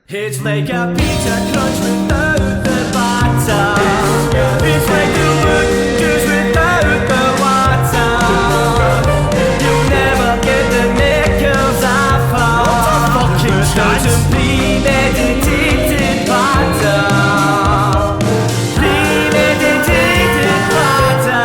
It's like a pizza crunch without the batter. It's like the wood juice without the water. You'll never get the knickers off her. Fucking some premeditated batter. Premeditated batter.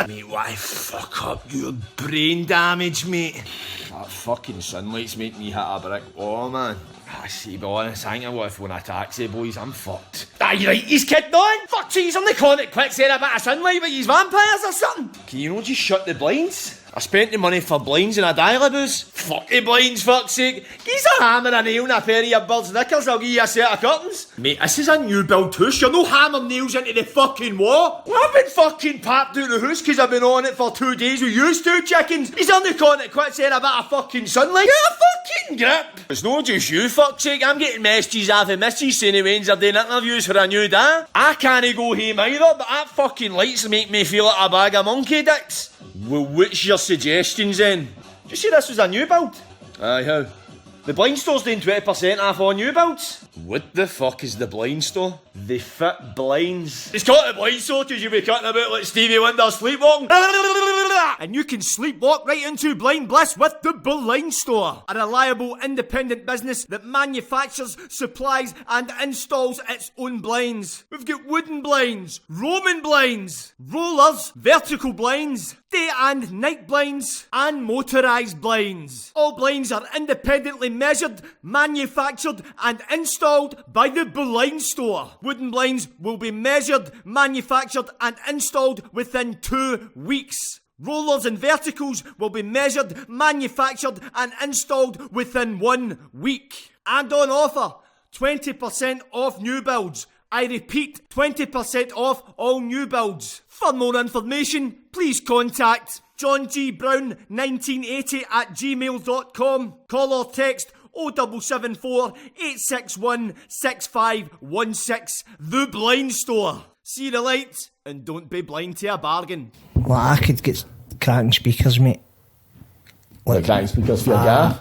Mate, why fuck up your brain damage, mate? That fucking sunlight's making me hit a brick wall, man. I see, be honest, I think I want to phone a taxi, boys. I'm fucked. Aye, right, he's kidding on. Fuck, so he's only calling it quick, saying a bit of sunlight, but he's vampires or something. Can you not just shut the blinds? I spent the money for blinds and a dial-a-booze. Fuck the blinds, fuck's sake. Give a hammer, a nail and a pair of your bird's knickers, I'll give you a set of curtains. Mate, this is a new build house. You're no hammer nails into the fucking wall. Well, I've been fucking papped out the house because I've been on it for 2 days with you two chickens. He's only calling it quits saying a bit of fucking sunlight. Get a fucking grip. It's no just you, fuck's sake. I'm getting messages off of missus saying the Waynes are doing interviews for a new day. I can't go home either, but that fucking lights make me feel like a bag of monkey dicks. Well, what's your suggestions then? Did you see this was a new build? Aye, how? The blind store's doing 20% off all new builds. What the fuck is the blind store? They fit blinds. It's called the blind store because you'll be cutting about like Stevie Wonder sleepwalking. And you can sleepwalk right into blind bliss with the blind store. A reliable independent business that manufactures, supplies and installs its own blinds. We've got wooden blinds, Roman blinds, rollers, vertical blinds, day and night blinds and motorised blinds. All blinds are independently measured, manufactured and installed by the blind store. Wooden blinds will be measured, manufactured and installed within 2 weeks. Rollers and verticals will be measured, manufactured and installed within 1 week. And on offer, 20% off new builds. I repeat, 20% off all new builds. For more information, please contact John G. Brown 1980 at gmail.com. Call or text 0774 861 6516. The Blind Store. See the light and don't be blind to a bargain. Well, I could get cracking speakers, mate. Like cracking speakers for your gaff?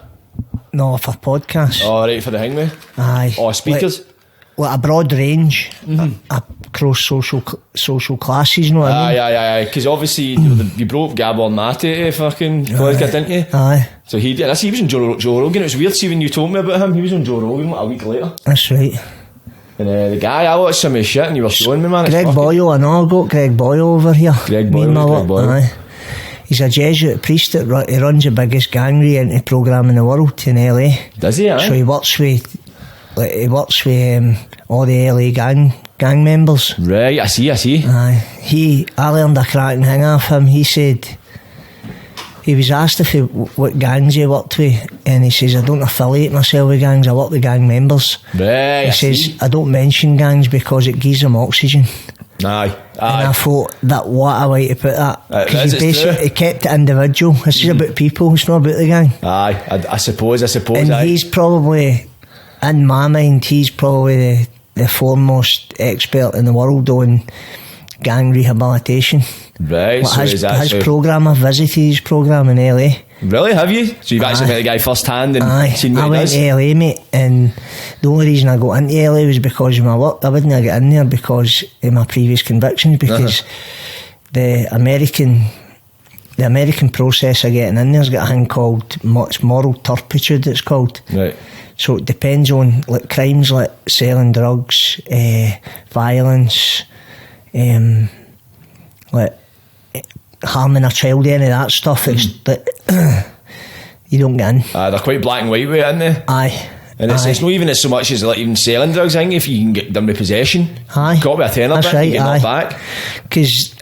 No, for podcasts. Oh, right, for the hangman? Aye. Oh, speakers? Like a broad range across social classes, you know what I mean? Aye. Because obviously you broke Gabor Mate fucking Glasgow, didn't you? Aye. So he was in Joe Rogan. It was weird, see, when you told me about him, he was on Joe Rogan like a week later. That's right. And the guy, I watched some of his shit and you were showing me, man. Greg Boyle, I know, I've got Greg Boyle over here. Greg Boyle. Aye. He's a Jesuit priest that he runs the biggest gang re-entry programme in the world in LA. Does he, aye? So he works with all the LA gang members. Right, I see. Aye. I learned a cracking thing off him. He said, he was asked what gangs he worked with, and he says, I don't affiliate myself with gangs, I work with gang members. Right, he says, I don't mention gangs because it gives them oxygen. Aye. And I thought, that what a way to put that. Because he kept it individual. This is about people, it's not about the gang. Aye, I suppose. And he's probably, in my mind, he's probably the foremost expert in the world on gang rehabilitation. Right, so his programme, I visited his programme in LA. Really, have you? So you've actually met the guy first hand and seen what he does? I went to LA, mate, and the only reason I got into LA was because of my work. I wouldn't have got in there because of my previous convictions, because the American process of getting in there's got a thing called moral turpitude, it's called. Right. So it depends on like crimes like selling drugs, violence, like harming a child, any of that stuff. It's like you don't get in. They're quite black and white with it, aren't they? Aye. And it's not even as so much as like even selling drugs. I think if you can get them with possession, aye, got with a tenner, that's bit, right, you get knocked back. Because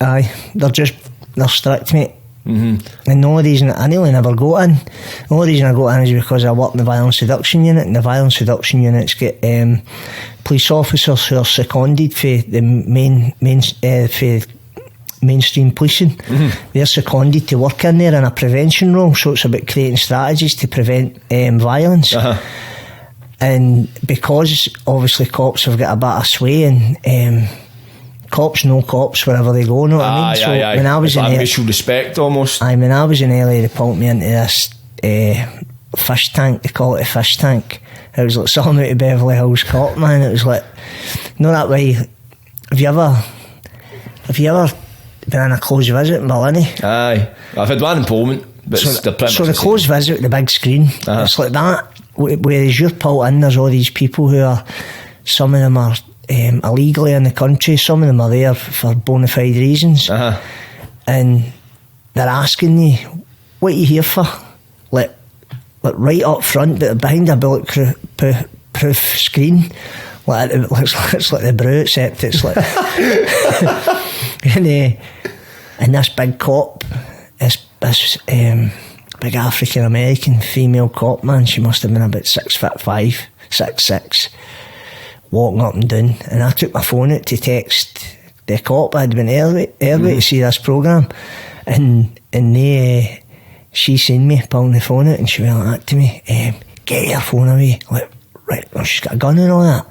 they're strict, mate. And the only reason I nearly never got in, the only reason I got in is because I work in the violence reduction unit, and the violence reduction units get police officers who are seconded for the mainstream policing. They're seconded to work in there in a prevention role, so it's about creating strategies to prevent violence. And because obviously cops have got a bit of sway in cops know cops wherever they go, know what I mean? So when I was it's like mutual respect almost. when I was in LA, they pulled me into this fish tank. They call it a fish tank. It was like something out of Beverly Hills Cop, man. It was like, that way. Have you ever been on a closed visit in Berlin? Aye, I've had one in Poland, but so, it's the pretty so much the closed visit, the big screen, it's like that. Whereas you're pulled in, there's all these people who are, some of them are illegally in the country, some of them are there for bona fide reasons, and they're asking you, what are you here for? Like right up front, but behind a bulletproof screen. Like, it's like the brew, except it's like and this big cop, this big African American female cop, man, she must have been about 6'5", 6'6", walking up and down, and I took my phone out to text the cop. I'd been early to see this programme, and she seen me pulling the phone out, and she went like that to me, get your phone away, like, right, well, she's got a gun and all that.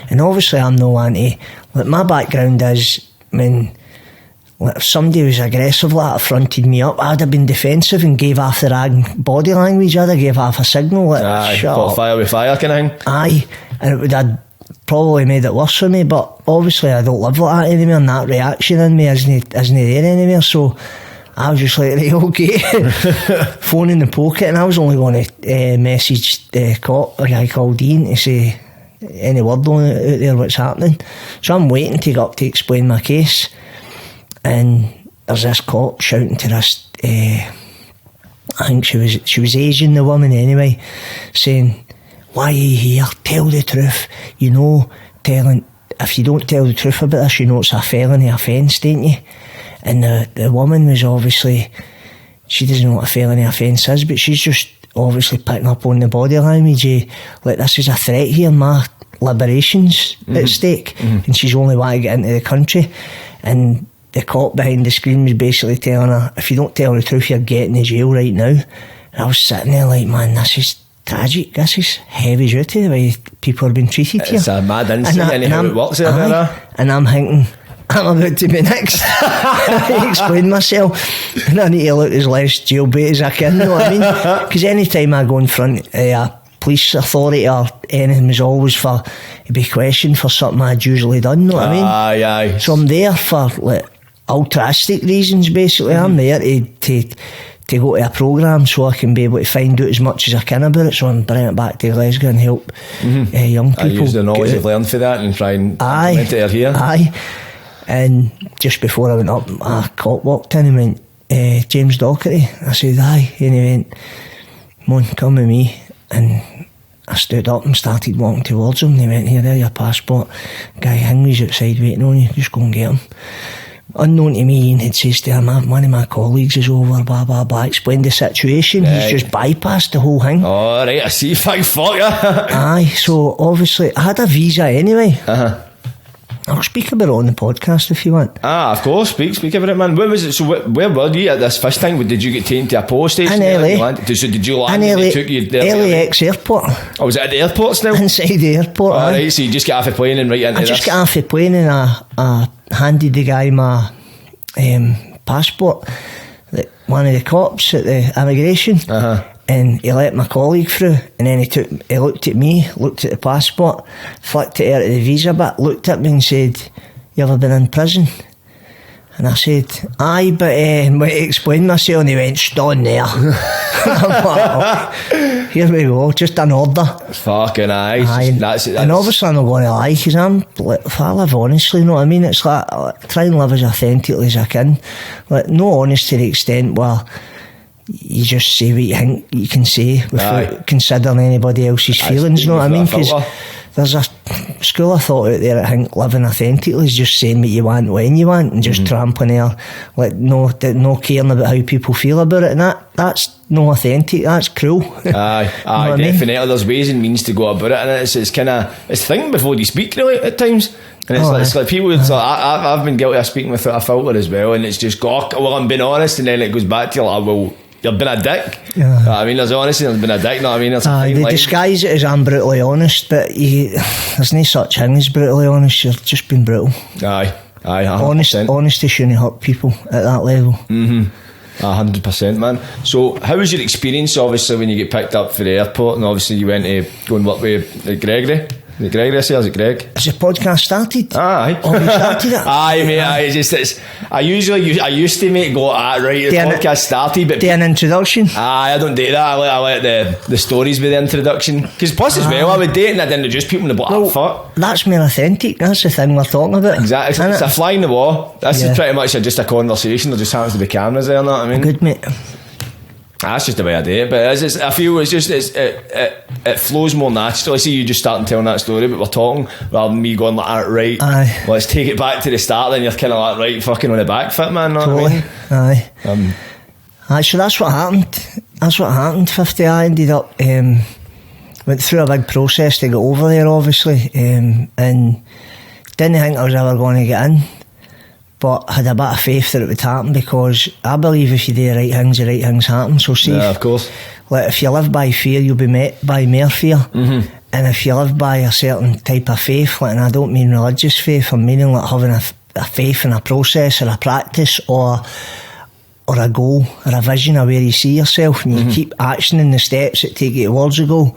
And obviously I'm no anti, like, my background is, when if somebody was aggressive like that, affronted me up, I'd have been defensive and gave off the wrong body language. I'd have gave off a signal, like, shut up. Fire with fire kind of thing. Aye, and it would have probably made it worse for me, but obviously I don't live like that anymore, and that reaction in me isn't there anymore, so I was just like, right, okay. Phone in the pocket, and I was only going to message the cop, a guy called Dean, to say any word on it out there, what's happening. So I'm waiting to go up to explain my case, and there's this cop shouting to this, I think she was Asian, the woman anyway, saying, why are you here? Tell the truth. If you don't tell the truth about this, you know it's a felony offence, don't you? And the woman was obviously, she doesn't know what a felony offence is, but she's just obviously picking up on the body language, like, this is a threat here, my liberation's at stake, and she's only wanting to get into the country. And the cop behind the screen was basically telling her, if you don't tell the truth, you're getting to jail right now. And I was sitting there like, man, this is tragic, this is heavy duty, the way people are being treated here. It's a mad incident, and how it works there. And I'm thinking, I'm about to be next. I explain myself, and I need to look as less jailbait as I can, you know what I mean? Because any time I go in front of a police authority or anything, is always for to be questioned for something I'd usually done, you know what I mean? Aye. So I'm there for, like, altruistic reasons, basically. I'm there to go to a programme so I can be able to find out as much as I can about it, so I'm bringing it back to Glasgow and help young people. I use the knowledge I've learned for that and try and implement it here. Aye. And just before I went up, a cop walked in and went, James Docherty. I said, aye. And he went, come on, come with me. And I stood up and started walking towards him. And he went, here, there's your passport. Guy Hingley's outside waiting on you, just go and get him. Unknown to me, Ian had said to him, one of my colleagues is over, blah, blah, blah, explained the situation. He's just bypassed the whole thing. Oh, right, I see, thank fuck. Aye, so obviously, I had a visa anyway. I'll speak about it on the podcast if you want. Of course, speak about it, man. Where was it? So where were you at this fish tank? Did you get taken to a police station? In LA. So did you land in and LA, they took you there? LAX airport. Oh, was it at the airport still? Inside the airport. Right, so you just get off the plane and right into I just got off the plane and I handed the guy my passport, one of the cops at the immigration, and he let my colleague through, and then he looked at me, looked at the passport, flicked it out of the visa bit, looked at me and said, you ever been in prison? And I said, aye, but when I explained myself, and he went, stone there. I'm like, here we go, just an order. Fucking aye. That's and obviously I'm not going to lie, because if I live honestly, you know what I mean? It's like, I try and live as authentically as I can. Like, no honest to the extent where you just say what you think you can say without considering anybody else's feelings, you know what I mean? Because there's a school of thought out there that I think living authentically is just saying what you want when you want and just trampling there, like no caring about how people feel about it, and that's no authentic, that's cruel. Aye, definitely. I mean? There's ways and means to go about it, and it's kind of, it's thinking before you speak really at times. And it's like people, it's like, I've been guilty of speaking without a filter as well, and it's just well, I'm being honest, and then it goes back to like, well, you've been a dick. I mean, there's honesty, there's been a dick, know what I mean? They disguise it as I'm brutally honest, but there's no such thing as brutally honest, you're just being brutal. Aye. Aye, 100%. Honesty shouldn't hurt people at that level. 100%, man. So how was your experience, obviously, when you get picked up for the airport, and obviously you went to go and work with Gregory? Is it Gregory? Is it Greg? Has the podcast started? Aye. Oh, you started it? Aye, mate. Aye. I used to, mate, go, right, the podcast started, but... Do an introduction? Aye, I don't do that. I let the stories with the introduction. Because plus as well, I would date and I'd introduce people and they'd be like, fuck. That's more authentic. That's the thing we're talking about. Exactly. It's a fly in the wall. This is pretty much just a conversation. There just happens to be cameras there, you know what I mean? Good, mate. That's just the way I do it, but I feel it flows more naturally. I see you just starting telling that story, but we're talking rather than me going like, right, aye, let's take it back to the start. Then you're kind of like, right, fucking on the back foot, man. Know totally. What I mean? Aye. Aye, so that's what happened. 50. I ended up went through a big process to get over there, obviously, and didn't think I was ever going to get in. But had a bit of faith that it would happen, because I believe if you do the right things happen. So see, yeah, of course. Like if you live by fear, you'll be met by more fear. And if you live by a certain type of faith, like, and I don't mean religious faith, I'm meaning like having a faith in a process or a practice or a goal or a vision of where you see yourself, and you keep actioning the steps that take you towards the goal,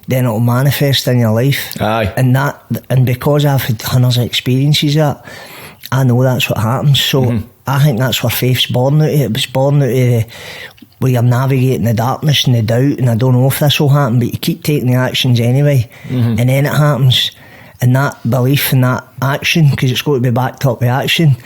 then it'll manifest in your life. Aye. And because I've had hundreds of experiences of that, I know that's what happens. So I think that's where faith's born out of. It was born out of where you're navigating the darkness and the doubt, and I don't know if this will happen, but you keep taking the actions anyway, and then it happens. And that belief and that action, because it's got to be backed up with action,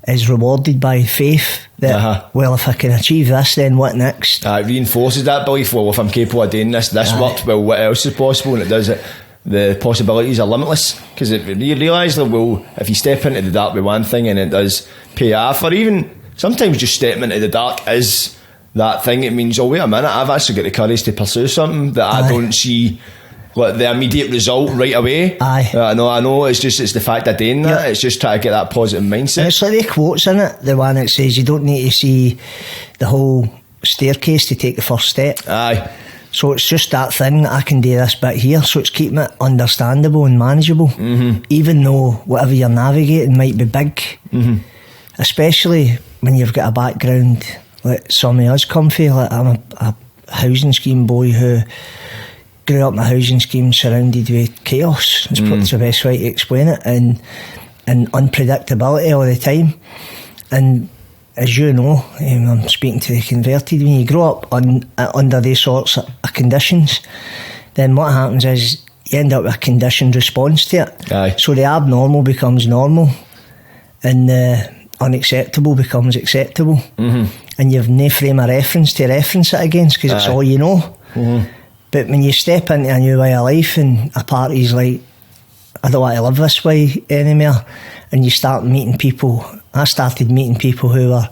is rewarded by faith that, well, if I can achieve this, then what next? It reinforces that belief. Well, if I'm capable of doing this worked, well, what else is possible? And it does it. The possibilities are limitless, because you realise that, well, if you step into the dark with one thing and it does pay off, or even sometimes just stepping into the dark is that thing, it means, oh wait a minute, I've actually got the courage to pursue something that I don't see like the immediate result right away. I know it's the fact of doing that. It's just trying to get that positive mindset. And it's like the quotes in it, the one that says you don't need to see the whole staircase to take the first step. Aye. So it's just that thing that I can do this bit here, so it's keeping it understandable and manageable, even though whatever you're navigating might be big, especially when you've got a background like some of us come from. Like, I'm a housing scheme boy who grew up in a housing scheme surrounded with chaos. It's probably the best way to explain it, and unpredictability all the time. And as you know, I'm speaking to the converted, when you grow up under these sorts of conditions, then what happens is you end up with a conditioned response to it. Aye. So the abnormal becomes normal, and the unacceptable becomes acceptable, and you've no frame of reference to reference it against, because it's all you know. But when you step into a new way of life and a party's like, I don't want to live this way anymore, and you start meeting people. I started meeting people who were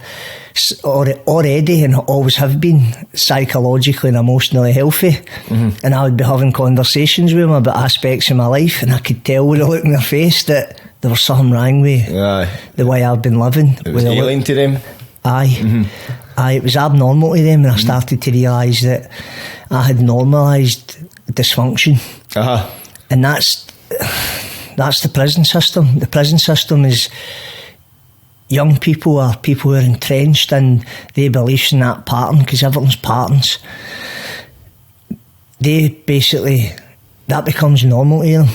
already and always have been psychologically and emotionally healthy, and I would be having conversations with them about aspects of my life, and I could tell with a look in their face that there was something wrong with the way I've been living. It was alien to them. Aye. It was abnormal to them, and I started to realise that I had normalised dysfunction, and that's the prison system. The prison system is young people or people who are entrenched in their beliefs in that pattern, because everyone's patterns. They basically, that becomes normal to them,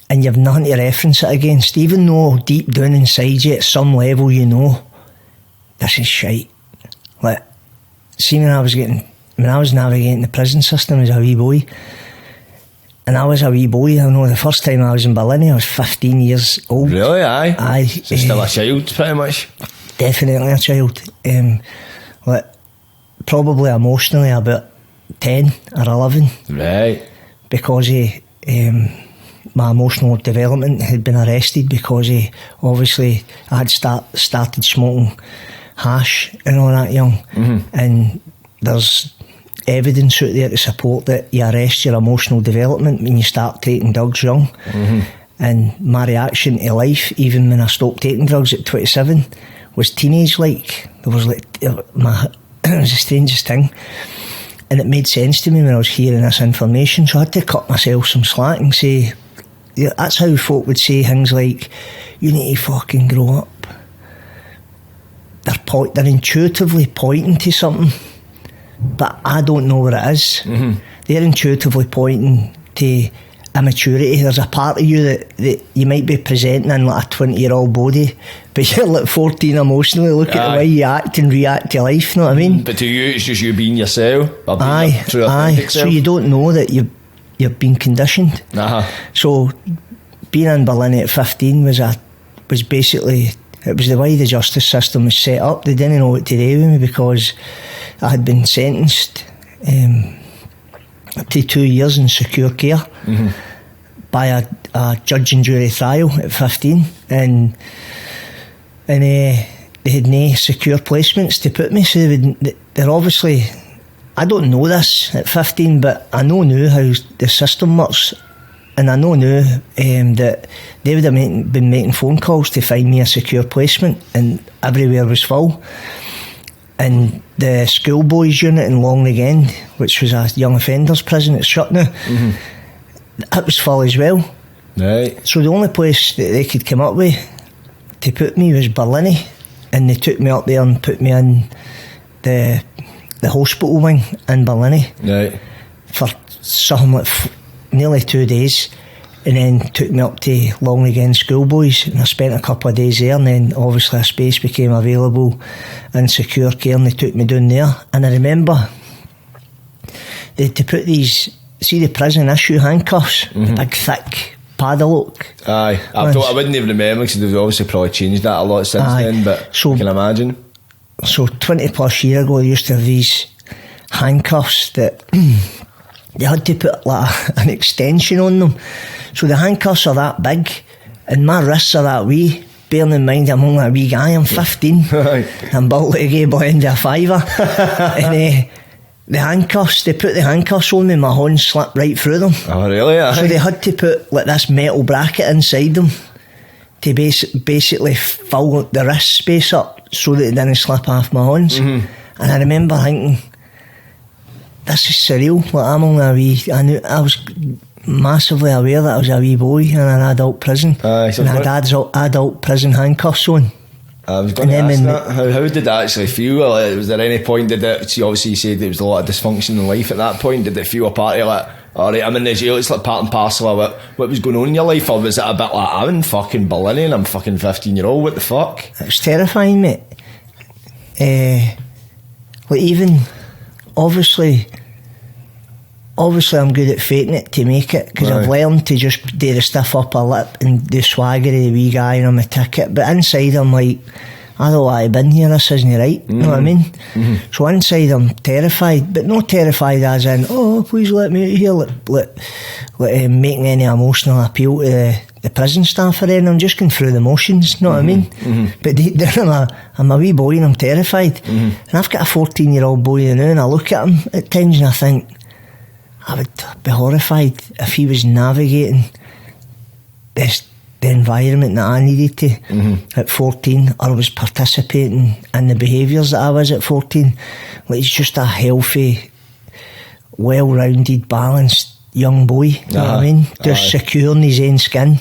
and you've nothing to reference it against, even though deep down inside you at some level you know this is shite. Like, see, when I was navigating the prison system as a wee boy, and I was a wee boy, I know the first time I was in Berlin, I was 15 years old. Really? Aye. Aye. So still a child, pretty much. Definitely a child. Like, probably emotionally about 10 or 11. Right. Because my emotional development had been arrested, because obviously I had started smoking hash and all that young, and there's evidence out there to support that you arrest your emotional development when you start taking drugs young. And my reaction to life, even when I stopped taking drugs at 27, was teenage like. It was the strangest thing, and it made sense to me when I was hearing this information, so I had to cut myself some slack and say, that's how folk would say things like, you need to fucking grow up. They're intuitively pointing to something, but I don't know what it is. They're intuitively pointing to immaturity. There's a part of you that you might be presenting in like a 20-year-old body, but you're like 14 emotionally. Look at the way you act and react to life, you know what I mean? But to you, it's just you being yourself. Aye. So you don't know that you've been conditioned. So being in Berlin at 15 was basically, it was the way the justice system was set up. They didn't know what to do with me because I had been sentenced up to 2 years in secure care by a judge and jury trial at 15, and they had no secure placements to put me, so they're obviously, I don't know this at 15, but I know now how the system works, and I know now that they would have been making phone calls to find me a secure placement, and everywhere was full. And the schoolboys unit in Longley End, which was a young offenders prison, it's shut now, it was full as well. Right. So the only place that they could come up with to put me was Berlin, and they took me up there and put me in the hospital wing in Berlin for something like nearly 2 days, and then took me up to Longley End schoolboys, and I spent a couple of days there, and then obviously a space became available in secure care, and they took me down there. And I remember to put these, see the prison issue handcuffs, the big thick padlock. Aye, I wouldn't even remember because they've obviously probably changed that a lot since then, but so, I can imagine. So 20 plus years ago they used to have these handcuffs that they had to put like an extension on them. So the handcuffs are that big and my wrists are that wee. Bearing in mind I'm only a wee guy, I'm 15. I'm built like a gay boy into a fiver. And the handcuffs, they put the handcuffs on me, my horns slipped right through them. Oh really? So they had to put like this metal bracket inside them to basically fill the wrist space up so that it didn't slip off my horns. And I remember thinking, this is surreal. Like, I'm only a wee, I was massively aware that I was a wee boy in an adult prison, and I had adult prison handcuffs on. I was going to ask that. How did that actually feel? Was there any point, obviously you said there was a lot of dysfunction in life at that point, did it feel a part of like, alright, I'm in the jail, it's like part and parcel of what was going on in your life, or was it a bit like, I'm in fucking Berlin and I'm fucking 15-year-old, what the fuck? It was terrifying, mate. Like even, obviously I'm good at faking it to make it, because I've learned to just do the stiff upper lip and do swagger of the wee guy and I'm a ticket, but inside I'm like, I don't want to been here, this isn't right, you know what I mean? So inside I'm terrified, but not terrified as in, oh please let me out here, like making any emotional appeal to the prison staff or anything. I'm just going through the motions, you know what I mean? But deep down I'm a wee boy and I'm terrified, and I've got a 14-year-old boy now, and I look at him at times and I think I would be horrified if he was navigating the environment that I needed to at 14, or was participating in the behaviours that I was at 14. Like, he's just a healthy, well-rounded, balanced young boy, you know what I mean? Just secure in his own skin.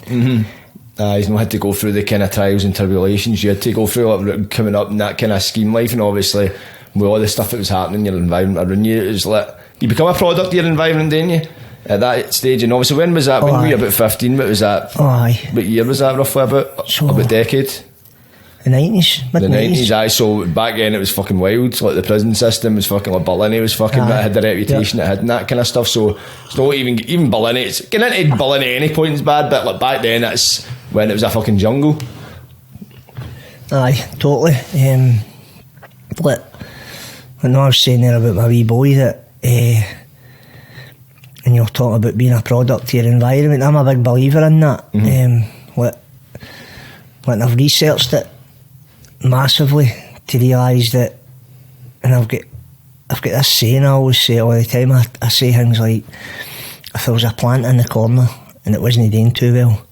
He's not had to go through the kind of trials and tribulations you had to go through, like, coming up in that kind of scheme life, and obviously with all the stuff that was happening in your environment around you, it was like, you become a product of your environment, didn't you? At that stage, and obviously, when was that? When were you about 15? What was that? What year was that roughly? About a decade? The 90s, mid 90s. The 90s, aye. So back then it was fucking wild. Like, the prison system was fucking, like, Berlin was fucking, it had the reputation it had and that kind of stuff. So it's not even Berlin. It's getting into Berlin at any point is bad, but like back then, that's when it was a fucking jungle. Aye, totally. I know I was saying there about my wee boy that. And you're talking about being a product of your environment. I'm a big believer in that. When I've researched it massively to realise that, and I've got this saying I always say all the time. I say things like, if there was a plant in the corner and it wasn't doing too well,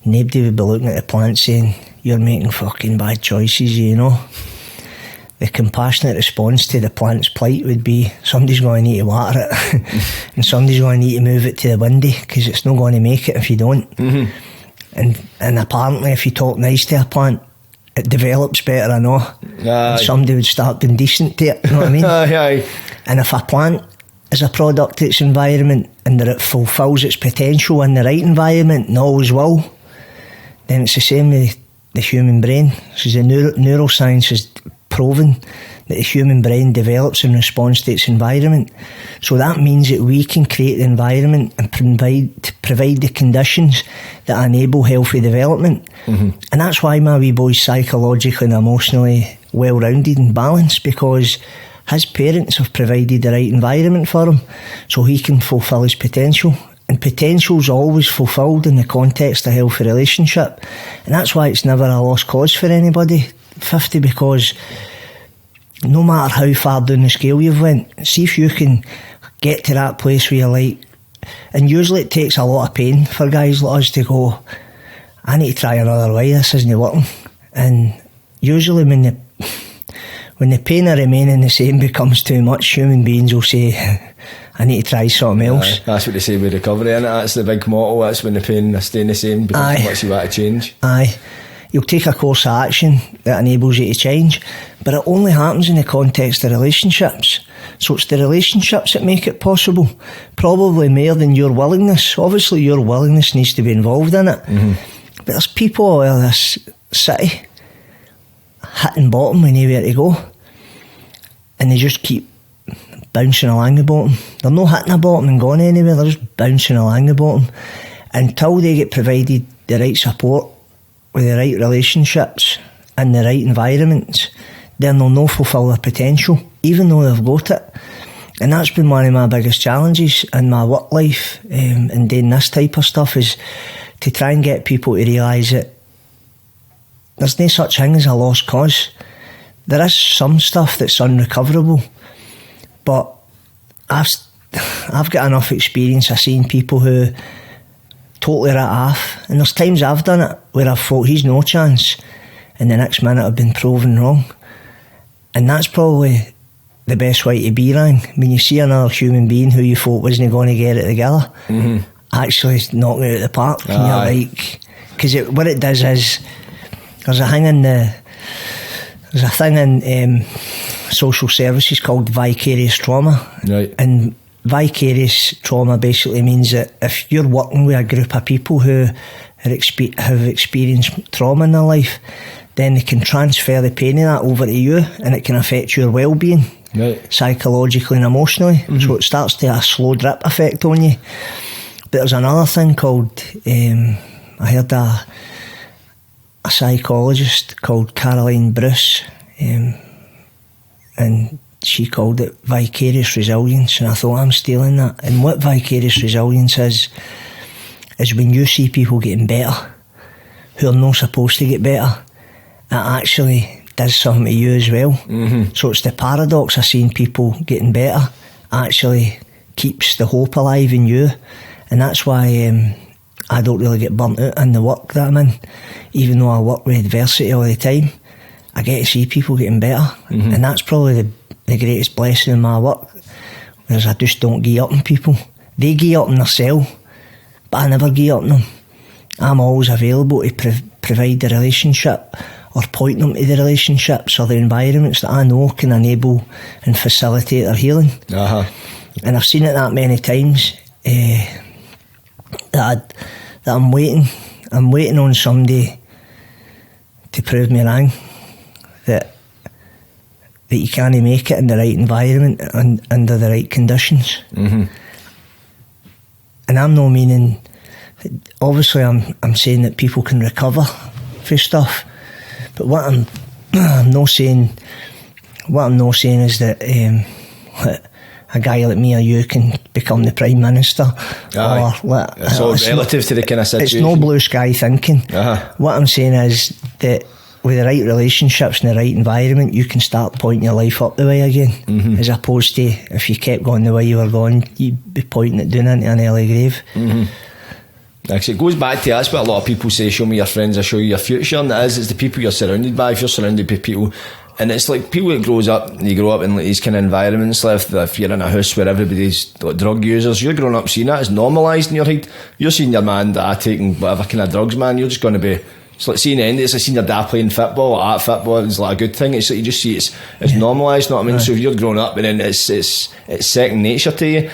nobody would be looking at the plant saying, you're making fucking bad choices, you know. the compassionate response to the plant's plight would be somebody's going to need to water it and somebody's going to need to move it to the windy because it's not going to make it if you don't. And apparently if you talk nice to a plant, it develops better, I know. And somebody would start being decent to it, you know what I mean? And if a plant is a product of its environment and that it fulfills its potential in the right environment and always will, then it's the same with the human brain. So the neuroscience has proven that the human brain develops in response to its environment. So that means that we can create the environment and provide the conditions that enable healthy development. And that's why my wee boy's psychologically and emotionally well-rounded and balanced, because his parents have provided the right environment for him so he can fulfil his potential. And potential's always fulfilled in the context of a healthy relationship. And that's why it's never a lost cause for anybody, 50, because no matter how far down the scale you've went, see if you can get to that place where you're like, and usually it takes a lot of pain for guys like us to go, I need to try another way, this isn't working. And usually when the pain of remaining the same becomes too much, human beings will say, I need to try something else. That's what they say with recovery, isn't it? That's the big motto. That's when the pain is staying the same becomes too much you want to change. You'll take a course of action that enables you to change, but it only happens in the context of relationships. So it's the relationships that make it possible, probably more than your willingness. Obviously your willingness needs to be involved in it, but there's people all over this city hitting bottom with nowhere to go, and they just keep bouncing along the bottom. They're not hitting the bottom and going anywhere, they're just bouncing along the bottom until they get provided the right support with the right relationships and the right environments. Then they'll not fulfil their potential even though they've got it. And that's been one of my biggest challenges in my work life, and doing this type of stuff, is to try and get people to realise that there's no such thing as a lost cause. There is some stuff that's unrecoverable, but I've got enough experience of seeing people who totally write off, and there's times I've done it where I've thought he's no chance, and the next minute I've been proven wrong. And that's probably the best way to be, Ryan. When you see another human being who you thought wasn't going to get it together, actually knocking it out of the park, and you're like, because what it does is there's a thing in social services called vicarious trauma, right? And vicarious trauma basically means that if you're working with a group of people who have experienced trauma in their life, then they can transfer the pain of that over to you, and it can affect your well-being, right, psychologically and emotionally. So it starts to have a slow drip effect on you. But there's another thing called, I heard a psychologist called Caroline Bruce, and she called it vicarious resilience, and I thought, I'm stealing that. And what vicarious resilience is when you see people getting better who are not supposed to get better, it actually does something to you as well. So it's the paradox of seeing people getting better actually keeps the hope alive in you. And that's why I don't really get burnt out in the work that I'm in. Even though I work with adversity all the time, I get to see people getting better. And that's probably the greatest blessing in my work, whereas I just don't give up on people. They give up on themselves, but I never give up on them. I'm always available to provide the relationship or point them to the relationships or the environments that I know can enable and facilitate their healing. And I've seen it that many times that I'm waiting on somebody to prove me wrong, that you can't make it in the right environment and under the right conditions. And I'm not meaning, obviously I'm saying that people can recover for stuff, but what I'm not saying is that a guy like me or you can become the Prime Minister. It's all relative to the kind of situation. It's no blue sky thinking. What I'm saying is that with the right relationships and the right environment, you can start pointing your life up the way again, as opposed to if you kept going the way you were going, you'd be pointing it down into an early grave. Actually, it goes back to, that's what a lot of people say, show me your friends, I show you your future, and it's the people you're surrounded by. If you're surrounded by people And it's like people that you grow up in like these kind of environments. Like if you're in a house where everybody's like drug users, you're growing up seeing that as normalised in your head. You're seeing your man dad taking whatever kind of drugs, man. You're just going to be. It's like seeing the end. It's like seeing your dad playing football, or art football. It's like a good thing. It's like you just see it's normalised. You know what I mean? Right. So if you're growing up and then it's second nature to you.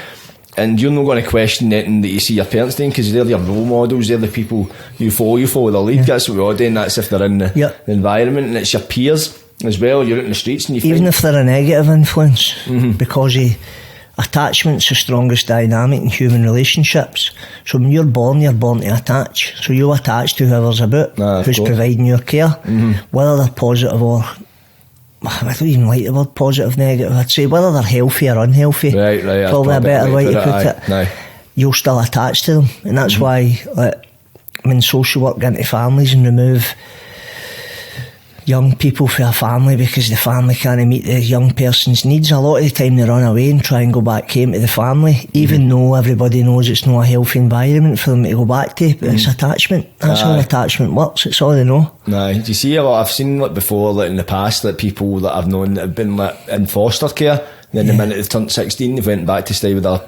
And you're not going to question anything that you see your parents doing, because they're your role models, they're the people you follow their lead. Yeah. That's what we all do, and that's if they're in the environment, and it's your peers as well. You're out in the streets and you even if they're a negative influence, because attachment's the strongest dynamic in human relationships. So when you're born to attach. So you attach to whoever's about, who's providing your care, whether they're positive or, I don't even like the word positive, negative. I'd say whether they're healthy or unhealthy. Right. Probably a better way to put it. No. You'll still attach to them, and that's why, like, when social work get into families and remove young people from a family because the family can't meet the young person's needs, a lot of the time they run away and try and go back home to the family, even though everybody knows it's not a healthy environment for them to go back to. But it's attachment. That's how attachment works. It's all they know. Do you see a lot? I've seen like before, like in the past, like people that I've known that have been like in foster care. Then the minute they've turned 16, they've went back to stay with their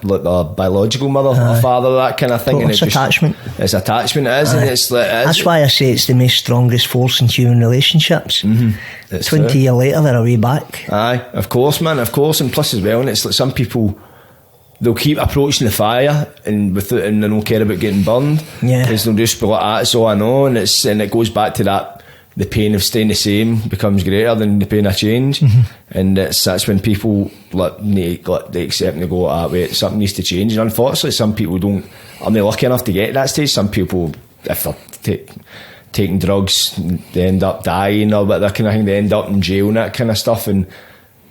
biological mother or father, that kind of thing. And it's attachment. It's attachment, it is, and it's like, that's why I say it's the most strongest force in human relationships. 20 years later, they're way back. Aye, of course, man, of course. And plus as well, and it's like some people, they'll keep approaching the fire and they don't care about getting burned. Because they'll just be like, that's all I know. And it goes back to that. The pain of staying the same becomes greater than the pain of change, and that's when people they accept and they go, wait, something needs to change. And unfortunately, some people aren't lucky enough to get to that stage. Some people, if they're taking drugs, they end up dying or that kind of thing. They end up in jail and that kind of stuff, and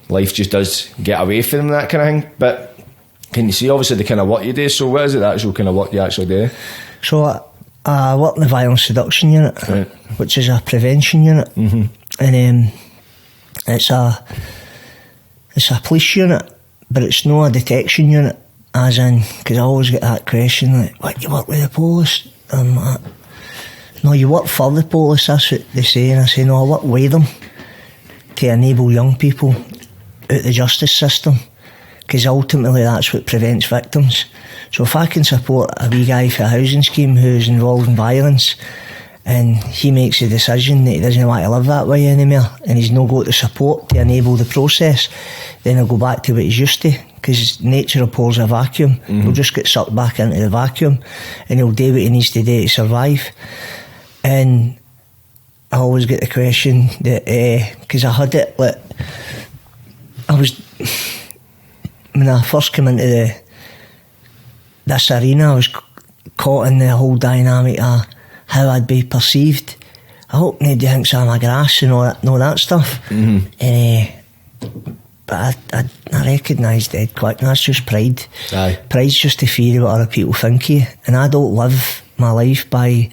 life just does get away from them, that kind of thing. But can you see obviously the kind of work you do? So what is it, the actual kind of work you actually do? So I work in the violence reduction unit, which is a prevention unit, and it's a police unit, but it's not a detection unit, as in, because I always get that question, like, what, you work with the police? No, you work for the police, that's what they say, and I say, no, I work with them to enable young people out the justice system, because ultimately that's what prevents victims. So if I can support a wee guy for a housing scheme who's involved in violence, and he makes a decision that he doesn't want to live that way anymore, and he's not got the support to enable the process, then he'll go back to what he's used to, because nature abhors a vacuum. He'll just get sucked back into the vacuum, and he'll do what he needs to do to survive. And I always get the question that, because I had it, like, when I first came into this arena, I was caught in the whole dynamic of how I'd be perceived. I hope nobody thinks I'm a grass and all that stuff. But I recognised dead quick, and that's just pride. Aye. Pride's just the fear of what other people think of you, and I don't live my life by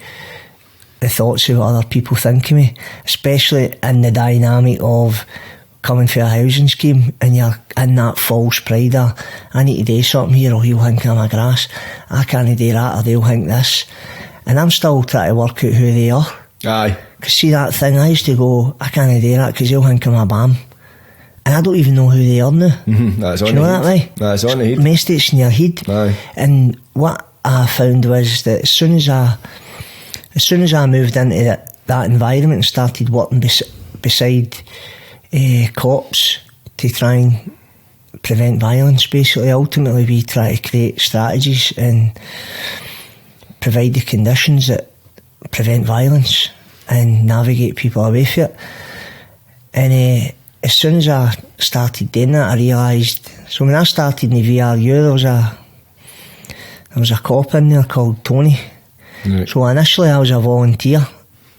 the thoughts of what other people think of me, especially in the dynamic of coming for a housing scheme and you're in that false pride of, I need to do something here or he'll think I'm a grass, I can't do that or they'll think this, and I'm still trying to work out who they are. Aye. Because see that thing, I used to go, I can't do that because they'll think I'm a bam, and I don't even know who they are now. That's do you know that way? That's on the head. Most of it's in your head. Aye. And what I found was that as soon as I moved into that environment and started working beside cops to try and prevent violence, basically, ultimately we try to create strategies and provide the conditions that prevent violence and navigate people away from it. And as soon as I started doing that, I realised, so when I started in the VRU, there was a cop in there called Tony. Right. So initially I was a volunteer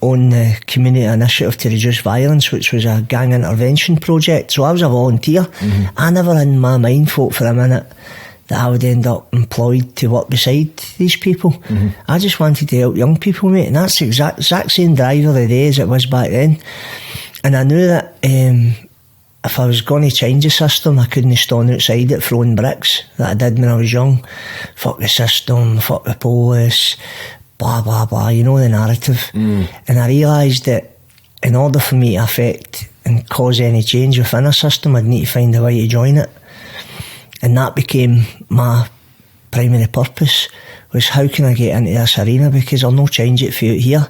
on the Community Initiative to Reduce Violence, which was a gang intervention project. So I was a volunteer. I never in my mind thought for a minute that I would end up employed to work beside these people. I just wanted to help young people, mate, and that's the exact same drive of the day as it was back then. And I knew that if I was going to change the system, I couldn't stand outside it throwing bricks that I did when I was young. Fuck the system, fuck the police, blah blah blah, you know the narrative. And I realised that in order for me to affect and cause any change within a system, I'd need to find a way to join it. And that became my primary purpose, was how can I get into this arena, because I'll no change it for out here.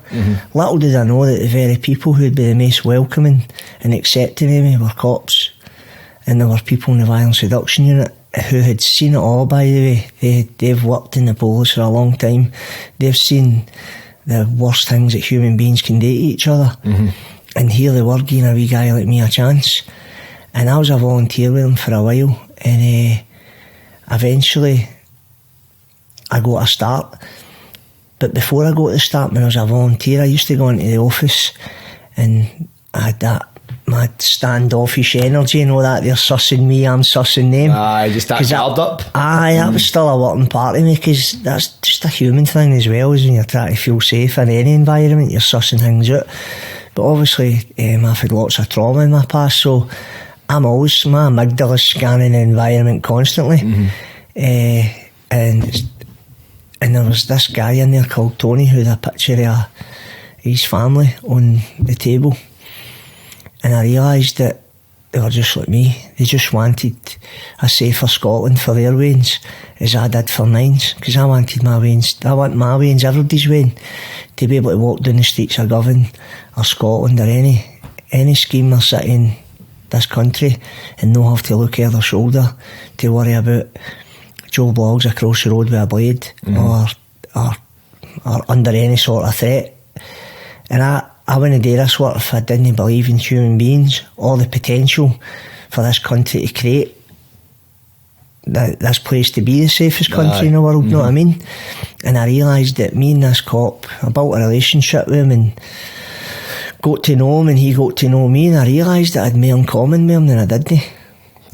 Little did I know that the very people who'd be the most welcoming and accepting of me were cops, and there were people in the violence reduction unit who had seen it all, by the way. They've worked in the police for a long time. They've seen the worst things that human beings can do to each other. And here they were giving a wee guy like me a chance. And I was a volunteer with them for a while, and eventually I got a start. But before I got to start, when I was a volunteer, I used to go into the office and I had that mad standoffish energy and all that. They're sussing me, I'm sussing them. Just that held up. That was still a working part of me, because that's just a human thing as well, is when you're trying to feel safe in any environment, you're sussing things out. But obviously I've had lots of trauma in my past, so I'm always, my amygdala scanning the environment constantly. And there was this guy in there called Tony who had a picture of his family on the table, and I realised that they were just like me. They just wanted a safer Scotland for their Waynes as I did for mine's, because I wanted my Waynes, I want my Waynes, everybody's Wayne, to be able to walk down the streets of Govan or Scotland or any scheme or city in this country and not have to look over their shoulder to worry about Joe Bloggs across the road with a blade or under any sort of threat. And I wouldn't do this work if I didn't believe in human beings or the potential for this country to create this place to be the safest country in the world, you know what I mean? And I realised that me and this cop, I built a relationship with him and got to know him, and he got to know me, and I realised that I had more in common with him than I didn't.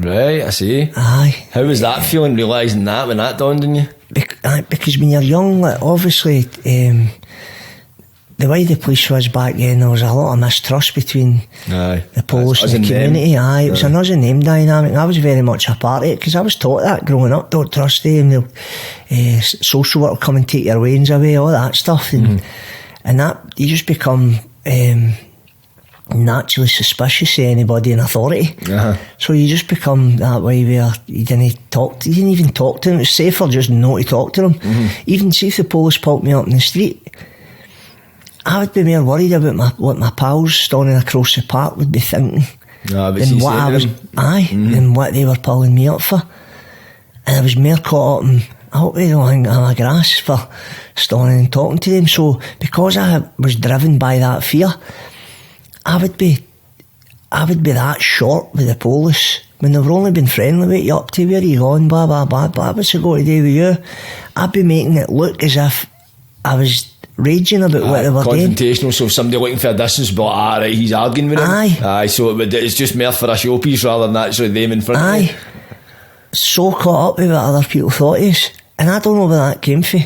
Right, I see. Aye. How was that feeling, realising that, when that dawned on you? Because when you're young, like, obviously, the way the police was back then, there was a lot of mistrust between the police and the community. It was an us and them dynamic. I was very much a part of it, because I was taught that growing up. Don't trust them. Social work will come and take your Waynes away, all that stuff, and that you just become naturally suspicious of anybody in authority. So you just become that way where you didn't even talk to them. It's safer just not to talk to them. Even see if the police pulled me up in the street, I would be more worried about what my pals standing across the park would be thinking than what I was than what they were pulling me up for. And I was more caught up in, I hope they don't think I'm a grass for standing and talking to them. So because I was driven by that fear, I would be that short with the police when they've only been friendly with you up to where you going, blah blah blah blah, what's it got to do with you? I'd be making it look as if I was raging about what they were doing. Confrontational, so if somebody looking for a distance, but right, he's arguing with him. So it's just more for a showpiece rather than actually them in front of you. So caught up with what other people thought is, and I don't know where that came from.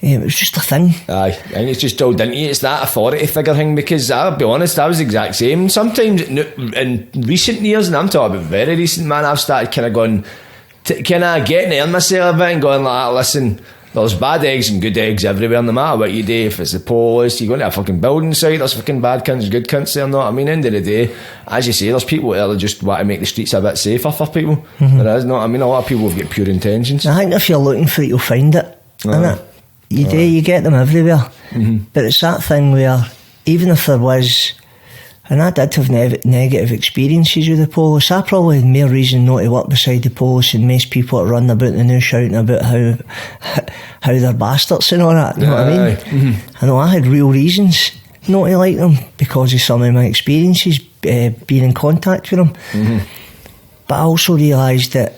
It was just a thing. I think it's just drilled into you. It's that authority figure thing, because I'll be honest, I was the exact same. Sometimes in recent years, and I'm talking about very recent, man, I've started kind of going, kind of getting in myself a bit and going like, listen, there's bad eggs and good eggs everywhere, no matter what you do. If it's the police, you go into a fucking building site, there's fucking bad cunts and good cunts there, know what I mean? End of the day, as you say, there's people that just want to make the streets a bit safer for people. There is, know what I mean? A lot of people have got pure intentions. I think if you're looking for it, you'll find it, innit? You get them everywhere. But it's that thing where, even if there was, and I did have negative experiences with the police, I probably had more reason not to work beside the police than most people that run about the news shouting about how they're bastards and all that, you know what I mean? I know I had real reasons not to like them because of some of my experiences being in contact with them. But I also realised that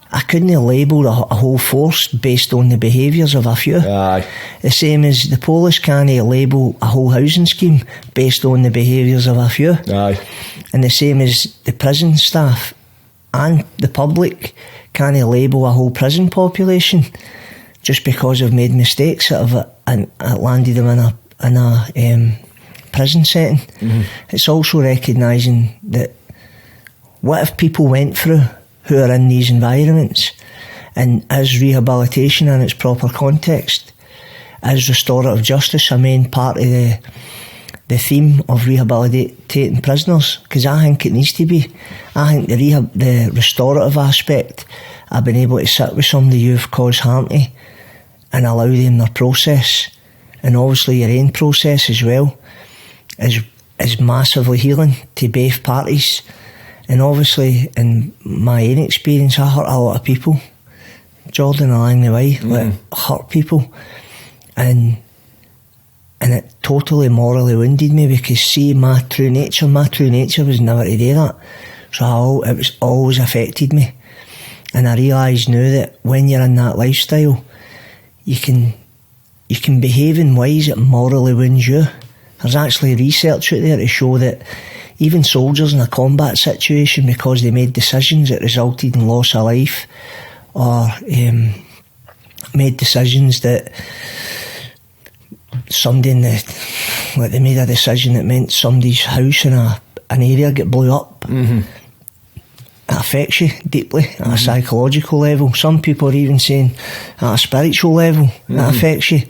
I couldn't label a whole force based on the behaviours of a few. The same as the police can't label a whole housing scheme based on the behaviours of a few. And the same as the prison staff and the public can't label a whole prison population just because they've made mistakes that have landed them in a prison setting. It's also recognising that what if people went through who are in these environments, and is rehabilitation in its proper context, is restorative justice a main part of the theme of rehabilitating prisoners, because I think it needs to be. I think the restorative aspect, I've been able to sit with somebody you've caused harm to and allow them their process, and obviously your own process as well, is massively healing to both parties. And obviously, in my own experience, I hurt a lot of people, Jordan, along the way, like, hurt people, and it totally morally wounded me, because see, my true nature was never to do that. So it was always affected me, and I realised now that when you're in that lifestyle, you can behave in ways that morally wounds you. There's actually research out there to show that even soldiers in a combat situation, because they made decisions that resulted in loss of life, or made decisions that somebody they made a decision that meant somebody's house in an area get blew up. It affects you deeply at a psychological level. Some people are even saying at a spiritual level it affects you,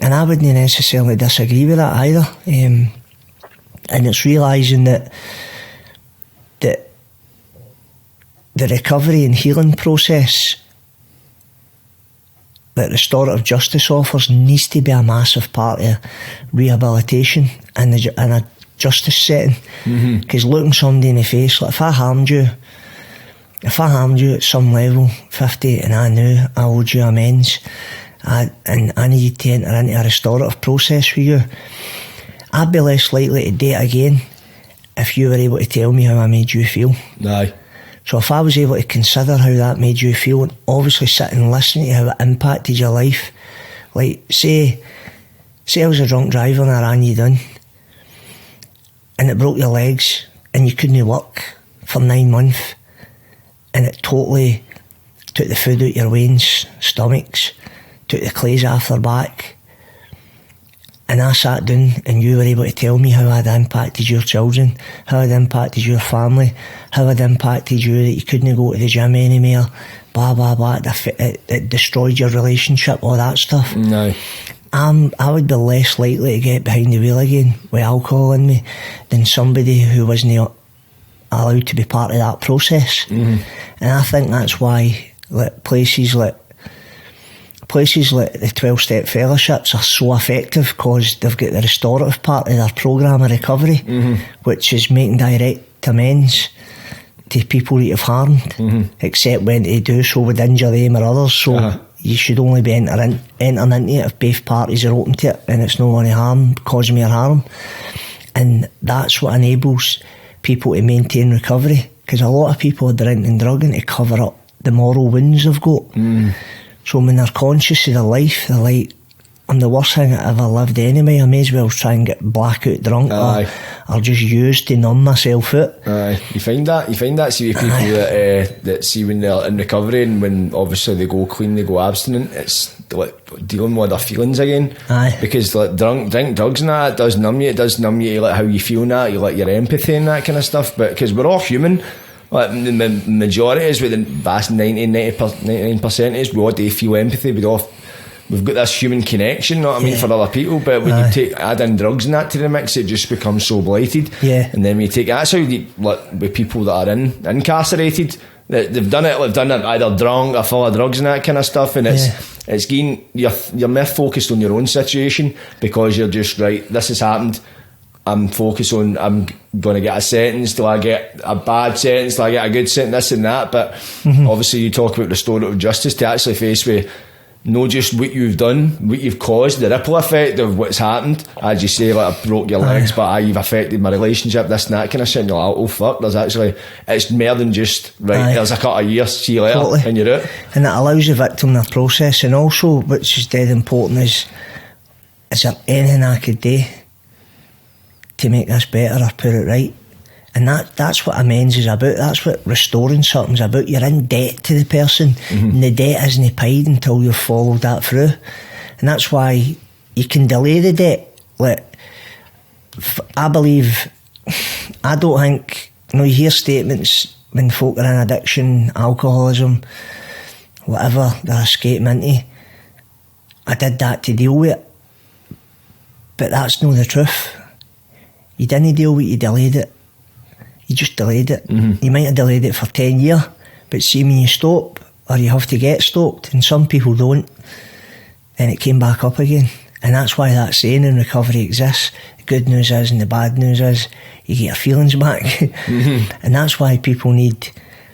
and I wouldn't necessarily disagree with that either. And it's realising that the recovery and healing process that restorative justice offers needs to be a massive part of rehabilitation in a justice setting. Because looking somebody in the face, like if I harmed you at some level, 50, and I knew I owed you amends, and I needed to enter into a restorative process with you, I'd be less likely to do it again if you were able to tell me how I made you feel. Aye. So if I was able to consider how that made you feel, and obviously sit and listen to how it impacted your life, like say I was a drunk driver and I ran you down and it broke your legs and you couldn't work for 9 months, and it totally took the food out your veins, stomachs, took the clays off their back, and I sat down and you were able to tell me how I'd impacted your children, how I'd impacted your family, how I'd impacted you, that you couldn't go to the gym anymore, blah blah blah, it destroyed your relationship, all that stuff. No. I would be less likely to get behind the wheel again with alcohol in me than somebody who wasn't allowed to be part of that process. And I think that's why places like the 12-step fellowships are so effective, because they've got the restorative part of their programme of recovery, which is making direct amends to people that you've harmed, except when they do so would injure them or others. So you should only be entering into it if both parties are open to it and it's not going to cause more harm. And that's what enables people to maintain recovery, because a lot of people are drinking and drugging to cover up the moral wounds they've got. So when they're conscious of their life, they're like, I'm the worst thing I ever lived anyway, I may as well try and get blackout drunk or just use to numb myself out. You find that see with people that see when they're in recovery, and when obviously they go clean, they go abstinent, it's like dealing with their feelings again. Because like drink drugs and that, it does numb you to like how you feel and that, you like your empathy and that kind of stuff. But because we're all human, like the majority is, with the vast 99% is, we all do feel empathy. We've got this human connection, you know what I mean, for other people. But when you add in drugs and that to the mix, it just becomes so blighted. And then when you take that's how you, like, with people that are incarcerated, they've done it either drunk or full of drugs and that kind of stuff, and it's getting you're more focused on your own situation, because you're just, right, this has happened, I'm focused on, I'm going to get a sentence, till I get a bad sentence, till I get a good sentence, this and that. But obviously you talk about restorative justice, to actually face with not just what you've done, what you've caused, the ripple effect of what's happened. As you say, like, I broke your legs, but you've affected my relationship, this and that kind of shit, and you're like, oh fuck, it's more than just, right, there's a couple of years, see you later, and you're out. And it allows the victim their process, and also, which is dead important, is there anything I could do to make this better or put it right? And that's what amends is about. That's what restoring something's about. You're in debt to the person, and the debt isn't paid until you've followed that through. And that's why you can delay the debt. Like, I don't think, you hear statements when folk are in addiction, alcoholism, whatever they're escaping into, I did that to deal with it. But that's not the truth. you didn't deal with it, you delayed it. You just delayed it. You might have delayed it for 10 years, but see, when you stop, or you have to get stopped, and some people don't, then it came back up again. And that's why that saying in recovery exists. The good news is, and the bad news is, you get your feelings back. And that's why people need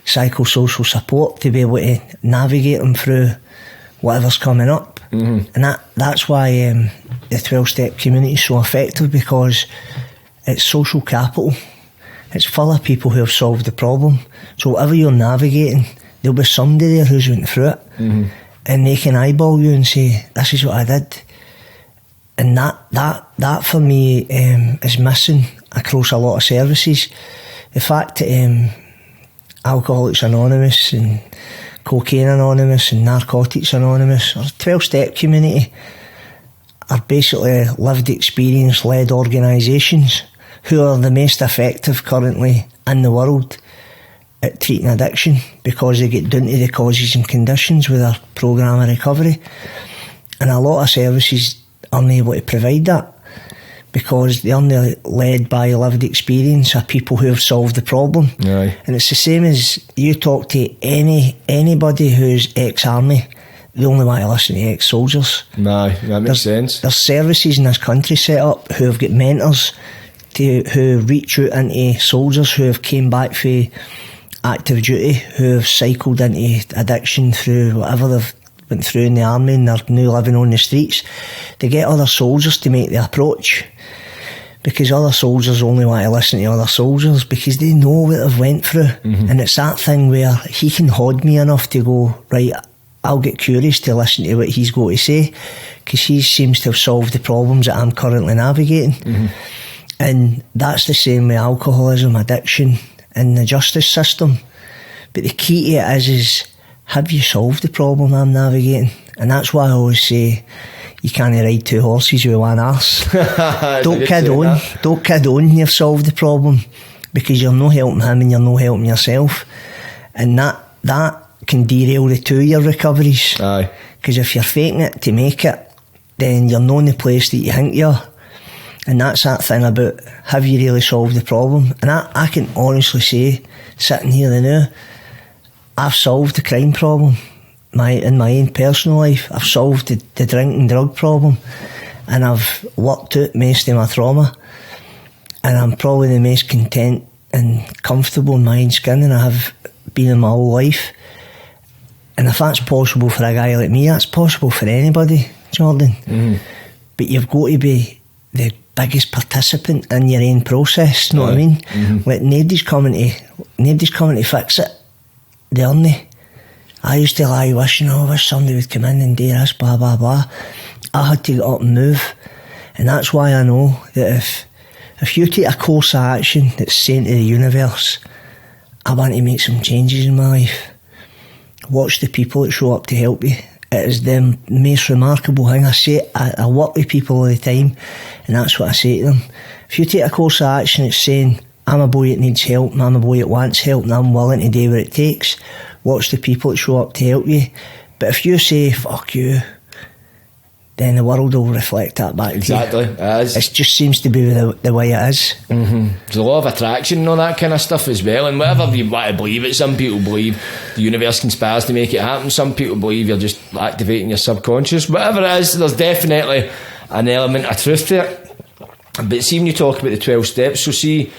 psychosocial support to be able to navigate them through whatever's coming up. And that's why the 12-step community is so effective, because it's social capital. It's full of people who have solved the problem. So whatever you're navigating, there'll be somebody there who's went through it, and they can eyeball you and say, this is what I did. And that for me is missing across a lot of services. The fact that Alcoholics Anonymous and Cocaine Anonymous and Narcotics Anonymous, or 12-step community, are basically lived experience led organisations who are the most effective currently in the world at treating addiction, because they get down to the causes and conditions with their programme of recovery. And a lot of services aren't able to provide that, because they aren't led by lived experience of people who have solved the problem. Aye. And it's the same as you talk to anybody who's ex-army, they only want to listen to ex-soldiers. No, that makes sense. There's services in this country set up who have got mentors who reach out into soldiers who have came back for active duty, who have cycled into addiction through whatever they've went through in the army, and they're now living on the streets. They get other soldiers to make the approach, because other soldiers only want to listen to other soldiers because they know what they've went through. And it's that thing where he can hold me enough to go, right, I'll get curious to listen to what he's got to say, because he seems to have solved the problems that I'm currently navigating. And that's the same with alcoholism, addiction, and the justice system. But the key to it is have you solved the problem I'm navigating? And that's why I always say you can't ride two horses with one arse. Don't kid on you've solved the problem, because you're not helping him and you're not helping yourself. And that can derail the 2-year recoveries. Aye. Because if you're faking it to make it, then you're not in the place that you think you are. And that's that thing about, have you really solved the problem? And I can honestly say, sitting here and now, I've solved the crime problem in my own personal life. I've solved the drink and drug problem, and I've worked out most of my trauma, and I'm probably the most content and comfortable in my own skin than I have been in my whole life. And if that's possible for a guy like me, that's possible for anybody, Jordan. But you've got to be the biggest participant in your own process, know what I mean? Like, nobody's coming to fix it. They aren't. I used to lie wishing, I wish somebody would come in and do this, blah blah blah. I had to get up and move. And that's why I know that if you take a course of action that's saying to the universe, I want to make some changes in my life, watch the people that show up to help you. It is the most remarkable thing. I work with people all the time, and that's what I say to them. If you take a course of action that's saying, I'm a boy that needs help, and I'm a boy that wants help, and I'm willing to do what it takes, watch the people that show up to help you. But if you say, fuck you, then the world will reflect that back exactly, to you. It is. It just seems to be the way it is. There's a lot of attraction and all that kind of stuff as well, and whatever you want to believe it, some people believe the universe conspires to make it happen, some people believe you're just activating your subconscious. Whatever it is, there's definitely an element of truth to it. But see, when you talk about the 12 steps, so see,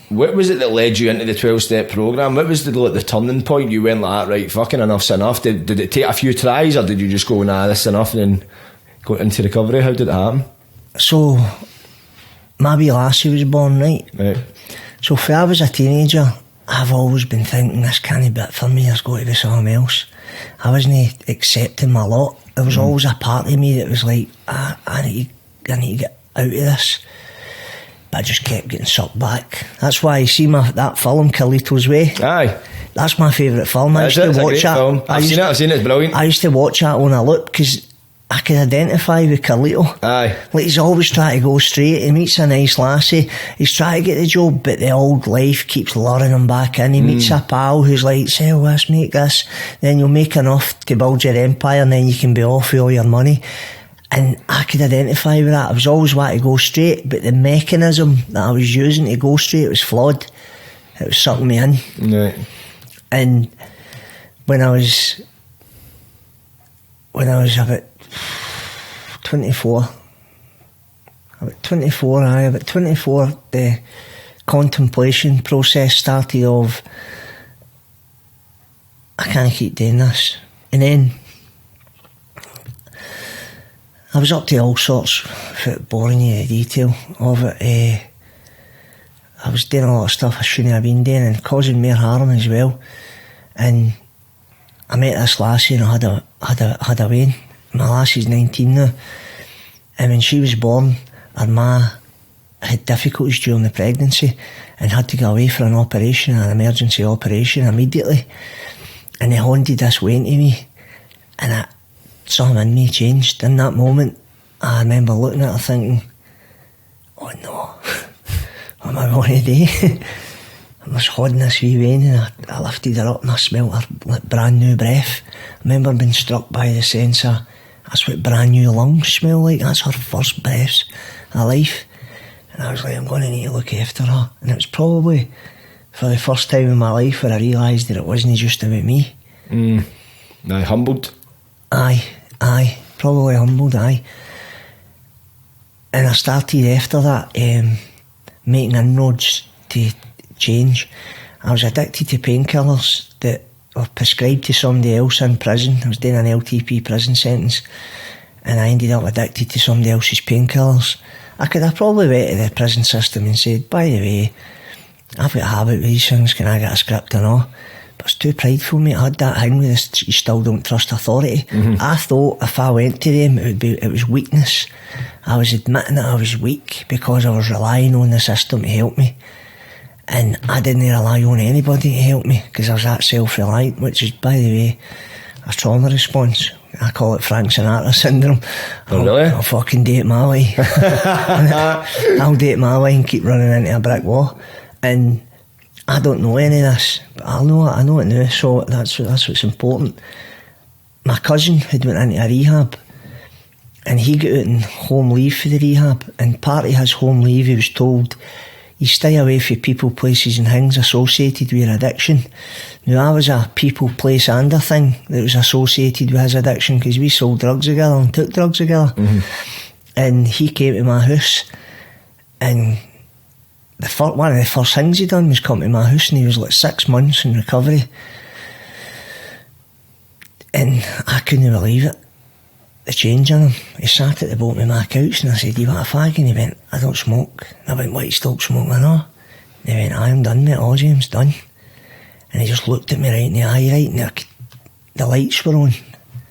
what was it that led you into the 12-step programme? What was the turning point? You went like, right, fucking enough's enough. Did it take a few tries, or did you just go, nah, this is enough, and then go into recovery? How did it happen? So, my wee lassie was born, right? So, if I was a teenager, I've always been thinking, this can't be it for me, there's got to be something else. I wasn't accepting my lot. There was always a part of me that was like, I need to get out of this. But I just kept getting sucked back. That's why you see that film, Carlito's Way. Aye. That's my favourite film. I used to watch that. Film. I've seen it, it's brilliant. I used to watch that on a loop because I could identify with Carlito. Aye. Like, he's always trying to go straight. He meets a nice lassie. He's trying to get the job, but the old life keeps luring him back in. He meets a pal who's like, sell this, make this. Then you'll make enough to build your empire, and then you can be off with all your money. And I could identify with that. I was always wanting to go straight, but the mechanism that I was using to go straight was flawed. It was sucking me in. Right. And when I was about 24, the contemplation process started of, I can't keep doing this. And then I was up to all sorts, without boring you the detail of it. I was doing a lot of stuff I shouldn't have been doing and causing more harm as well. And I met this lassie and I had a wean. My lassie's 19 now. And when she was born, her ma had difficulties during the pregnancy and had to go away for an emergency operation immediately. And they handed this wean to me, and something in me changed. In that moment, I remember looking at her thinking, oh no, what am I going to do? I was holding this wee wean and I lifted her up and I smelt her like brand new breath. I remember being struck by the sense of, that's what brand new lungs smell like. That's her first breaths of life. And I was like, I'm going to need to look after her. And it was probably for the first time in my life where I realised that it wasn't just about me. Humbled. Aye, probably humbled, aye. And I started after that making inroads to change. I was addicted to painkillers that were prescribed to somebody else in prison. I was doing an LTP prison sentence and I ended up addicted to somebody else's painkillers. I could have probably went to the prison system and said, by the way, I've got a habit with these things, can I get a script and all? But it's too prideful, mate. I had that thing with this, you still don't trust authority. I thought if I went to them, it was weakness. I was admitting that I was weak because I was relying on the system to help me. And I didn't rely on anybody to help me because I was that self-reliant, which is, by the way, a trauma response. I call it Frank Sinatra syndrome. Oh, really? I'll fucking date my way. I'll date my way and keep running into a brick wall. And I don't know any of this, but I know it now, so that's what's important. My cousin had went into a rehab and he got out on home leave for the rehab, and part of his home leave he was told, you stay away from people, places and things associated with your addiction. Now I was a people, place and a thing that was associated with his addiction because we sold drugs together and took drugs together. And he came to my house and one of the first things he done was come to my house, and he was like 6 months in recovery. And I couldn't believe it, the change in him. He sat at the bottom of my couch and I said, you want a fag? And he went, I don't smoke. And I went, why you stop smoking? I know. And he went, I'm done, mate. Oh, James, done. And he just looked at me right in the eye, right, and the lights were on.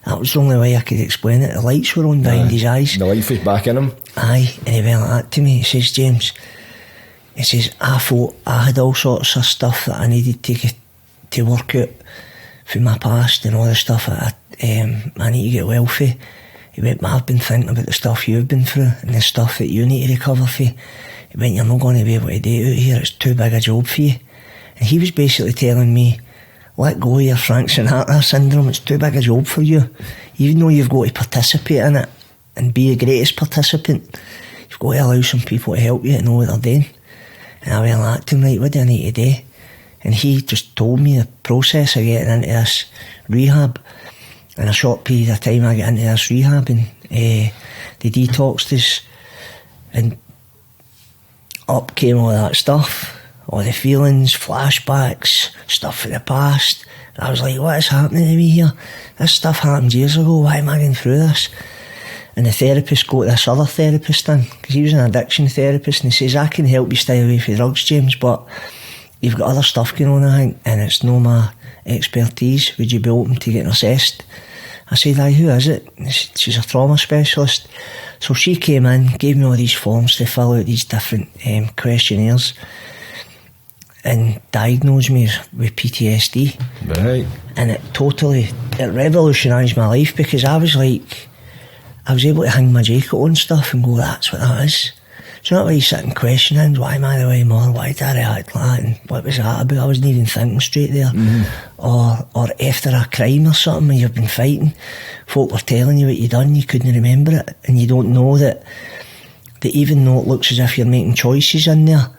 That was the only way I could explain it. The lights were on behind his eyes. The life was back in him. Aye. And he went like that to me. He says, James, he says, I thought I had all sorts of stuff that I needed to work out from my past and all the stuff that I need to get well for. He went, but I've been thinking about the stuff you've been through and the stuff that you need to recover for. He went, you're not going to be able to do it out here, it's too big a job for you. And he was basically telling me, let go of your Frank Sinatra syndrome, it's too big a job for you. Even though you've got to participate in it and be the greatest participant, you've got to allow some people to help you to know what they're doing. And I went like to him, right, what do I need to do? And he just told me the process of getting into this rehab. In a short period of time I got into this rehab and they detoxed us, and up came all that stuff, all the feelings, flashbacks, stuff in the past. And I was like, what is happening to me here? This stuff happened years ago, why am I going through this? And the therapist got this other therapist in, because he was an addiction therapist, and he says, I can help you stay away from drugs, James, but you've got other stuff going on, I think, and it's no my expertise. Would you be open to getting assessed? I said, aye, who is it? She's a trauma specialist. So she came in, gave me all these forms to fill out, these different questionnaires, and diagnosed me with PTSD. Right. And it revolutionised my life, because I was able to hang my jacket on stuff and go, that's what that is. you know why you sit and question things? Why am I the way more? Why did I react like that? And what was that about? I wasn't even thinking straight there. Or after a crime or something when you've been fighting, folk were telling you what you done, you couldn't remember it, and you don't know that even though it looks as if you're making choices in there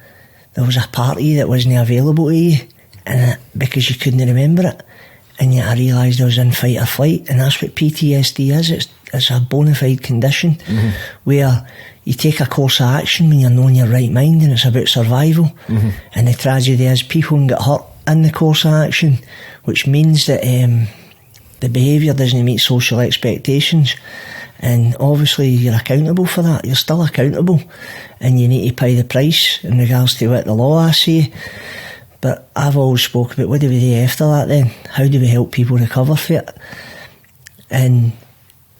was a part of you that wasn't available to you, and because you couldn't remember it. And yet I realised I was in fight or flight, and that's what PTSD is. It's a bona fide condition where you take a course of action when you're not in your right mind, and it's about survival. And the tragedy is people can get hurt in the course of action, which means that the behaviour doesn't meet social expectations, and obviously you're accountable for that. You're still accountable, and you need to pay the price in regards to what the law asks you. But I've always spoke about what do we do after that then? How do we help people recover from it? And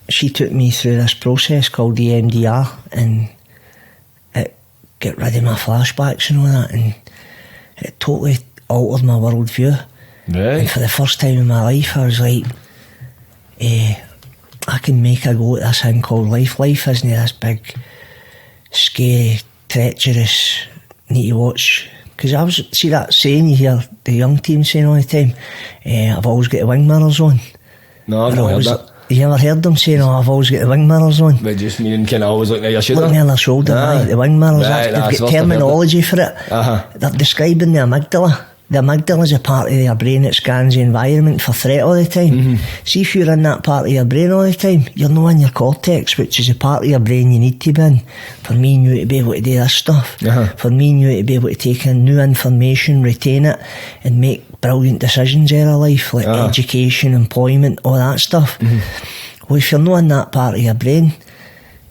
she took me through this process called EMDR, and it got rid of my flashbacks and all that, and it totally altered my worldview. Right. And for the first time in my life I was like, I can make a go at this thing called life. Life isn't this big, scary, treacherous, need to watch. Because see that saying you hear the young team saying all the time, I've always got the wing mirrors on. No, I've not heard that. You ever heard them saying, I've always got the wing mirrors on? They just meaning kind of always looking at your shoulder? Looking at their shoulder, right, the wing mirrors. Right, they've got terminology for it. They're describing the amygdala. The amygdala is a part of their brain that scans the environment for threat all the time. See, if you're in that part of your brain all the time, you're not in your cortex, which is a part of your brain you need to be in for me and you to be able to do this stuff, for me and you to be able to take in new information, retain it, and make brilliant decisions in our life, like education, employment, all that stuff. Well, if you're not in that part of your brain,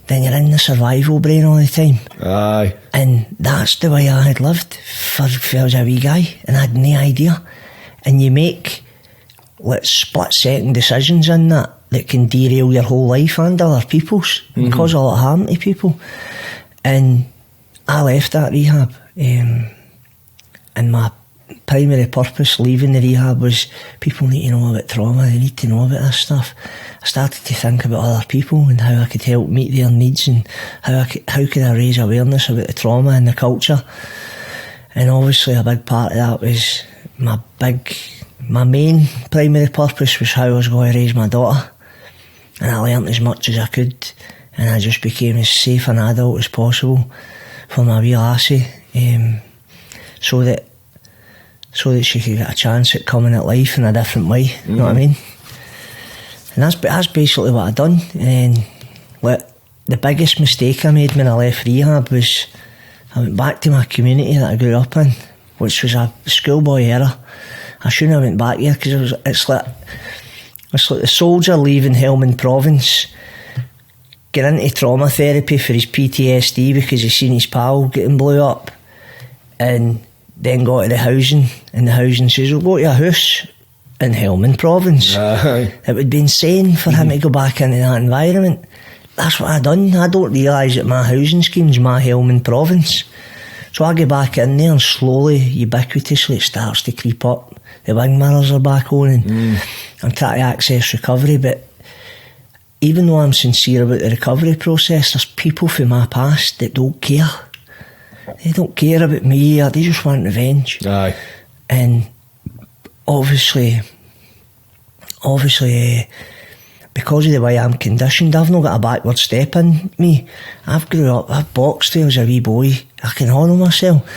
then you're in the survival brain all the time. Aye. And that's the way I had lived for I was a wee guy, and I had no idea. And you make split-second decisions in that can derail your whole life and other people's, and cause a lot of harm to people. And I left that rehab, and my primary purpose leaving the rehab was people need to know about trauma, they need to know about this stuff. I started to think about other people and how I could help meet their needs, and how could I raise awareness about the trauma and the culture. And obviously a big part of that was my main primary purpose was how I was going to raise my daughter, and I learnt as much as I could, and I just became as safe an adult as possible for my wee lassie, so that she could get a chance at coming at life in a different way. You know what I mean? And that's basically what I done. And then the biggest mistake I made when I left rehab was I went back to my community that I grew up in, which was a schoolboy era. I shouldn't have went back there, because it's like the soldier leaving Helmand Province, getting into trauma therapy for his PTSD because he's seen his pal getting blew up, and then got to the housing, and the housing says, we'll go to a house in Helmand Province. It would be insane for him to go back into that environment. That's what I done. I don't realise that my housing scheme's my Helmand Province. So I go back in there, and slowly, ubiquitously, it starts to creep up. The wing mirrors are back on, and I'm trying to access recovery. But even though I'm sincere about the recovery process, there's people from my past that don't care. They don't care about me, or they just want revenge. Aye. And obviously, because of the way I'm conditioned, I've not got a backward step in me. I've boxed there as a wee boy. I can honour myself,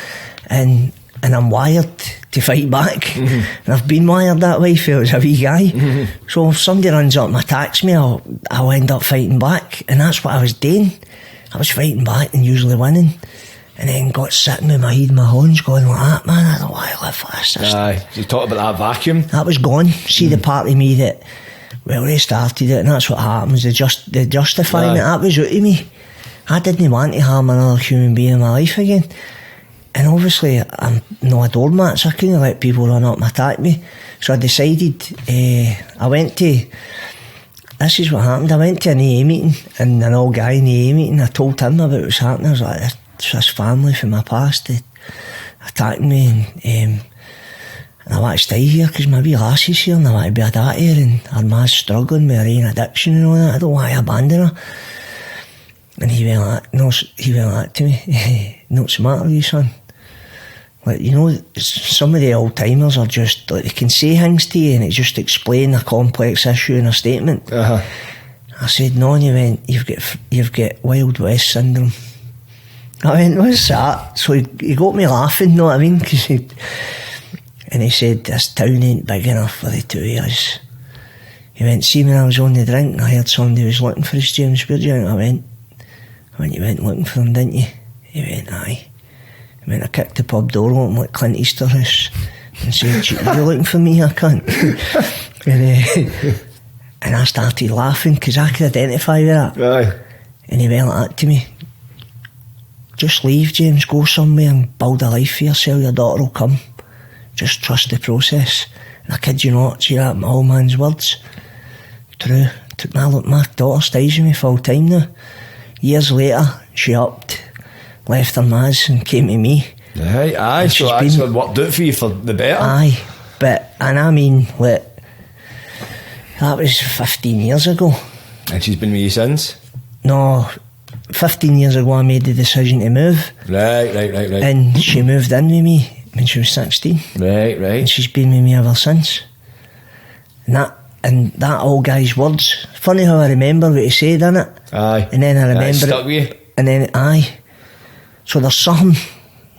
and I'm wired to fight back. And I've been wired that way for as a wee guy. So if somebody runs up and attacks me, I'll end up fighting back, and that's what I was doing. I was fighting back and usually winning. And then got sitting with my head in my hands going like that, man, I don't want to live for this. Aye, you talked about that vacuum. That was gone. See the part of me that, well, they started it, and that's what happens, the justifying it, that was out of me. I didn't want to harm another human being in my life again. And obviously, I'm not a doormat, so I couldn't let people run up and attack me. So I decided, this is what happened, I went to an AA meeting, and an old guy in the AA meeting, I told him about what was happening. I was like, this family from my past, they attacked me, and I want to stay here because my wee lassie's here, and I want to be a dad here, and her ma's struggling with her own addiction and all that. I don't want to abandon her. And he went like to me, "What's the matter with you, son?" Like, you know, some of the old timers are just like, they can say things to you and it just explain a complex issue in a statement. I said, "No," and he went, you've got Wild West syndrome." I went, "What's that?" So he got me laughing, know what I mean? And he said, "This town ain't big enough for the two of us." He went, "See, when I was on the drink and I heard somebody was looking for us, James, where'd you?" I went, "You went looking for him, didn't you?" He went, "Aye." He went, "I kicked the pub door open like Clint Easterhouse and said, you looking for me, I can't." And I started laughing because I could identify with that. Aye. And he went like that to me, "Just leave, James, go somewhere and build a life for yourself, your daughter will come. Just trust the process." And I kid you not, see that, my old man's words. True. My daughter stays with me full time now. Years later, she upped, left her mas and came to me. Aye, so actually worked out for you for the better. Aye, and I mean, like, that was 15 years ago. And she's been with you since? No, 15 years ago I made the decision to move. Right. And she moved in with me when she was 16. Right. And she's been with me ever since. And that old guy's words, funny how I remember what he said, innit? Aye. And then I remember stuck with you. And then, aye. So there's something.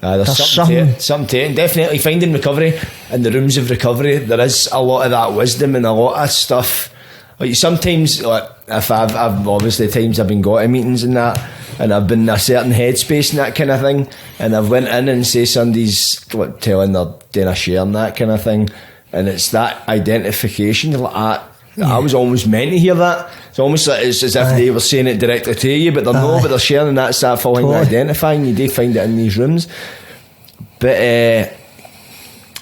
There's something to it. And definitely finding recovery in the rooms of recovery, there is a lot of that wisdom and a lot of stuff. Like sometimes, like, if I've obviously times I've been got to meetings and that, and I've been in a certain headspace and that kind of thing, and I've went in and say somebody's like, telling they're doing a share and that kind of thing, and it's that identification. Like, I was almost meant to hear that. It's almost like it's as if they were saying it directly to you, but they're not, but they're sharing, and that's that following identifying. You do find it in these rooms. But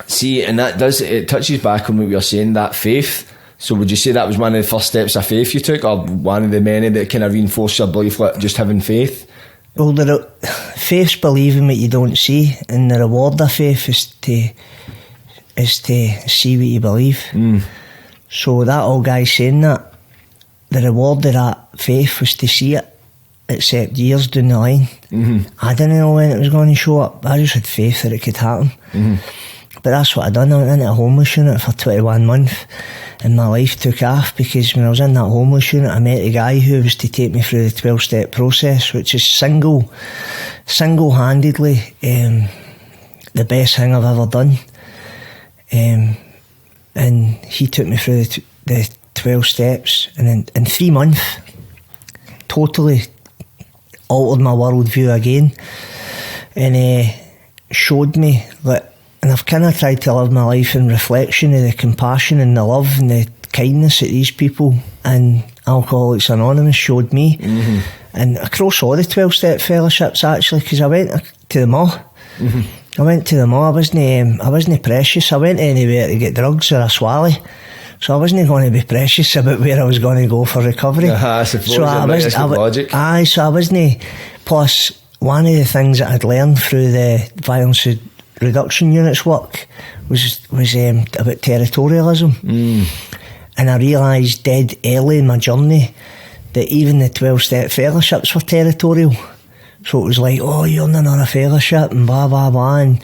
see, and that it touches back on what we were saying, that faith. So would you say that was one of the first steps of faith you took, or one of the many that kind of reinforced your belief, like just having faith? Well, faith's believing what you don't see, and the reward of faith is to see what you believe. So that old guy saying that, the reward of that faith was to see it, except years down the line. I didn't know when it was going to show up. I just had faith that it could happen. But that's what I done. I went into a homeless unit for 21 months and my life took off, because when I was in that homeless unit I met a guy who was to take me through the 12-step process, which is single-handedly the best thing I've ever done. And he took me through the 12 steps, and in 3 months totally altered my worldview again, and showed me that. And I've kind of tried to live my life in reflection of the compassion and the love and the kindness that these people and Alcoholics Anonymous showed me. And across all the 12-step fellowships, actually, because I went to them all. I went to them all. I wasn't precious. I went anywhere to get drugs or a swally. So I wasn't going to be precious about where I was going to go for recovery. I suppose. So that's good logic. Aye, so I wasn't. Plus, one of the things that I'd learned through the violence reduction units work was about territorialism. And I realised dead early in my journey that even the 12-step fellowships were territorial. So it was like, oh, you're in another fellowship and blah blah blah, and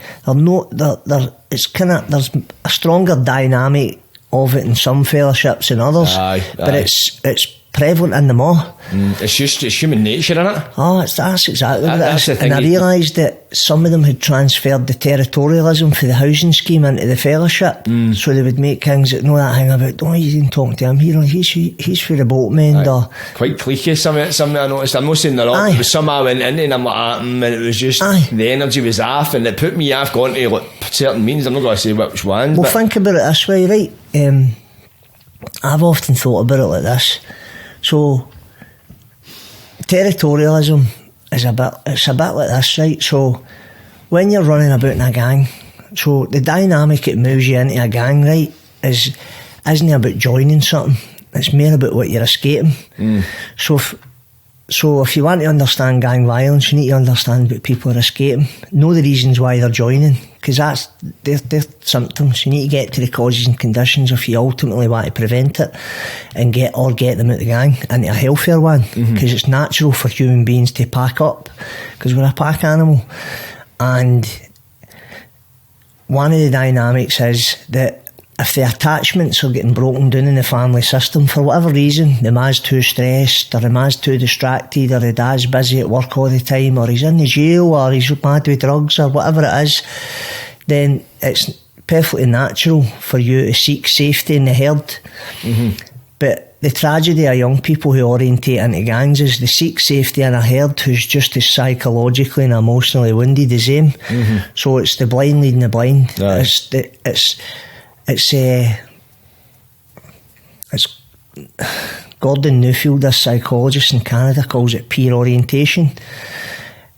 there's a stronger dynamic of it in some fellowships than others. But it's prevalent in them all. It's human nature, isn't it? Oh, that's exactly what it is. The thing. And I realised that some of them had transferred the territorialism for the housing scheme into the fellowship, so they would make things that know that thing about, oh, you didn't talk to him here, he's for the boatmen. Or quite cliquey, something I noticed. I'm not saying they're all, but some I went in and I'm like, and it was just, the energy was off, and it put me off going to like certain meetings. I'm not going to say which ones. Well, think about it this way, right? I've often thought about it like this. So territorialism is a bit like this, right? So when you're running about in a gang, so the dynamic that moves you into a gang, right, isn't about joining something. It's more about what you're escaping. So So if you want to understand gang violence, you need to understand what people are escaping, know the reasons why they're joining, because they're symptoms. You need to get to the causes and conditions if you ultimately want to prevent it and get them out of the gang into a healthier one, because it's natural for human beings to pack up, because we're a pack animal. And one of the dynamics is that if the attachments are getting broken down in the family system for whatever reason, the ma's too stressed, or the ma's too distracted, or the dad's busy at work all the time, or he's in the jail, or he's mad with drugs, or whatever it is, then it's perfectly natural for you to seek safety in the herd. But the tragedy of young people who orientate into gangs is they seek safety in a herd who's just as psychologically and emotionally wounded as them. So it's the blind leading the blind. It's Gordon Newfield, a psychologist in Canada, calls it peer orientation.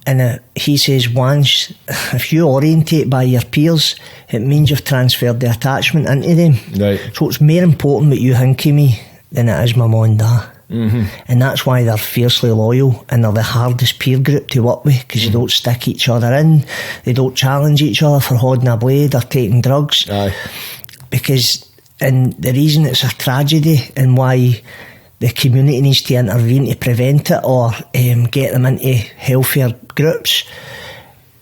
And he says once, if you orientate by your peers, it means you've transferred the attachment into them. Right. So it's more important what you think of me than it is my mum and dad. And that's why they're fiercely loyal, and they're the hardest peer group to work with, because they don't stick each other in, they don't challenge each other for holding a blade or taking drugs. Because, and the reason it's a tragedy and why the community needs to intervene to prevent it or get them into healthier groups,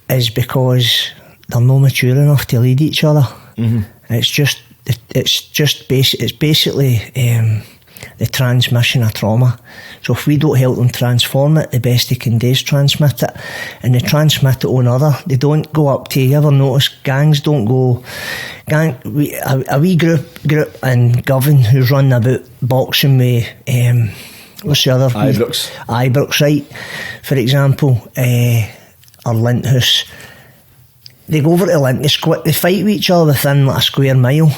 is because they're not mature enough to lead each other. It's basically the transmission of trauma. So if we don't help them transform it, the best they can do is transmit it, and they transmit it on other. They don't go up to, you ever notice gangs don't go a wee group in Govan who's running about boxing with what's the other Ibrox, right, for example, or Linthouse. They go over to Lint, they fight with each other within like a square mile.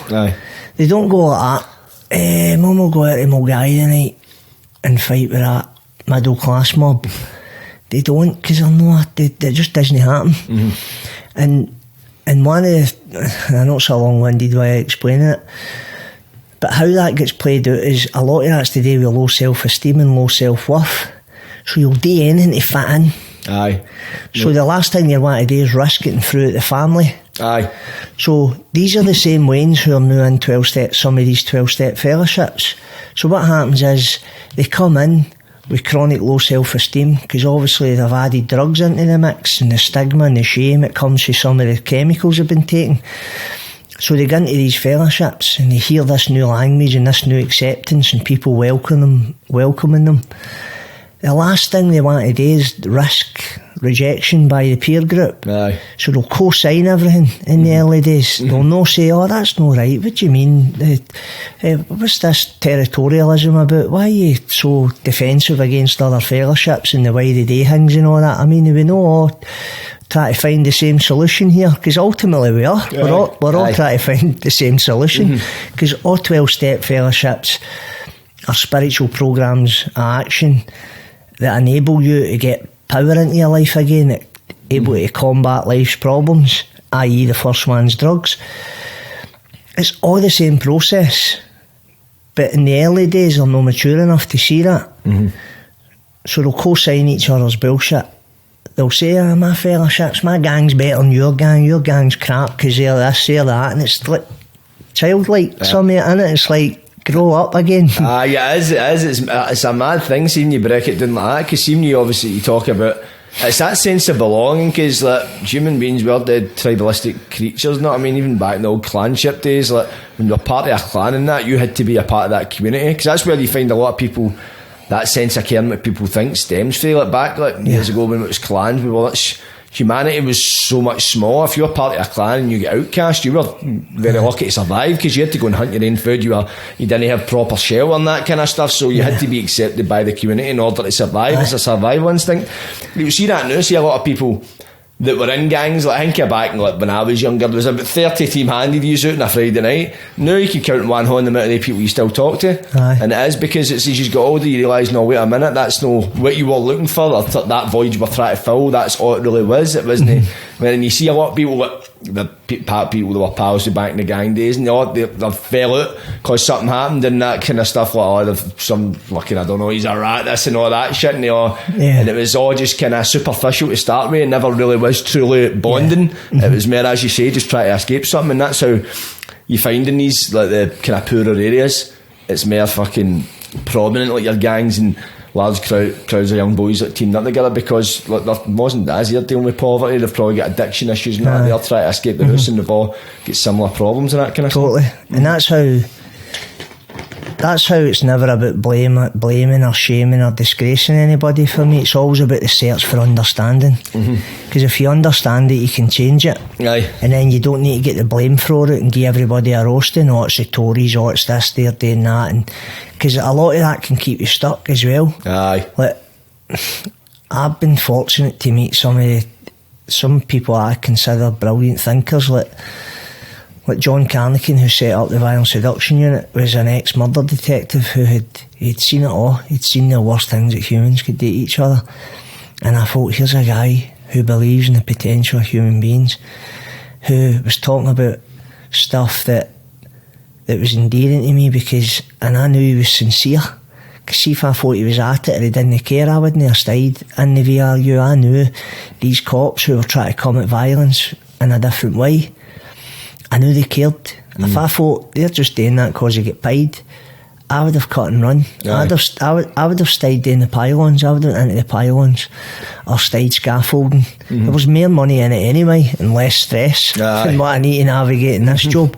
They don't go like that. Mum will go out to Mulgai tonight and fight with that middle class mob. They don't, because it just doesn't happen. And one of the, I know it's a long-winded way of explaining it, but how that gets played out is a lot of that's to do with low self-esteem and low self-worth. So you'll do anything to fit in. So the last thing you want to do is risk getting through at the family. So these are the same Waynes who are now in 12-step, some of these 12-step fellowships. So what happens is they come in with chronic low self-esteem, because obviously they've added drugs into the mix, and the stigma and the shame that comes with some of the chemicals they've been taking. So they get into these fellowships and they hear this new language and this new acceptance and people welcoming them. The last thing they want to do is risk rejection by the peer group. So they'll co-sign everything in the early days. They'll not say, oh, that's not right, what do you mean? What's this territorialism about? Why are you so defensive against other fellowships and the way they do things and all that? I mean, we know try to find the same solution here, because ultimately we are. We're all trying to find the same solution, because all 12-step fellowships are spiritual programmes of action that enable you to get power into your life again, able to combat life's problems, i.e. the first one's drugs. It's all the same process, but in the early days they're not mature enough to see that. So they'll co-sign each other's bullshit. They'll say, my fellowships, my gang's better than your gang's crap because they're this, they're that, and it's like childlike, some of it in it. It's like, grow up again. It is. It's a mad thing seeing you break it down like that, because seeing you obviously you talk about, it's that sense of belonging, because like human beings, we're dead tribalistic creatures, you know what I mean? Even back in the old clanship days, like when you're part of a clan and that, you had to be a part of that community, because that's where you find a lot of people, that sense of caring that people think stems from, like back years ago when it was clans, humanity was so much smaller. If you're part of a clan and you get outcast, you were very lucky to survive, because you had to go and hunt your own food. You didn't have proper shelter and that kind of stuff, so you had to be accepted by the community in order to survive. It's a survival instinct. You see that now. See a lot of people that were in gangs, like I think back when I was younger, there was about 30 team-handed you out on a Friday night. Now you can count in one hand the amount of people you still talk to. And it is because it's as you got older you realise, no, wait a minute, that's no what you were looking for, or that void you were trying to fill, that's all it really was. It wasn't when you see a lot of people the part people that were pals with back in the gang days, and they fell out because something happened and that kind of stuff, like, oh, they've some fucking, I don't know, he's a rat, this and all that shit, and and it was all just kind of superficial to start with. It never really was truly bonding. It was more, as you say, just trying to escape something, and that's how you find in these, like, the kind of poorer areas, it's more fucking prominent, like your gangs and large crowds of young boys that teamed up together, because, like, there wasn't as they're dealing with poverty, they've probably got addiction issues and that, they're trying to escape the house, and they've all got similar problems and that kind of stuff. And that's how it's never about blaming or shaming or disgracing anybody. For me, it's always about the search for understanding, because if you understand it, you can change it. And then you don't need to get the blame for it and give everybody a roasting. Oh, it's the Tories, oh, it's this, they're doing that, and because a lot of that can keep you stuck as well. Like, I've been fortunate to meet some people I consider brilliant thinkers, like John Carnican, who set up the Violence Reduction Unit, was an ex-murder detective who he'd seen it all. He'd seen the worst things that humans could do to each other. And I thought, here's a guy who believes in the potential of human beings, who was talking about stuff that was endearing to me, and I knew he was sincere. Because see, if I thought he was at it or he didn't care, I wouldn't have stayed in the VRU. I knew these cops who were trying to combat violence in a different way, I knew they cared. If I thought they're just doing that because they get paid, I would have cut and run. I would have stayed doing the pylons. I would have went into the pylons or stayed scaffolding. There was more money in it anyway and less stress than what I need to navigate in this job.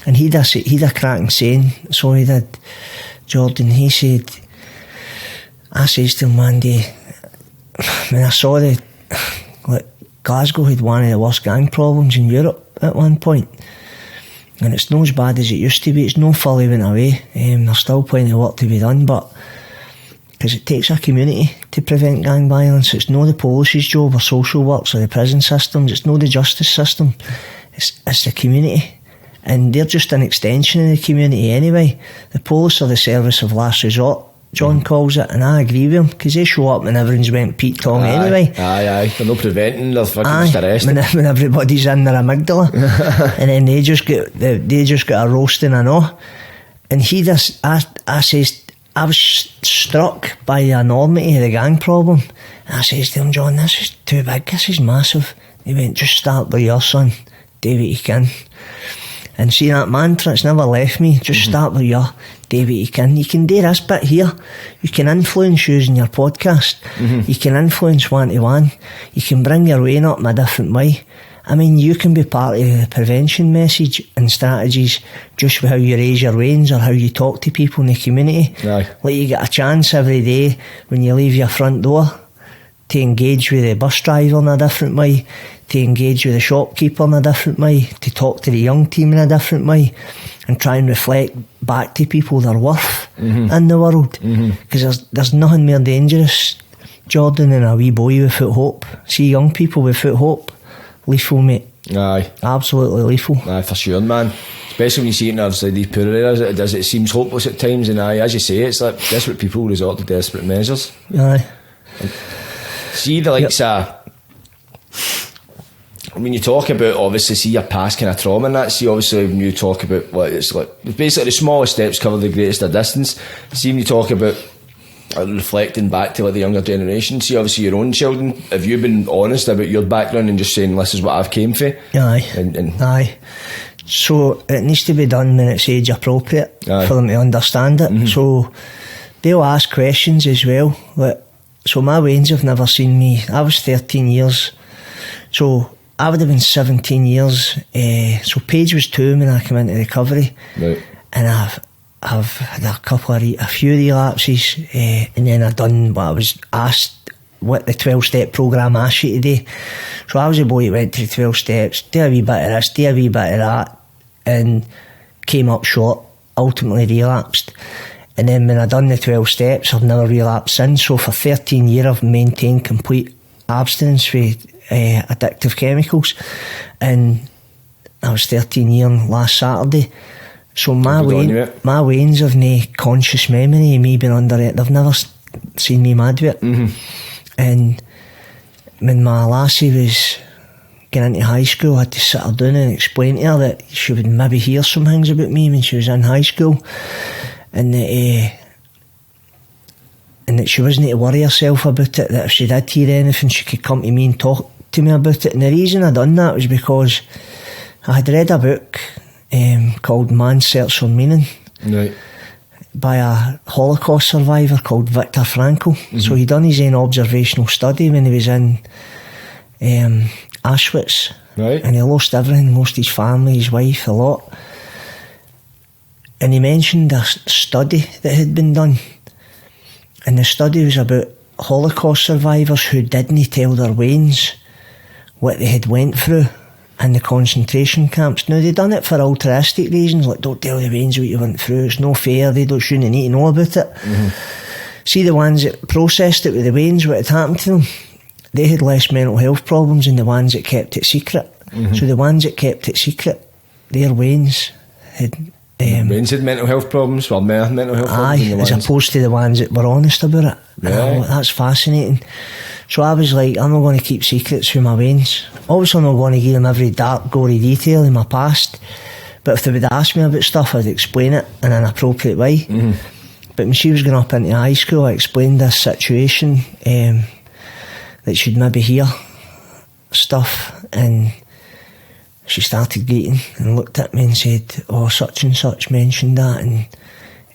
And he'd a cracking saying, so he did, Jordan. He said, I says to him one day, when I saw Glasgow had one of the worst gang problems in Europe at one point, and it's not as bad as it used to be. It's not fully went away. There's still plenty of work to be done, but because it takes a community to prevent gang violence. It's not the police's job or social works or the prison systems. It's not the justice system. It's the community, and they're just an extension of the community anyway. The police are the service of last resort, John calls it, and I agree with him, because they show up when everyone's went Pete Tong anyway. They're not preventing, they're fucking just arresting. When everybody's in their amygdala, and then they just got a roasting and all. And I says, I was struck by the enormity of the gang problem. And I says to him, John, this is too big, this is massive. He went, just start with your son, do what you can. And see, that mantra, it's never left me. Just start with your, do what you can. You can do this bit here. You can influence using your podcast. You can influence one-to-one. You can bring your weight up in a different way. I mean, you can be part of the prevention message and strategies just with how you raise your reins or how you talk to people in the community. Like, you get a chance every day when you leave your front door to engage with the bus driver in a different way, to engage with the shopkeeper in a different way, to talk to the young team in a different way, and try and reflect back to people their worth in the world. Because there's nothing more dangerous, Jordan, than a wee boy without hope. See, young people without hope, lethal, mate. Absolutely lethal. For sure, man. Especially when you see it in these poorer areas, it seems hopeless at times, and as you say, it's like desperate people resort to desperate measures. See the likes when you talk about, obviously, see your past kind of trauma and that, see obviously when you talk about what it's like, basically the smallest steps cover the greatest of distance. See when you talk about reflecting back to like the younger generation, see obviously your own children, have you been honest about your background and just saying this is what I've came for? Aye. So it needs to be done when it's age appropriate for them to understand it. So they'll ask questions as well. So my wains have never seen me. I was 13 years, so I would have been 17 years. So Paige was 2 when I came into recovery, and I've had a few relapses, and then I've done what I was asked, what the 12-step programme asked you to do. So I was a boy who went to the 12 steps, do a wee bit of this, do a wee bit of that, and came up short, ultimately relapsed. And then when I done the 12 steps, I've never relapsed since. So for 13 years, I've maintained complete abstinence with addictive chemicals. And I was 13 years last Saturday. So my wains have no conscious memory of me being under it. They've never seen me mad with it. And when my lassie was getting into high school, I had to sit her down and explain to her that she would maybe hear some things about me when she was in high school, and that she wasn't to worry herself about it, that if she did hear anything she could come to me and talk to me about it. And the reason I done that was because I had read a book called Man's Search for Meaning, right, by a Holocaust survivor called Viktor Frankl. So he done his own observational study when he was in Auschwitz, right, and he lost everything, lost his family, his wife, a lot. And he mentioned a study that had been done, and the study was about Holocaust survivors who didn't tell their wains what they had went through in the concentration camps. Now, they done it for altruistic reasons, like don't tell the wains what you went through, it's no fair, they shouldn't need to know about it. See, the ones that processed it with the wains, what had happened to them, they had less mental health problems than the ones that kept it secret. So the ones that kept it secret, their wains had wains had mental health problems, well, more mental health problems than the as ones, opposed to the ones that were honest about it. Yeah. And I thought, that's fascinating. So I was like, I'm not going to keep secrets from my veins. Obviously I'm not going to give them every dark, gory detail in my past, but if they would ask me about stuff, I'd explain it in an appropriate way. But when she was going up into high school, I explained this situation, that she'd maybe hear stuff, and she started greeting and looked at me and said, oh, such and such mentioned that,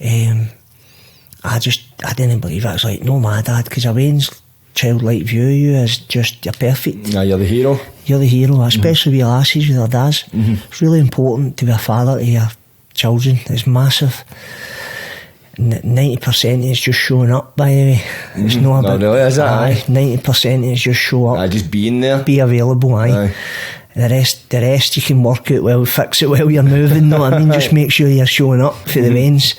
and I didn't believe it. I was like, no, my dad, because Wayne's childlike view of you is just, you're perfect. Yeah, you're the hero. You're the hero, especially with lassies, with their dads. It's really important to be a father to your children. It's massive. 90% is just showing up, by the way. It's not about, really, is it? 90% is just show up. Just being there. Be available, aye. The rest you can work out well, fix it while you're moving, know what I mean? Just make sure you're showing up for the veins.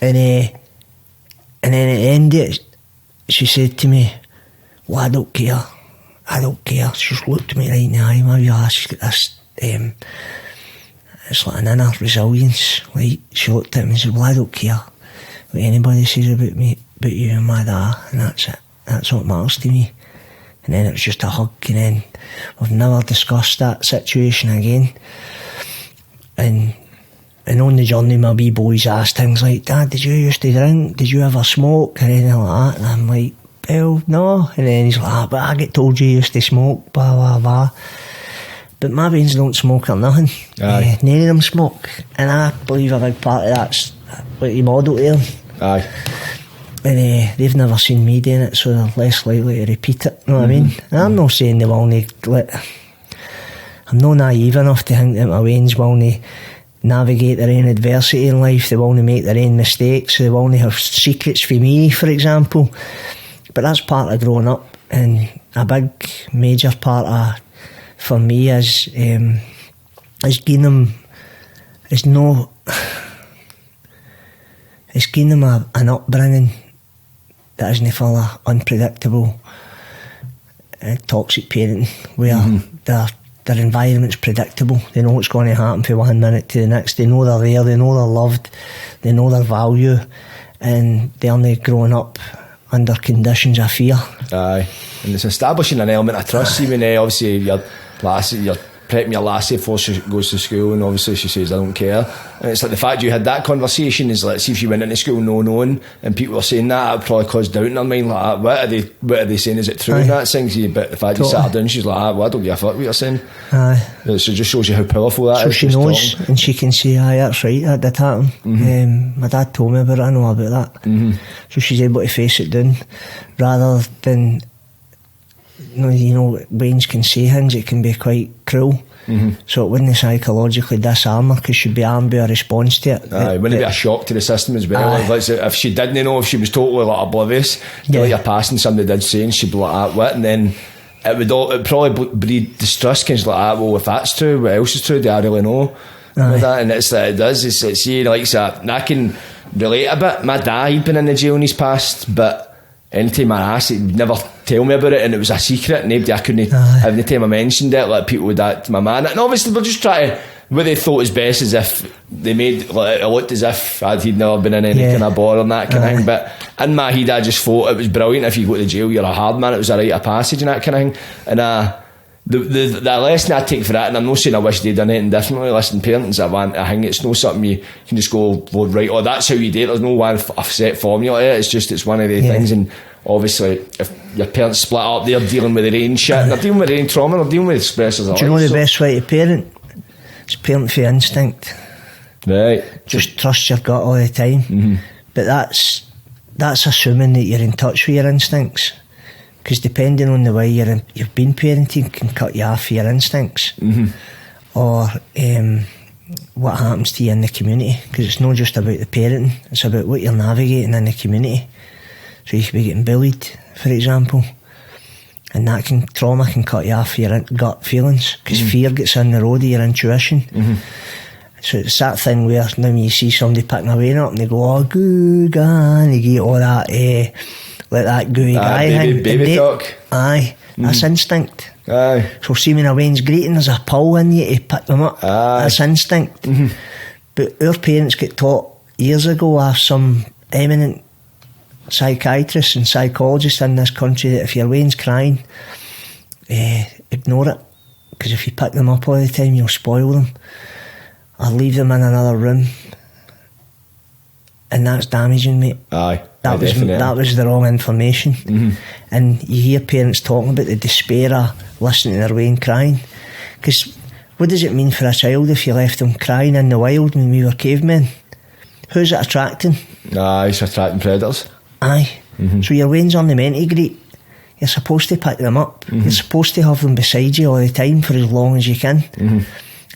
And then at the end of it, she said to me, well, I don't care. She just looked at me right in the eye, maybe she's got this, it's like an inner resilience. Like, she looked at me and said, well, I don't care what anybody says about me, about you and my dad, and that's it. That's what matters to me. And then it was just a hug, and then we've never discussed that situation again. And on the journey, my wee boys asked things like, Dad, did you used to drink? Did you ever smoke? Or anything like that. And I'm like, well, no. And then he's like, but I get told you used to smoke, blah, blah, blah. But my veins don't smoke or nothing. None of them smoke. And I believe a big part of that's what you model to them. Aye. And they've never seen me doing it, so they're less likely to repeat it. You know what I mean? And I'm not saying they will I'm not naive enough to think that my veins will navigate their own adversity in life. They will make their own mistakes. They will have secrets for me, for example. But that's part of growing up, and a big major part for me is giving them an upbringing that isn't full of unpredictable, toxic parenting, where their environment's predictable. They know what's going to happen from 1 minute to the next. They know they're there, they know they're loved, they know their value, and they're not growing up under conditions of fear. Aye, and it's establishing an element of trust. Even obviously you're prepping your lassie before she goes to school, and obviously she says I don't care, and it's like the fact you had that conversation is like, see if you went into school no knowing and people were saying that, it probably caused doubt in her mind, like what are they saying, is it true? And that things you, but the fact you sat her down, she's like, well, I don't give a fuck what you're saying. So it just shows you how powerful that is. So she knows talking. And she can say, that's right, that did happen. My dad told me about it, I know about that. So she's able to face it down rather than, you know, brains can say things, it can be quite cruel. So it wouldn't psychologically disarm her, because she'd be armed with a response to it. It wouldn't be a shock to the system as well. Like, if she didn't know, if she was totally like oblivious, like you're passing somebody did say, and she'd be like, what? And then it probably breed distrust, because like, well, if that's true, what else is true? Do I really know? That? And it's that it does. It's like that. And I can relate a bit. My dad, he'd been in the jail in his past, but anytime I asked, he'd never tell me about it, and it was a secret. Nobody, I couldn't. Every time I mentioned it, like people would act my man, and obviously they're just trying to, what they thought was best, as if they made like, it looked as if he'd never been in any kind of bar and that kind of thing. But in my head, I just thought it was brilliant. If you go to jail, you're a hard man. It was a rite of passage and that kind of thing. And The lesson I take for that, and I'm not saying I wish they'd done anything differently. Listen, parents, I think it's not something you can just go, well, right, oh, that's how you do it. There's no one set formula. It's one of the things. And obviously, if your parents split up, they're dealing with their own shit, and they're dealing with their own trauma, they're dealing with stressors. Do you know the best way to parent? It's parent for instinct. Right. Just trust your gut all the time. But that's assuming that you're in touch with your instincts. Because depending on the way you've been parenting can cut you off for your instincts. Or what happens to you in the community. Because it's not just about the parenting, it's about what you're navigating in the community. So you could be getting bullied, for example, and trauma can cut you off for your gut feelings, because fear gets in the road of your intuition. So it's that thing where now when you see somebody picking a vein up and they go, oh, goo, ga, and you get all that like that gooey guy thing. Baby talk. Aye, that's instinct. Aye. So see when a Wayne's greeting, there's a pull in you to pick them up. Aye. That's instinct. But our parents get taught years ago off some eminent psychiatrists and psychologists in this country that if your Wayne's crying, ignore it, because if you pick them up all the time you'll spoil them or leave them in another room, and that's damaging, mate. Aye. That was the wrong information. And you hear parents talking about the despair of listening to their Wayne crying, because what does it mean for a child if you left them crying in the wild when we were cavemen? Who's it attracting? Aye, it's attracting predators. Aye. So your Wayne's on the menti greet, you're supposed to pick them up. You're supposed to have them beside you all the time for as long as you can.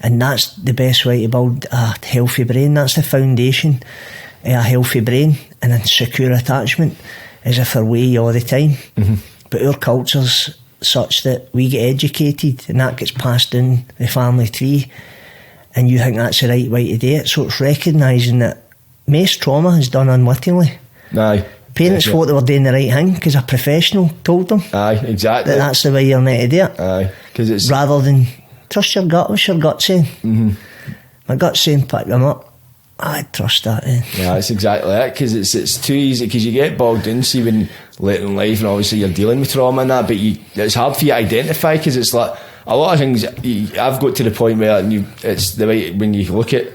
And that's the best way to build a healthy brain. That's the foundation of a healthy brain, and a secure attachment is if they're with you all the time. But our culture's such that we get educated and that gets passed down the family tree, and you think that's the right way to do it. So it's recognising that most trauma is done unwittingly. Aye. Parents thought they were doing the right thing because a professional told them. Aye, exactly. That's the way you're meant to do it. Aye, because it's rather than trust your gut. What's your gut saying? My gut's saying pick them up. I trust that. Yeah, it's exactly it, because it's too easy, because you get bogged in, see, when later in life, and obviously you're dealing with trauma and that, but it's hard for you to identify, because it's like a lot of things. I've got to the point where it's the way when you look at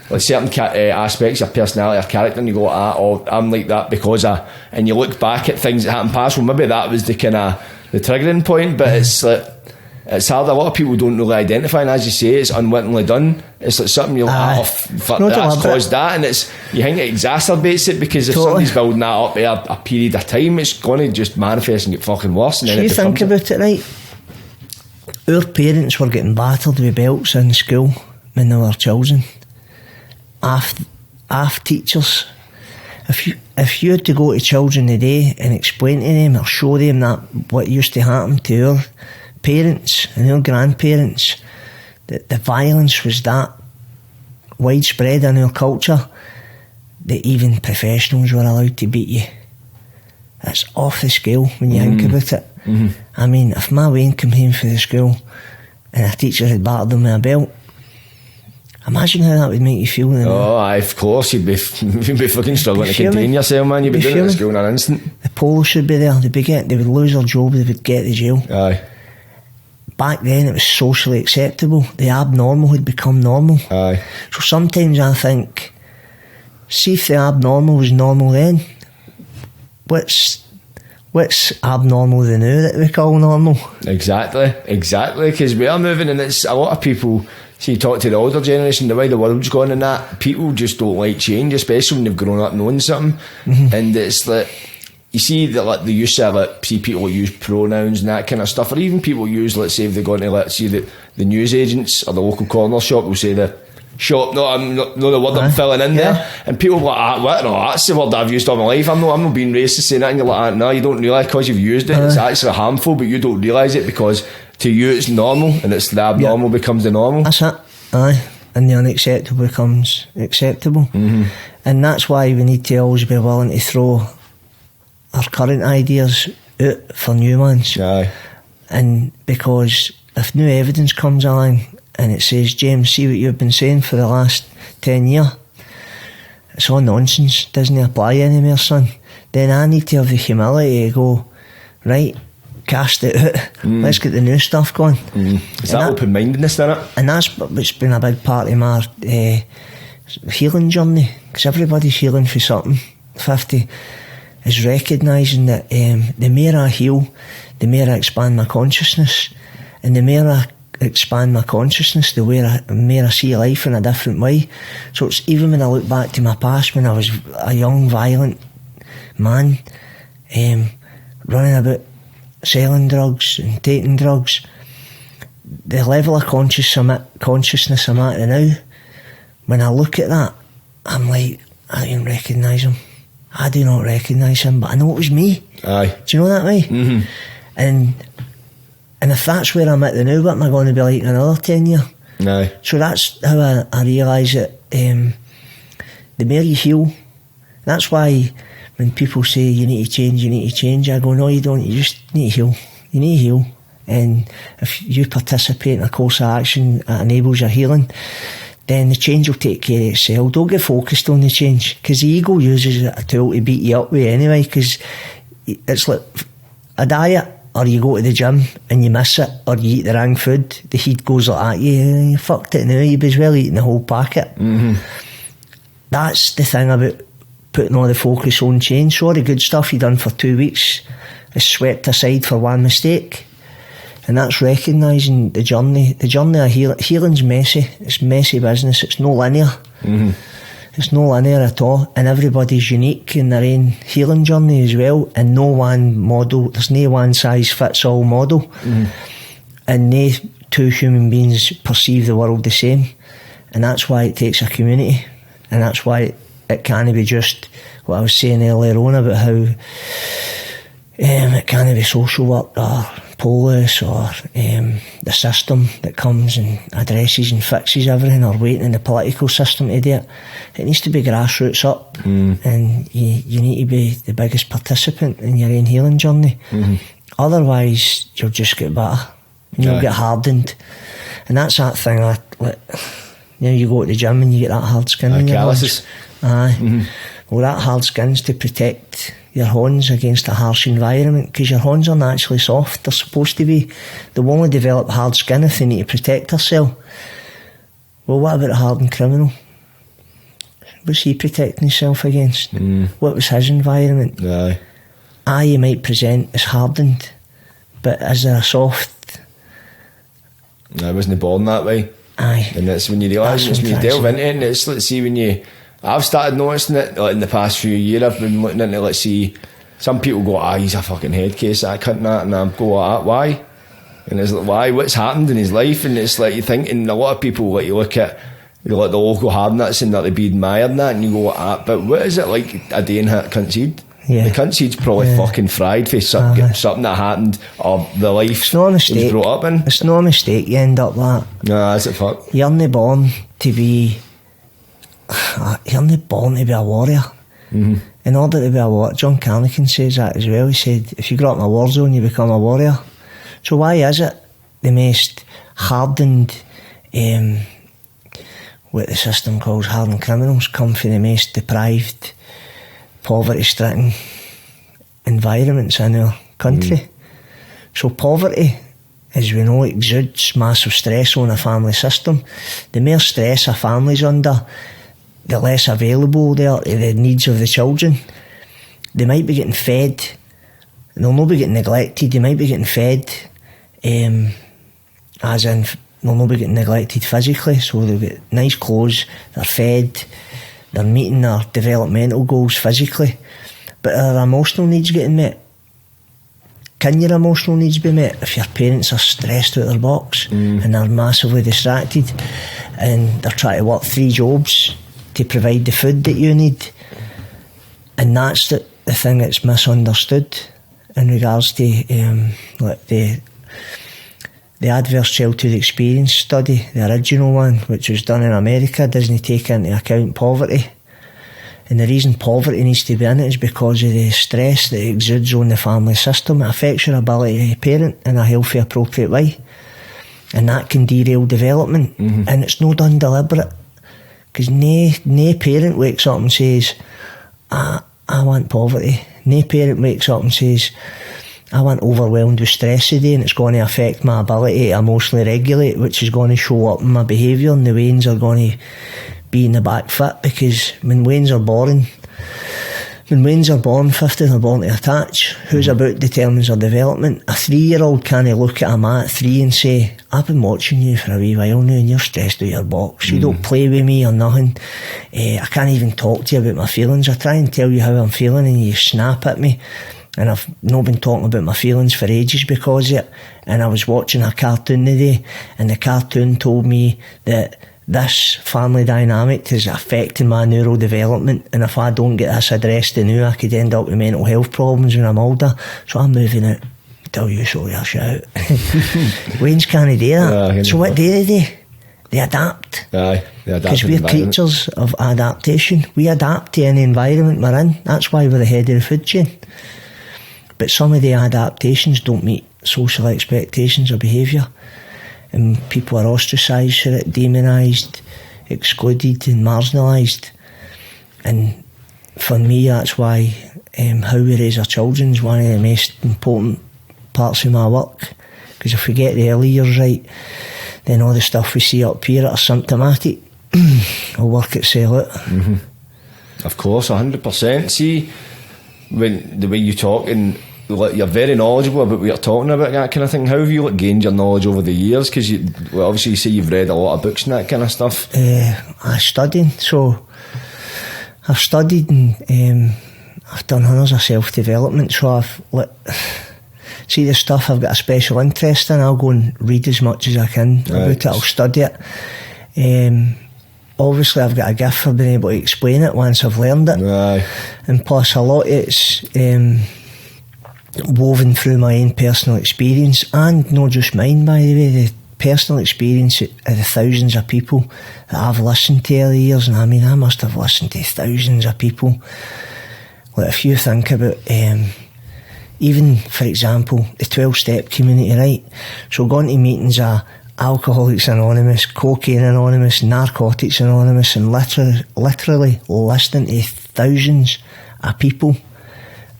like certain aspects of personality or character, and you go, I'm like that because and you look back at things that happened past, well, maybe that was the kind of the triggering point, but it's like, it's hard. A lot of people don't really identify, and as you say, it's unwittingly done. It's like something you're like, that's caused that, and you think it exacerbates it, because if somebody's building that up a period of time, it's going to just manifest and get fucking worse. And then you think about it, right? Our parents were getting battered with belts in school when they were children. Half teachers. If you had to go to children today and explain to them or show them that what used to happen to our parents and our grandparents, that the violence was that widespread in our culture that even professionals were allowed to beat you. That's off the scale when you think about it. I mean, if my Wayne came home from the school and a teacher had battered him with a belt, imagine how that would make you feel. Oh, aye, of course, you'd be fucking struggling to contain yourself, man. You'd be doing it at school in an instant. The police should be there. They would lose their job, they would get to jail. Aye. Back then it was socially acceptable. The abnormal had become normal. Aye. So sometimes I think, see if the abnormal was normal then, what's abnormal the now that we call normal? Exactly, because we are moving, and it's a lot of people. See, you talk to the older generation, the way the world's gone and that, people just don't like change, especially when they've grown up knowing something. And it's like, you see that, like, the use of, like, see people use pronouns and that kind of stuff, or even people use, let's say, if they're going to, let's see, the news agents or the local corner shop will say the shop, not the word I'm filling in there, and people are like, what? No, that's the word I've used all my life. I'm not being racist saying that, and you're like, no, you don't realise because you've used it, it's actually harmful, but you don't realise it because to you it's normal, and it's the abnormal becomes the normal. That's it. Aye. And the unacceptable becomes acceptable. And that's why we need to always be willing to throw our current ideas out for new ones. Aye. And because if new evidence comes along and it says, James, see what you've been saying for the last 10 years, it's all nonsense, doesn't apply anymore, son, then I need to have the humility to go, right, cast it out. Let's get the new stuff going. Is that open-mindedness in it? And that's what's been a big part of my healing journey, because everybody's healing for something. 50 is recognising that the more I heal, the more I expand my consciousness, and the more I expand my consciousness, the more I see life in a different way. So it's even when I look back to my past, when I was a young violent man, running about selling drugs and taking drugs, the level of consciousness I'm at now, when I look at that, I'm like, I don't recognise him. I do not recognise him, but I know it was me. Aye. Do you know that way? And if that's where I'm at now, what am I going to be like in another 10 years? Aye. So that's how I realise that the more you heal, that's why when people say you need to change, I go, no, you don't. You just need to heal. You need to heal. And if you participate in a course of action that enables your healing, then the change will take care of itself. Don't get focused on the change, because the ego uses it as a tool to beat you up with anyway, because it's like a diet, or you go to the gym and you miss it, or you eat the wrong food, the heat goes like that, you fucked it now, you'd as well eating the whole packet. That's the thing about putting all the focus on change. So all the good stuff you done for 2 weeks is swept aside for one mistake. And that's recognising the journey of healing's messy. It's messy business. It's no linear. It's no linear at all, and everybody's unique in their own healing journey as well, and no one model, there's no one size fits all model, and no two human beings perceive the world the same, and that's why it takes a community, and that's why it can't be just what I was saying earlier on about how it can't be social work or police or the system that comes and addresses and fixes everything, or waiting in the political system to do it. It needs to be grassroots up, and you need to be the biggest participant in your own healing journey. Otherwise you'll just get better and you'll get hardened, and that's that thing you go to the gym and you get that hard skin in your calluses. Well, that hard skin's to protect your horns against a harsh environment, because your horns are naturally soft. They're supposed to be. They will only develop hard skin if they need to protect themselves. Well, what about a hardened criminal? What's he protecting himself against? What was his environment? You might present as hardened, but is there a soft? I wasn't born that way. And that's when you realise, it's when you delve into it, and it's, let's see, when I've started noticing it, like in the past few years, I've been looking into, let's see, some people go, he's a fucking head case, that cunt, that, and I go, why? And it's like, why? What's happened in his life? And it's like, you think, and a lot of people, like, you look at, the local hardness and that they be admired and that, and you go, but what is it like a day in that cunt's head? The cunt's head's probably fucking fried for something that happened, or the life he's brought up in. It's no mistake you end up like. Is it fuck? You're not born to be a warrior. In order to be a warrior, John Carnachan says that as well. He said, if you grow up in a war zone, you become a warrior. So why is it the most hardened, what the system calls hardened criminals, come from the most deprived, poverty-stricken environments in our country? So poverty, as we know, exudes massive stress on a family system. The more stress a family's under, the less available they are to the needs of the children. They might be getting fed, they'll not be getting neglected, they might be getting fed, as in they'll not be getting neglected physically, so they'll get nice clothes, they're fed, they're meeting their developmental goals physically, but are their emotional needs getting met? Can your emotional needs be met if your parents are stressed out of their box and they're massively distracted and they're trying to work 3 jobs to provide the food that you need? And that's the thing that's misunderstood in regards to like the Adverse Childhood Experience study, the original one, which was done in America, doesn't take into account poverty. And the reason poverty needs to be in it is because of the stress that exudes on the family system. It affects your ability to parent in a healthy, appropriate way, and that can derail development. And it's not done deliberate, because no parent wakes up and says, I want poverty. No parent wakes up and says, I want overwhelmed with stress today, and it's going to affect my ability to emotionally regulate, which is going to show up in my behaviour, and the Waynes are going to be in the back foot, because when Waynes are born, 50 they're born to attach. Who's about determines their development. A 3-year-old can't look at a Matt at 3 and say, I've been watching you for a wee while now and you're stressed out your box. You don't play with me or nothing. I can't even talk to you about my feelings. I try and tell you how I'm feeling and you snap at me. And I've not been talking about my feelings for ages because of it. And I was watching a cartoon today, and the cartoon told me that this family dynamic is affecting my neurodevelopment, and if I don't get this addressed now, I could end up with mental health problems when I'm older. So I'm moving out. Tell you so, you'll shout. Wayne's can't do that. So what do? They adapt. Aye, because we're creatures of adaptation. We adapt to any environment we're in. That's why we're the head of the food chain. But some of the adaptations don't meet social expectations or behaviour, and people are ostracised for it, demonised, excluded and marginalised. And for me, that's why how we raise our children is one of the most important parts of my work, because if we get the early years right, then all the stuff we see up here that are symptomatic will work itself out. Of course, 100%. See, when the way you talk, and you're very knowledgeable about what you're talking about, that kind of thing. How have you gained your knowledge over the years? Because obviously you say you've read a lot of books and that kind of stuff. I studied, so I've studied and I've done hundreds of self-development, so I've see the stuff I've got a special interest in, I'll go and read as much as I can about it. I'll study it. Obviously I've got a gift for being able to explain it once I've learned it. And plus a lot of it's woven through my own personal experience, and not just mine, by the way, the personal experience of the thousands of people that I've listened to over the years. And I mean, I must have listened to thousands of people. Like, if you think about even, for example, the 12-step community, right? So going to meetings are Alcoholics Anonymous, Cocaine Anonymous, Narcotics Anonymous, and literally listening to thousands of people,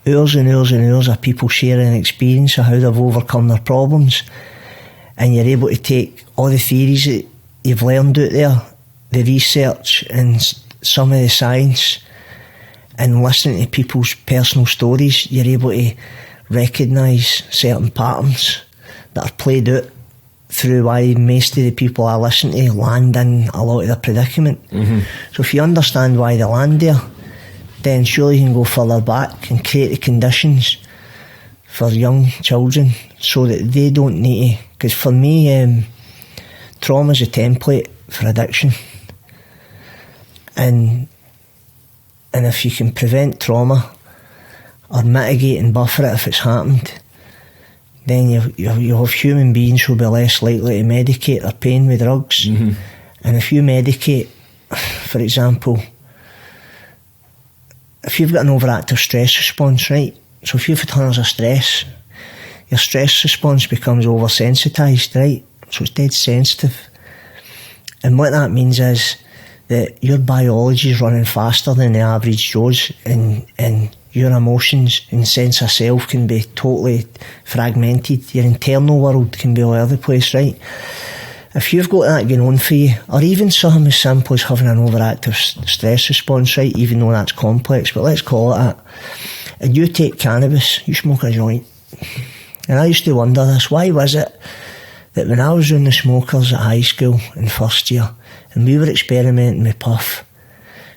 hours and hours and hours of people sharing an experience of how they've overcome their problems. And you're able to take all the theories that you've learned out there, the research and some of the science, and listening to people's personal stories, you're able to recognise certain patterns that are played out through why most of the people I listen to land in a lot of their predicament. So if you understand why they land there, then surely you can go further back and create the conditions for young children so that they don't need to. Because for me, trauma is a template for addiction. And if you can prevent trauma or mitigate and buffer it if it's happened, then you have human beings who'll be less likely to medicate their pain with drugs. And if you medicate, for example, if you've got an overactive stress response, right? So if you've had tons of stress, your stress response becomes oversensitised, right? So it's dead sensitive. And what that means is that your biology is running faster than the average Joe's, and your emotions and sense of self can be totally fragmented. Your internal world can be all over the place, right? If you've got that going on for you, or even something as simple as having an overactive stress response, right, even though that's complex, but let's call it that, and you take cannabis, you smoke a joint. And I used to wonder this, why was it that when I was in the smokers at high school in first year, and we were experimenting with puff,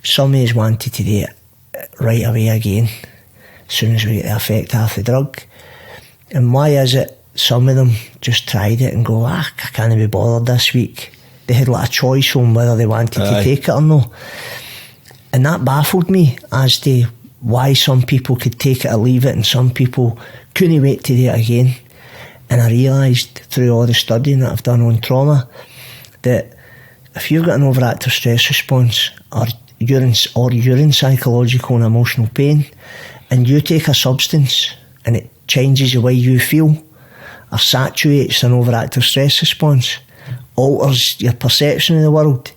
some of us wanted to do it right away again, as soon as we get the effect off the drug. And why is it some of them just tried it and go, I can't be bothered this week? They had like a choice on whether they wanted to take it or not. And that baffled me as to why some people could take it or leave it and some people couldn't wait to do it again. And I realised through all the studying that I've done on trauma that if you've got an overactive stress response or you're in psychological and emotional pain, and you take a substance and it changes the way you feel or saturates an overactive stress response, alters your perception of the world,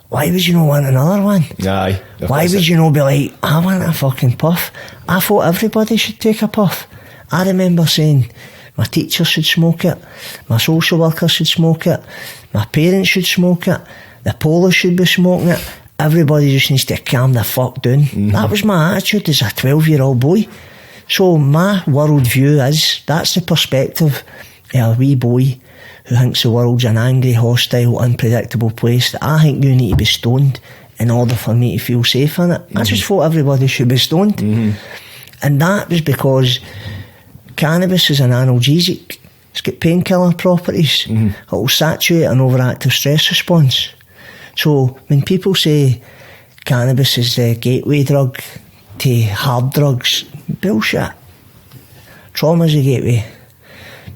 why would you not want another one? Why would you not be like, I want a fucking puff? I thought everybody should take a puff. I remember saying my teacher should smoke it, my social worker should smoke it, my parents should smoke it, the police should be smoking it. Everybody just needs to calm the fuck down. That was my attitude as a 12-year-old boy. So my world view is, that's the perspective of a wee boy who thinks the world's an angry, hostile, unpredictable place, that I think you need to be stoned in order for me to feel safe in it. I just thought everybody should be stoned. And that was because cannabis is an analgesic. It's got painkiller properties. It will saturate an overactive stress response. So when people say cannabis is the gateway drug to hard drugs, bullshit. Trauma's a gateway,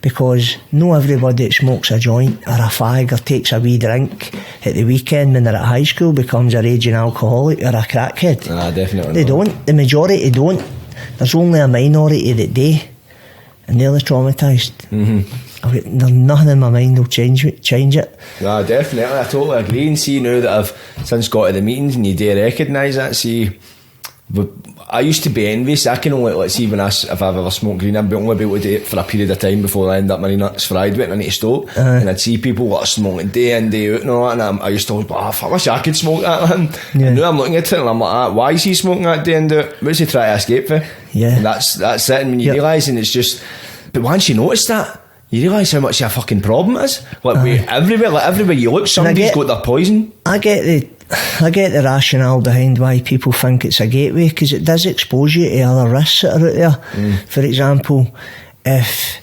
because no everybody that smokes a joint or a fag or takes a wee drink at the weekend when they're at high school becomes a raging alcoholic or a crackhead. Definitely They not. don't. The majority don't. There's only a minority that do, and they're traumatised. There's nothing in my mind will change it. No, definitely, I totally agree. And see, now that I've since got to the meetings and you do recognise that, see, I used to be envious. I can only, let's see, if I've ever smoked green, I'd only be able to do it for a period of time before I end up my nuts fried with it and I need to stop. And I'd see people that are smoking day in, day out and all that, and I used to always, I wish I could smoke that, man. And now I'm looking at it and I'm like, why is he smoking that day in, day out? What's he trying to escape for? And that's it. And when you realise, and it's just, but once you notice that, you realise how much a fucking problem it is. Everywhere you look, somebody's got their poison. I get the rationale behind why people think it's a gateway, because it does expose you to other risks that are out there. For example, if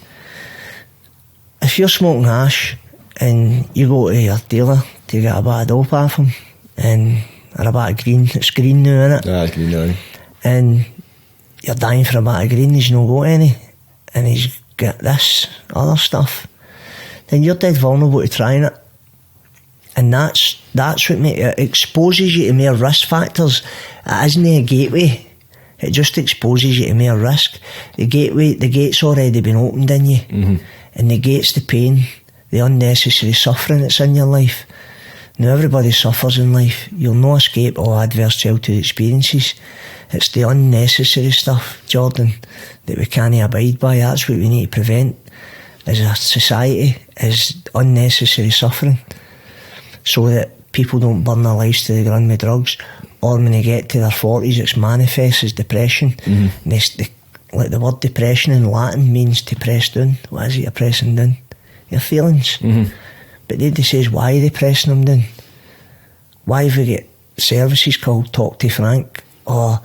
you're smoking hash and you go to your dealer to get a bit of dope off him, or a bit of green, it's green now, innit? It's green now. And you're dying for a bit of green, he's not got any, and he's got this other stuff, then you're dead vulnerable to trying it. And that's what it exposes you to more risk factors. It isn't a gateway, it just exposes you to more risk. The gate's already been opened in you, and the gate's the pain, the unnecessary suffering that's in your life. Now everybody suffers in life. You'll not escape all adverse childhood experiences. It's the unnecessary stuff, Jordan, that we can't abide by. That's what we need to prevent as a society, is unnecessary suffering, so that people don't burn their lives to the ground with drugs, or when they get to their 40s it's manifest as depression. And like the word depression in Latin means to press down. What is it you're pressing down? Your feelings. But they says, why are they pressing them down? Why have we got services called Talk to Frank? Or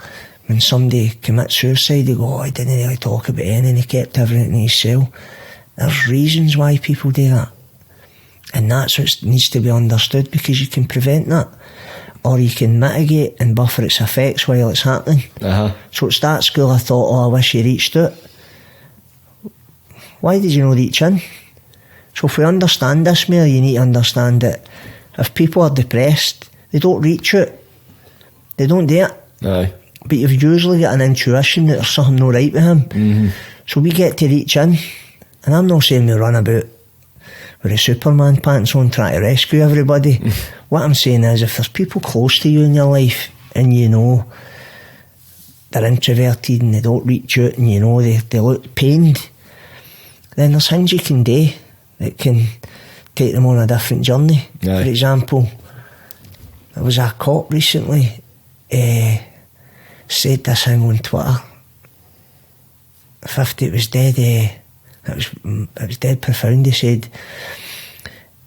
when somebody commits suicide, they go, I didn't really talk about anything, he kept everything in his cell. There's reasons why people do that, and that's what needs to be understood, because you can prevent that, or you can mitigate and buffer its effects while it's happening. So it's that school of thought, I wish you reached out. Why did you not reach in? So if we understand this more, you need to understand that if people are depressed, they don't reach out, they don't do it. But you've usually got an intuition that there's something not right with him. So we get to reach in, and I'm not saying we run about with a Superman pants on trying to rescue everybody. What I'm saying is, if there's people close to you in your life and you know they're introverted and they don't reach out and you know they look pained, then there's things you can do that can take them on a different journey. For example, there was a cop recently said this thing on Twitter. 50, it was dead. It was dead profound. He said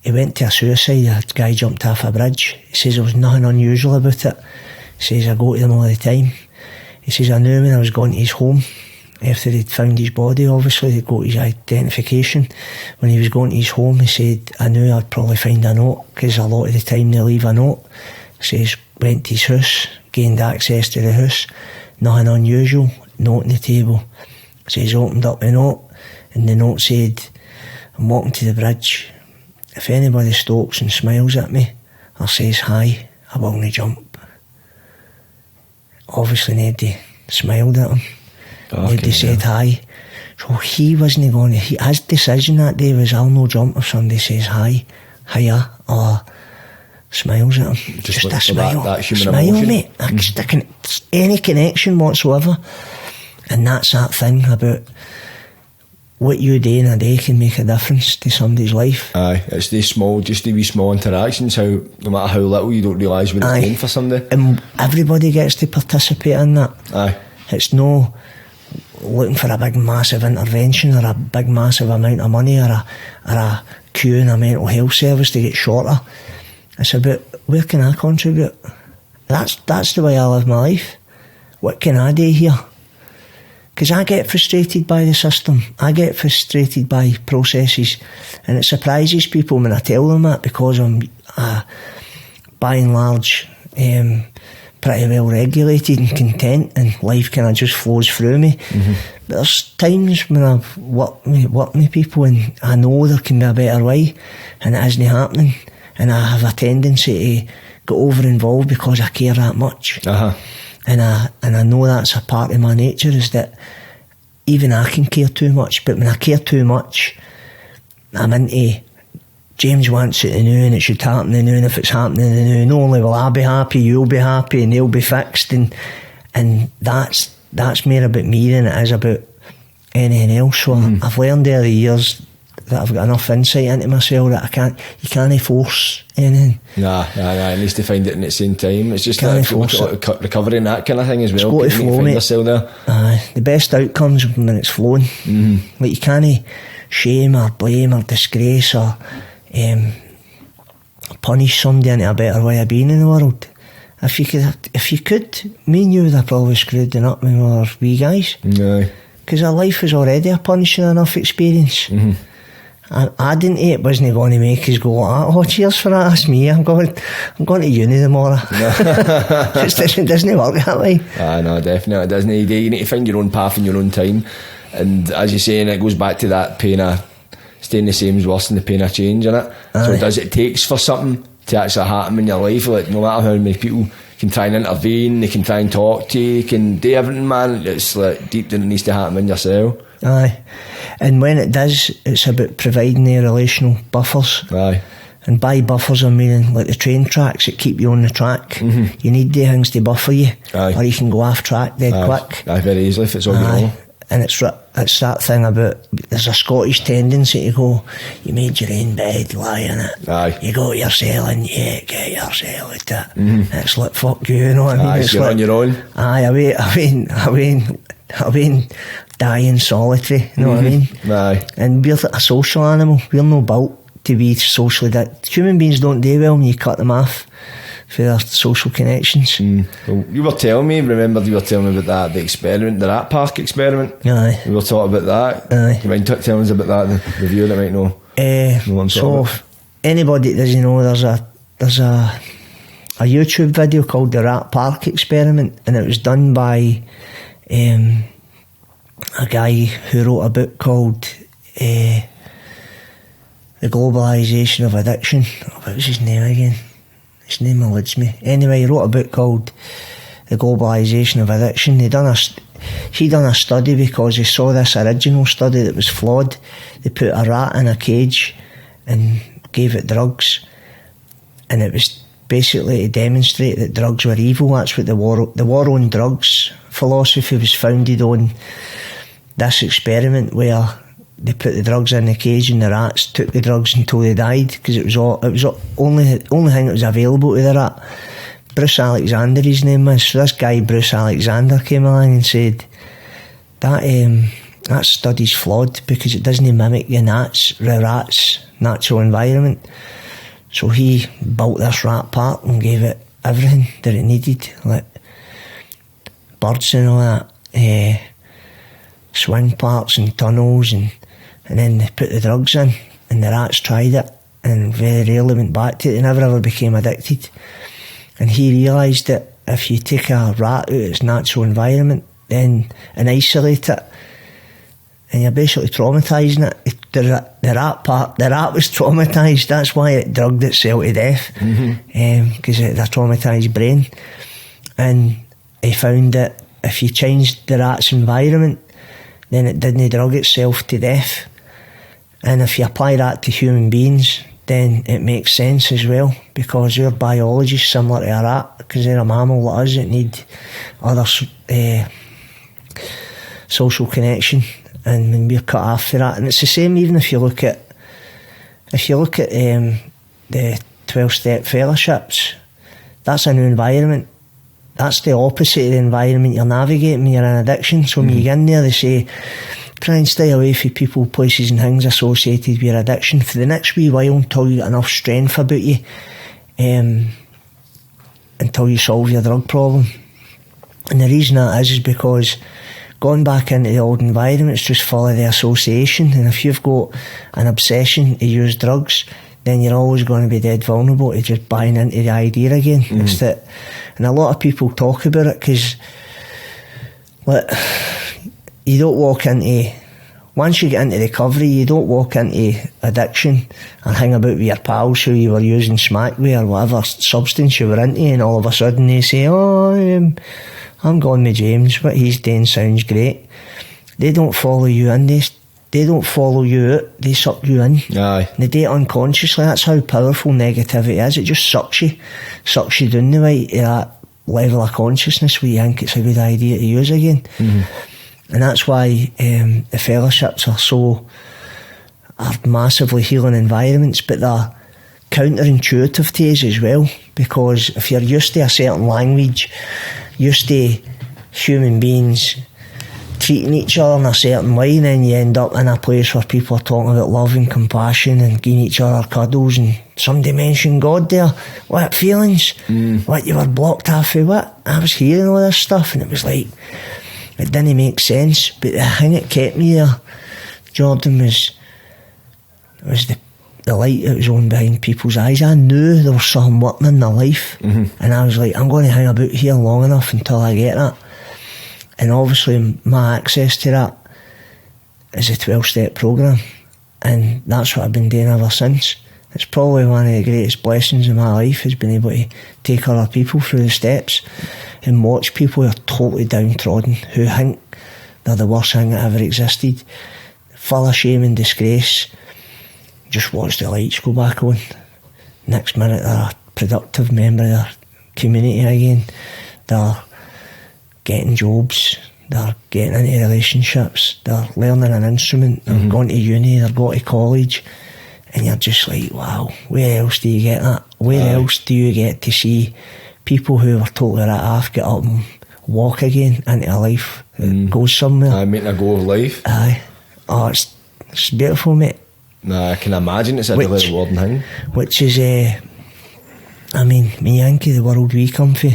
he went to a suicide. A guy jumped off a bridge. He says there was nothing unusual about it. He says I go to them all the time. He says I knew when I was going to his home, after they'd found his body, obviously they'd got his identification. When he was going to his home, he said I knew I'd probably find a note, because a lot of the time they leave a note. He says went to his house, gained access to the house, nothing unusual, note on the table. So he's opened up the note, and the note said, I'm walking to the bridge. If anybody stops and smiles at me or says hi, I will not jump. Obviously nobody smiled at him. Nobody said hi. So he wasn't going to, his decision that day was, I'll no jump if somebody says hi, hiya, or smiles at him. Just a smile. That human smile, emotion. Mate. Any connection whatsoever. And that's that thing about what you do in a day can make a difference to somebody's life. Aye, it's these small, just the wee small interactions, how no matter how little, you don't realise what it's doing for somebody. And everybody gets to participate in that. Aye. It's no looking for a big massive intervention or a big massive amount of money or a queue in a mental health service to get shorter. It's about, where can I contribute? That's the way I live my life. What can I do here? Because I get frustrated by the system. I get frustrated by processes, and it surprises people when I tell them that, because I'm by and large pretty well regulated and content, and life kind of just flows through me. But there's times when I've worked with people and I know there can be a better way, and it isn't happening, and I have a tendency to get over involved because I care that much. And I know that's a part of my nature, is that even I can care too much, but when I care too much, I'm into, James wants it now and it should happen now, and if it's happening now, not only will I be happy, you'll be happy, and they'll be fixed, and that's more about me than it is about anything else. So I've learned over the years that I've got enough insight into myself that you can't force anything. Nah, it needs to find it in its own time. It's just like recovery and that kind of thing as well. It's got to flow, mate. There. The best outcomes when it's flowing. Like, you can't shame or blame or disgrace or punish somebody into a better way of being in the world. If you could, me and you would have probably screwed it up when we were wee guys. Because our life was already a punishing enough experience. I didn't it wasn't going to make us go, oh, cheers for that, that's me, I'm going to uni tomorrow. It doesn't work that way. No, definitely it doesn't. You need to find your own path in your own time, and as you're saying, it goes back to that pain of staying the same is worse than the pain of change, innit? So does it takes for something to actually happen in your life. Like, no matter how many people can try and intervene, they can try and talk to you, can do everything, man, it's like deep down it needs to happen in yourself. Aye. And when it does, it's about providing the relational buffers. Aye. And by buffers I mean like the train tracks that keep you on the track. You need the things to buffer you. Aye. Or you can go off track dead quick. Aye, very easily if it's all you know. And it's that thing about, there's a Scottish tendency to go, you made your own bed, lie in it. Aye. You got your cell in, get your cell out it. It's like, fuck you know what I mean? Aye, it's you're like, on your own. Aye, I mean dying solitary, you know what I mean? Aye. And we're a social animal, we're no built to be socially, that human beings don't do well when you cut them off for their social connections. Well, you were telling me about that, the experiment, the rat park experiment. Aye. We were talking about that. Aye. You mind telling us about that, the viewer that might know? So anybody that doesn't know, there's a YouTube video called the Rat Park Experiment, and it was done by a guy who wrote a book called The Globalisation of Addiction. What was his name again? His name eludes me. Anyway, he wrote a book called The Globalisation of Addiction. He done a study because he saw this original study that was flawed. They put a rat in a cage and gave it drugs, and it was basically to demonstrate that drugs were evil. That's what the war on drugs philosophy was founded on. This experiment where they put the drugs in the cage and the rats took the drugs until they died, because it was the only thing that was available to the rat. Bruce Alexander, his name is. So this guy Bruce Alexander came along and said that study's flawed because it doesn't mimic the rat's natural environment. So he built this rat park and gave it everything that it needed, like birds and all that, swing parks and tunnels, and then they put the drugs in, and the rats tried it and very rarely went back to it. They never ever became addicted. And he realised that if you take a rat out of its natural environment and isolate it, and you're basically traumatising it. The rat was traumatised. That's why it drugged itself to death, because it had a traumatised brain. And he found that if you changed the rat's environment, then it didn't drug itself to death. And if you apply that to human beings, then it makes sense as well, because our biology is similar to a rat, because they're a mammal like us that need other social connection. and when we're cut off for that. And it's the same even if you look at the 12-step fellowships. That's a new environment. That's the opposite of the environment you're navigating when you're in addiction. So when you get in there, they say, try and stay away from people, places and things associated with your addiction for the next wee while until you get enough strength about you, until you solve your drug problem. And the reason that is because going back into the old environment, it's just full of the association. And if you've got an obsession to use drugs, then you're always going to be dead vulnerable to just buying into the idea again. It's that, and a lot of people talk about it because, like, you don't walk into, once you get into recovery, you don't walk into addiction and hang about with your pals who you were using smack with or whatever substance you were into, and all of a sudden they say, I'm going with James, what he's doing sounds great. They don't follow you in, they don't follow you out, they suck you in. Aye. They do it unconsciously. That's how powerful negativity is. It just sucks you down the way to that level of consciousness where you think it's a good idea to use again. And that's why the fellowships are massively healing environments, but they're counterintuitive to us as well, because if you're used to a certain language, used to human beings treating each other in a certain way, and then you end up in a place where people are talking about love and compassion and giving each other cuddles, and somebody mentioned God there, what feelings, what you were blocked off of, what I was hearing all this stuff, and it was like, it didn't make sense. But the thing that kept me there, Jordan, was the light that was on behind people's eyes. I knew there was something working in their life, and I was like, I'm going to hang about here long enough until I get that. And obviously my access to that is a 12-step programme, and that's what I've been doing ever since. It's probably one of the greatest blessings in my life, has been able to take other people through the steps and watch people who are totally downtrodden, who think they're the worst thing that ever existed, full of shame and disgrace. Just watch the lights go back on. Next minute they're a productive member of their community again. They're getting jobs, they're getting into relationships, they're learning an instrument, they're going to uni, they're going to college, and you're just like, wow, where else do you get that? Where else do you get to see people who were totally written off get up and walk again into a life that goes somewhere? Making a go of life. Aye. Oh, it's beautiful, mate. Nah, I can imagine it's a really rewarding thing. Which is, I mean, when you think of the world we come from,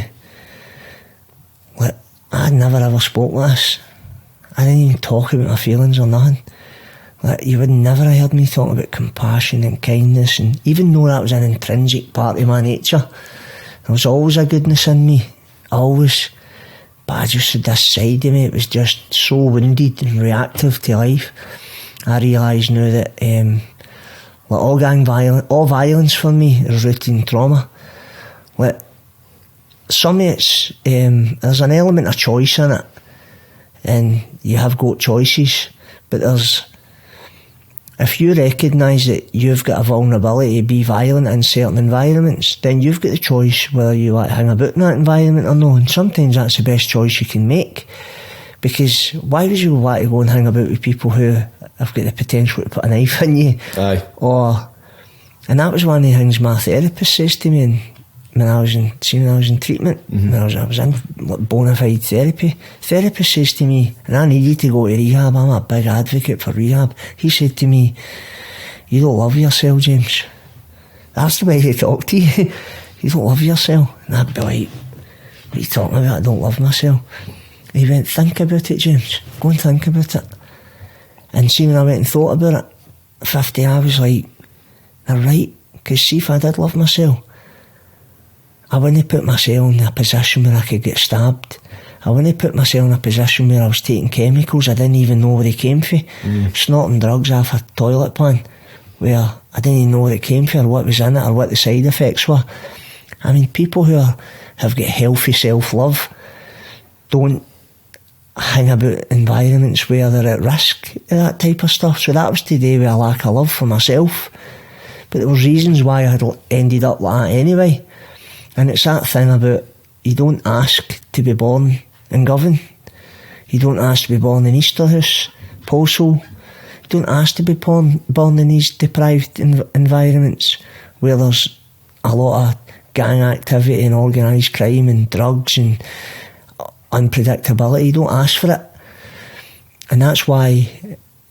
like, I'd never ever spoke like this. I didn't even talk about my feelings or nothing. Like, you would never have heard me talking about compassion and kindness, and even though that was an intrinsic part of my nature, there was always a goodness in me, always. But I just had this side of me, it was just so wounded and reactive to life. I realise now that like all violence for me is rooted in trauma. Like, some of it's there's an element of choice in it, and you have got choices, but if you recognise that you've got a vulnerability to be violent in certain environments, then you've got the choice whether you want to hang about in that environment or not. And sometimes that's the best choice you can make, because why would you want to go and hang about with people who have got the potential to put a knife in you? Aye. And that was one of the things my therapist says to me, and when I was in treatment, when I was in bona fide therapy, therapist says to me, and I needed to go to rehab, I'm a big advocate for rehab, he said to me, you don't love yourself, James. That's the way they talk to you. You don't love yourself. And I'd be like, what are you talking about? I don't love myself. And he went, think about it, James, go and think about it. And see, when I went and thought about it, 50, I was like, they're right, because see, if I did love myself, I wouldn't put myself in a position where I could get stabbed. I wouldn't put myself in a position where I was taking chemicals I didn't even know where they came from. Snorting drugs off a toilet pan where I didn't even know where it came from or what was in it or what the side effects were. I mean, people who have got healthy self-love don't hang about environments where they're at risk of that type of stuff. So that was to do with a lack of love for myself. But there was reasons why I had ended up like that anyway. And it's that thing about, you don't ask to be born in Govan. You don't ask to be born in Easterhouse, also, you don't ask to be born in these deprived environments where there's a lot of gang activity and organised crime and drugs and unpredictability. You don't ask for it. And that's why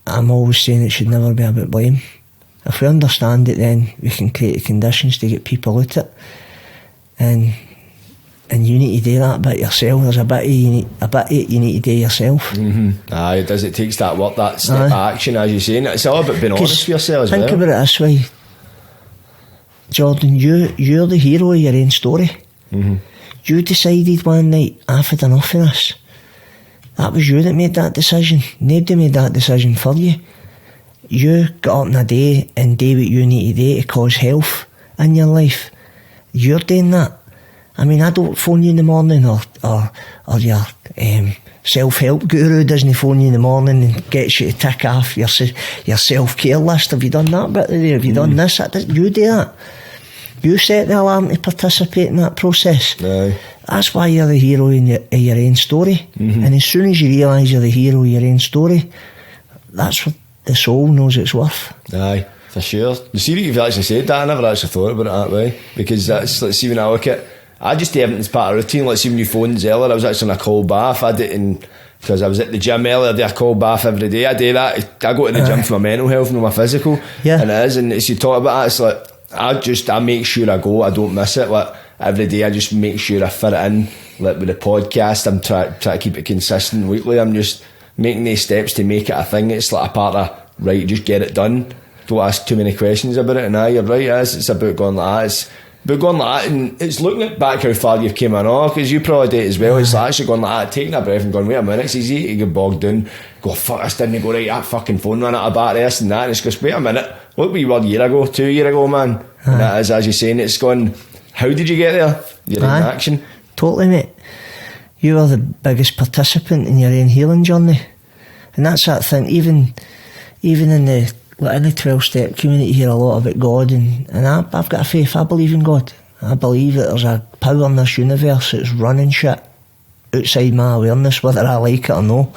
I'm always saying it should never be about blame. If we understand it, then we can create the conditions to get people out it. And you need to do that bit yourself. There's a bit you need to do yourself. Aye, it does. It takes that work, that step of action, as you're saying. It's all about being honest with yourself as well. Think about it this way, Jordan. You're the hero of your own story. You decided one night, I've had enough of this. That was you that made that decision. Nobody made that decision for you. You got up in a day and do what you need to do to cause health in your life. You're doing that. I mean, I don't phone you in the morning, or your self-help guru doesn't phone you in the morning and gets you to tick off your self-care list. Have you done that bit there? Have you done this? You do that. You set the alarm to participate in that process. Aye. That's why you're the hero of your own story. And as soon as you realise you're the hero of your own story, that's what the soul knows it's worth. Aye, for sure. You see that you've actually said that. I never actually thought about it that way, because that's, let's see, when I look at, I just do everything as part of routine. Let's see, when you phoned earlier, I was actually on a cold bath. I did, because I was at the gym earlier, I do a cold bath every day. I do that. I go to the gym for my mental health, not my physical. Yeah. And it is, and as you talk about that, it's like, I make sure I go, I don't miss it. Like, every day I just make sure I fit it in. Like with the podcast, I'm trying to keep it consistent weekly. I'm just making these steps to make it a thing. It's like a part of, right, just get it done. Don't ask too many questions about it. And you're right, it's about going like that. It's about going like that, and it's looking at back how far you've came on, because you probably did it as well. It's like actually going like that, taking a breath and going, wait a minute, it's easy to get bogged down, go, fuck, this didn't go right, that fucking phone ran out of battery, this and that, and it's just, wait a minute, look where you were a year ago, 2 years ago, man. And that is, as you're saying, it's gone, how did you get there? You're in action. Totally, mate. You are the biggest participant in your own healing journey. And that's that thing, even in the 12-step community, you hear a lot about God, and I've got a faith. I believe in God. I believe that there's a power in this universe that's running shit outside my awareness, whether I like it or no.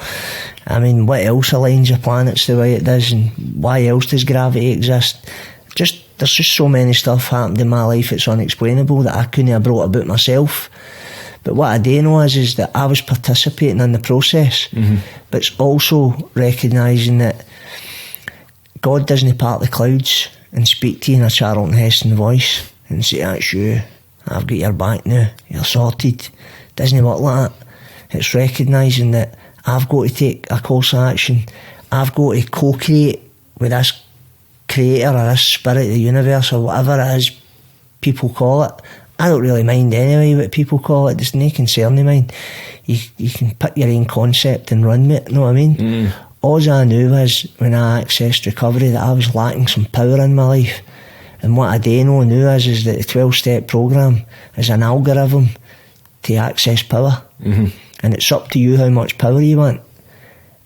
I mean, what else aligns the planets the way it does, and why else does gravity exist? There's just so many stuff happened in my life it's unexplainable that I couldn't have brought about myself. But what I do know is that I was participating in the process, but it's also recognising that God doesn't part the clouds and speak to you in a Charlton Heston voice and say, that's you, I've got your back now, you're sorted. Doesn't work like that. It's recognising that I've got to take a course of action. I've got to co-create with this creator or this spirit of the universe or whatever it is people call it. I don't really mind anyway what people call it. There's no concern of mine. You can pick your own concept and run with it, know what I mean? All I knew was when I accessed recovery that I was lacking some power in my life. And what I do know is that the 12-step programme is an algorithm to access power. And it's up to you how much power you want.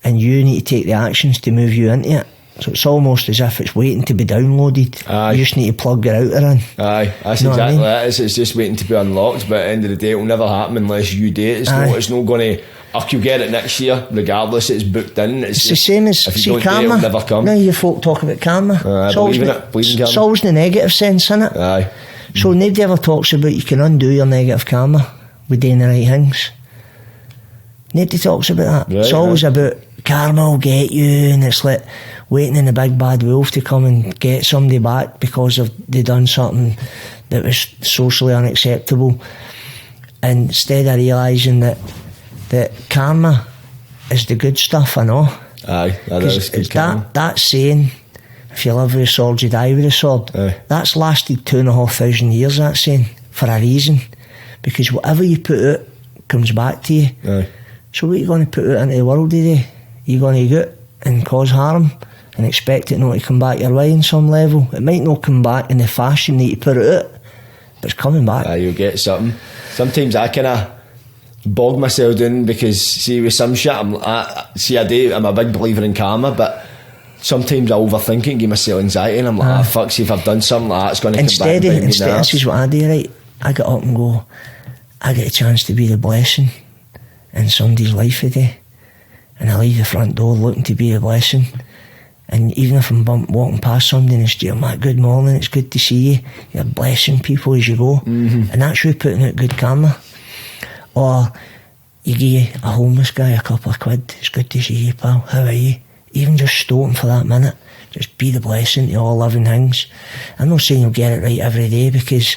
And you need to take the actions to move you into it. So it's almost as if it's waiting to be downloaded. Aye. You just need to plug your router in. Aye, that's exactly it. It's just waiting to be unlocked, but at the end of the day, it will never happen unless you do it. It's not going to, you'll get it next year, regardless, it's booked in. It's just, the same as, if you see, don't karma. do it, it'll never come. Now you folk talk about karma. I believe in it. Believe in karma. It's always the negative sense, isn't it? Aye. So nobody ever talks about you can undo your negative karma with doing the right things. Nobody talks about that. Right, it's always about karma will get you, and it's like waiting in the big bad wolf to come and get somebody back because they done something that was socially unacceptable. And instead of realising that karma is the good stuff, I know. Aye, that is good karma. That saying, if you live with a sword, you die with a sword. Aye. That's lasted 2,500 years, that saying, for a reason. Because whatever you put out comes back to you. Aye. So what are you going to put out into the world today? You're going to go out and cause harm and expect it not to come back your way in some level. It might not come back in the fashion that you put it out, but it's coming back. You'll get something. Sometimes I kind of bog myself down because, see, with some shit, I'm a big believer in karma, but sometimes I overthink it and give myself anxiety, and I'm like, fuck, see, if I've done something like that, it's going to come back and bite me in the Instead, arse. this is what I do, right? I get up and go, I get a chance to be the blessing in somebody's life today. and I leave the front door looking to be a blessing. And even if I'm walking past somebody in the street, I'm like, good morning, it's good to see you. You're blessing people as you go. And that's you putting out good karma. Or you give a homeless guy a couple of quid. It's good to see you, pal. How are you? Even just stopping for that minute. Just be the blessing to all living things. I'm not saying you'll get it right every day, because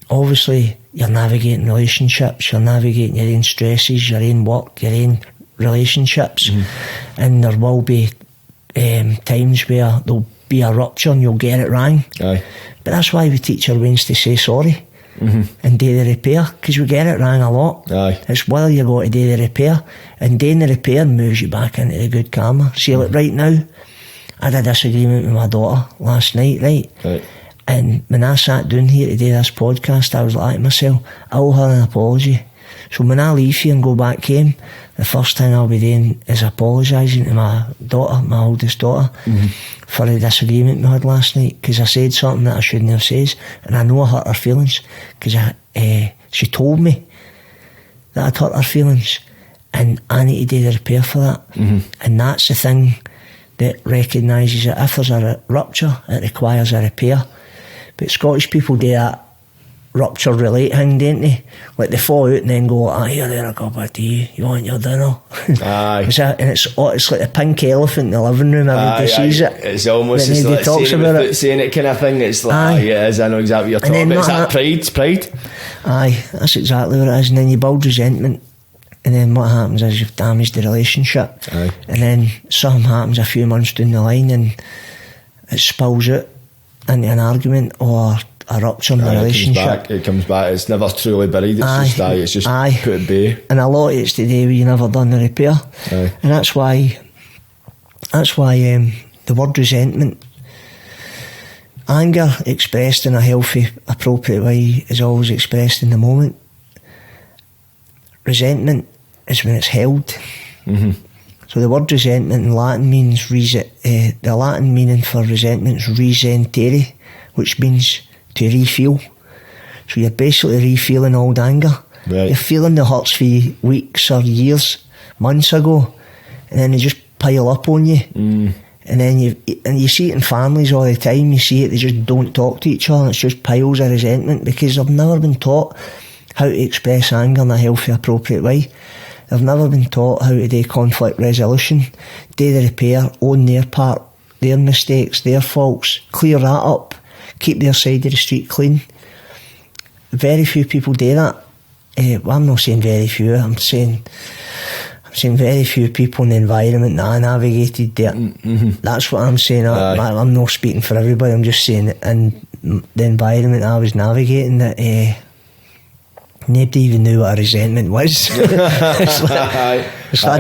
obviously you're navigating relationships, you're navigating your own stresses, your own work, your own relationships. And there will be times where there'll be a rupture and you'll get it wrong. But that's why we teach our wings to say sorry and do the repair, because we get it wrong a lot. It's whether you got to do the repair, and doing the repair moves you back into the good karma. See, like right now, I had a disagreement with my daughter last night, right? And when I sat down here to do this podcast, I was like to myself, I owe her an apology. So when I leave here and go back home, the first thing I'll be doing is apologising to my daughter, my oldest daughter, for the disagreement we had last night, because I said something that I shouldn't have said, and I know I hurt her feelings, because she told me that I'd hurt her feelings, and I need to do the repair for that. And that's the thing that recognises that if there's a rupture, it requires a repair. But Scottish people do that rupture relate thing, don't they? Like they fall out and then go, here, there, a cup of tea, you want your dinner? And it's like a pink elephant in the living room, everybody sees it. It's almost like saying it kind of thing. It's like, yeah, I know exactly what you're talking about. Is that pride? It's pride? Aye, that's exactly what it is. And then you build resentment, and then what happens is you've damaged the relationship. And then something happens a few months down the line and it spills out into an argument or a rupture in the relationship. It comes back. It's never truly buried. It's just put at bay. And a lot of it's to do with you never done the repair. And that's why the word resentment, anger expressed in a healthy, appropriate way, is always expressed in the moment. Resentment is when it's held. So the word resentment in Latin means the Latin meaning for resentment is resentere, which means to refeel. So you're basically refeeling old anger. You're feeling the hurts for weeks or years, months ago, and then they just pile up on you. And then you see it in families all the time. You see it, they just don't talk to each other. It's just piles of resentment because they've never been taught how to express anger in a healthy, appropriate way. They've never been taught how to do conflict resolution, do the repair, own their part, their mistakes, their faults, clear that up, keep their side of the street clean. Very few people do that. Well, I'm not saying very few, I'm saying very few people in the environment that I navigated there. That's what I'm saying. I'm not speaking for everybody, I'm just saying that in the environment I was navigating that nobody even knew what a resentment was. I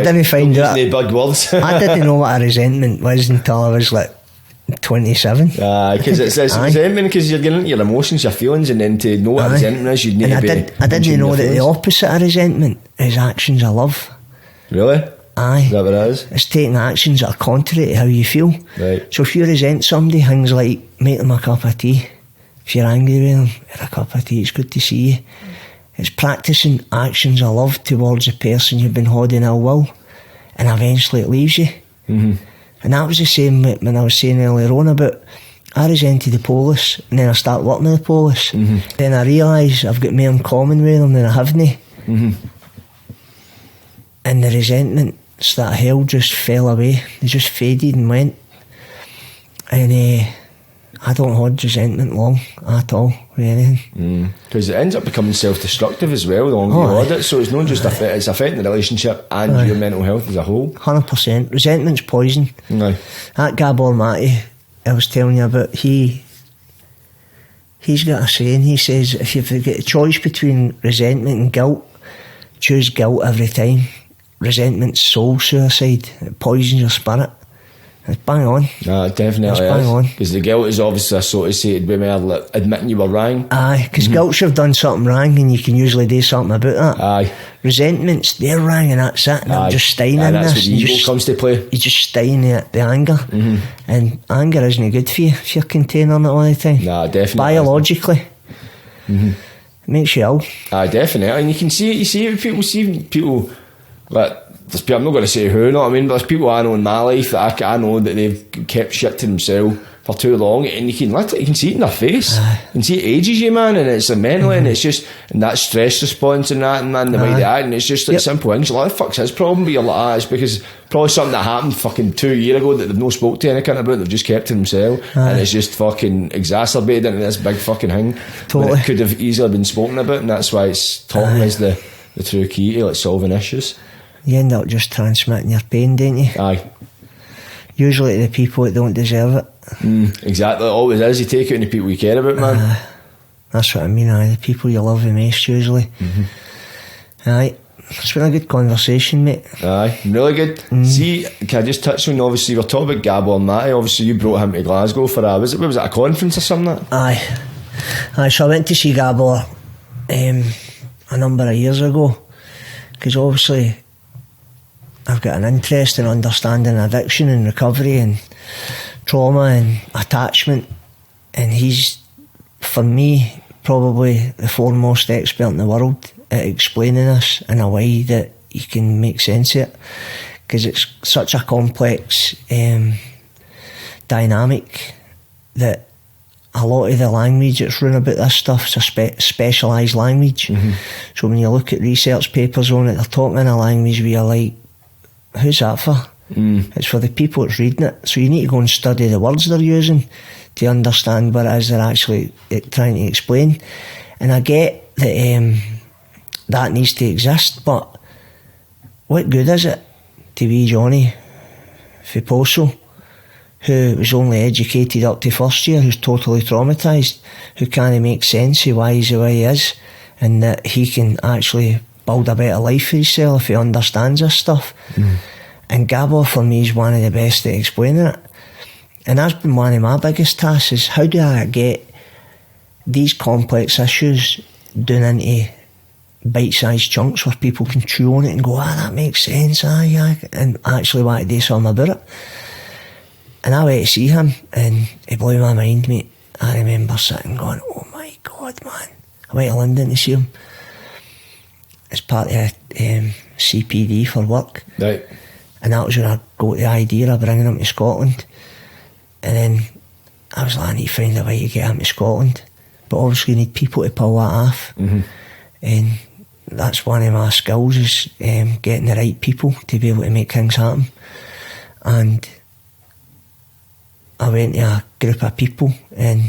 didn't find out. Big words. I didn't know what a resentment was until I was like 27. Because it's resentment, because you're getting into your emotions, your feelings, and then to know what resentment is, you need to be. I didn't know that the opposite of resentment is actions of love. Really? Aye. Is that what it is? It's taking actions that are contrary to how you feel. So if you resent somebody, things like make them a cup of tea. If you're angry with them, have a cup of tea, it's good to see you. It's practicing actions of love towards the person you've been holding ill will, and eventually it leaves you. And that was the same when I was saying earlier on about I resented the police, and then I start working with the police. Then I realise I've got more in common with them than I haven't. And the resentments that I held just fell away. They just faded and went. And I don't hold resentment long at all with anything. Because it ends up becoming self-destructive as well the longer you hold it. So it's not just it's affecting the relationship and your mental health as a whole. 100%. Resentment's poison. That Gabor Mate I was telling you about, he's got a saying. He says if you've got a choice between resentment and guilt, choose guilt every time. Resentment's soul suicide. It poisons your spirit. It's bang on. No, it definitely is. Because the guilt is obviously associated with admitting you were wrong. Aye, because guilt you've done something wrong and you can usually do something about that. Resentments, they're wrong and that's it. And I'm just staying in that's this. Where the ego comes to play. You just staying at the anger. And anger isn't good for you if you're containing it all the time. No, definitely. Biologically. It makes you ill. Definitely. And you can see it. You see people like there's people, I'm not going to say who, you know what I mean, but there's people I know in my life that I know that they've kept shit to themselves for too long, and you can see it in their face. You can see it ages you, man, and it's mentally, and it's just, and that stress response and that, and man, the way they act, and it's just like simple things. Like, the fuck's his problem? But you're like, it's because probably something that happened fucking 2 years ago that they've no spoke to any kind about, they've just kept to themselves, and it's just fucking exacerbated into this big fucking thing. Totally. It could have easily been spoken about, and that's why it's talking is the true key to like solving issues. You end up just transmitting your pain, don't you? Aye. Usually to the people that don't deserve it. Exactly, it always is. You take it on the people you care about, man. That's what I mean, the people you love the most, usually. Aye, it's been a good conversation, mate. Aye, really good. See, can I just touch on, obviously, we're talking about Gabor Mate. Obviously, you brought him to Glasgow for was it a conference or something? Aye, so I went to see Gabor a number of years ago, because obviously I've got an interest in understanding addiction and recovery and trauma and attachment, and he's, for me, probably the foremost expert in the world at explaining this in a way that you can make sense of it, because it's such a complex dynamic that a lot of the language that's written about this stuff is a specialised language. So when you look at research papers on it, they're talking in a language where you're like, who's that for? It's for the people that's reading it. So you need to go and study the words they're using to understand what it is they're actually trying to explain. And I get that that needs to exist, but what good is it to be Johnny Fiposo, who was only educated up to first year, who's totally traumatised, who can't make sense of why he's the way he is, and that he can actually build a better life for himself if he understands this stuff. And Gabor, for me, is one of the best at explaining it. And that's been one of my biggest tasks, is how do I get these complex issues down into bite-sized chunks where people can chew on it and go, that makes sense, and actually want to do something about it. And I went to see him, and it blew my mind, mate. I remember sitting going, oh my God, man. I went to London to see him as part of CPD for work. Right. And that was when I got the idea of bringing him to Scotland. And then I was like, I need to find a way to get him to Scotland. But obviously you need people to pull that off. And that's one of my skills, is getting the right people to be able to make things happen. And I went to a group of people and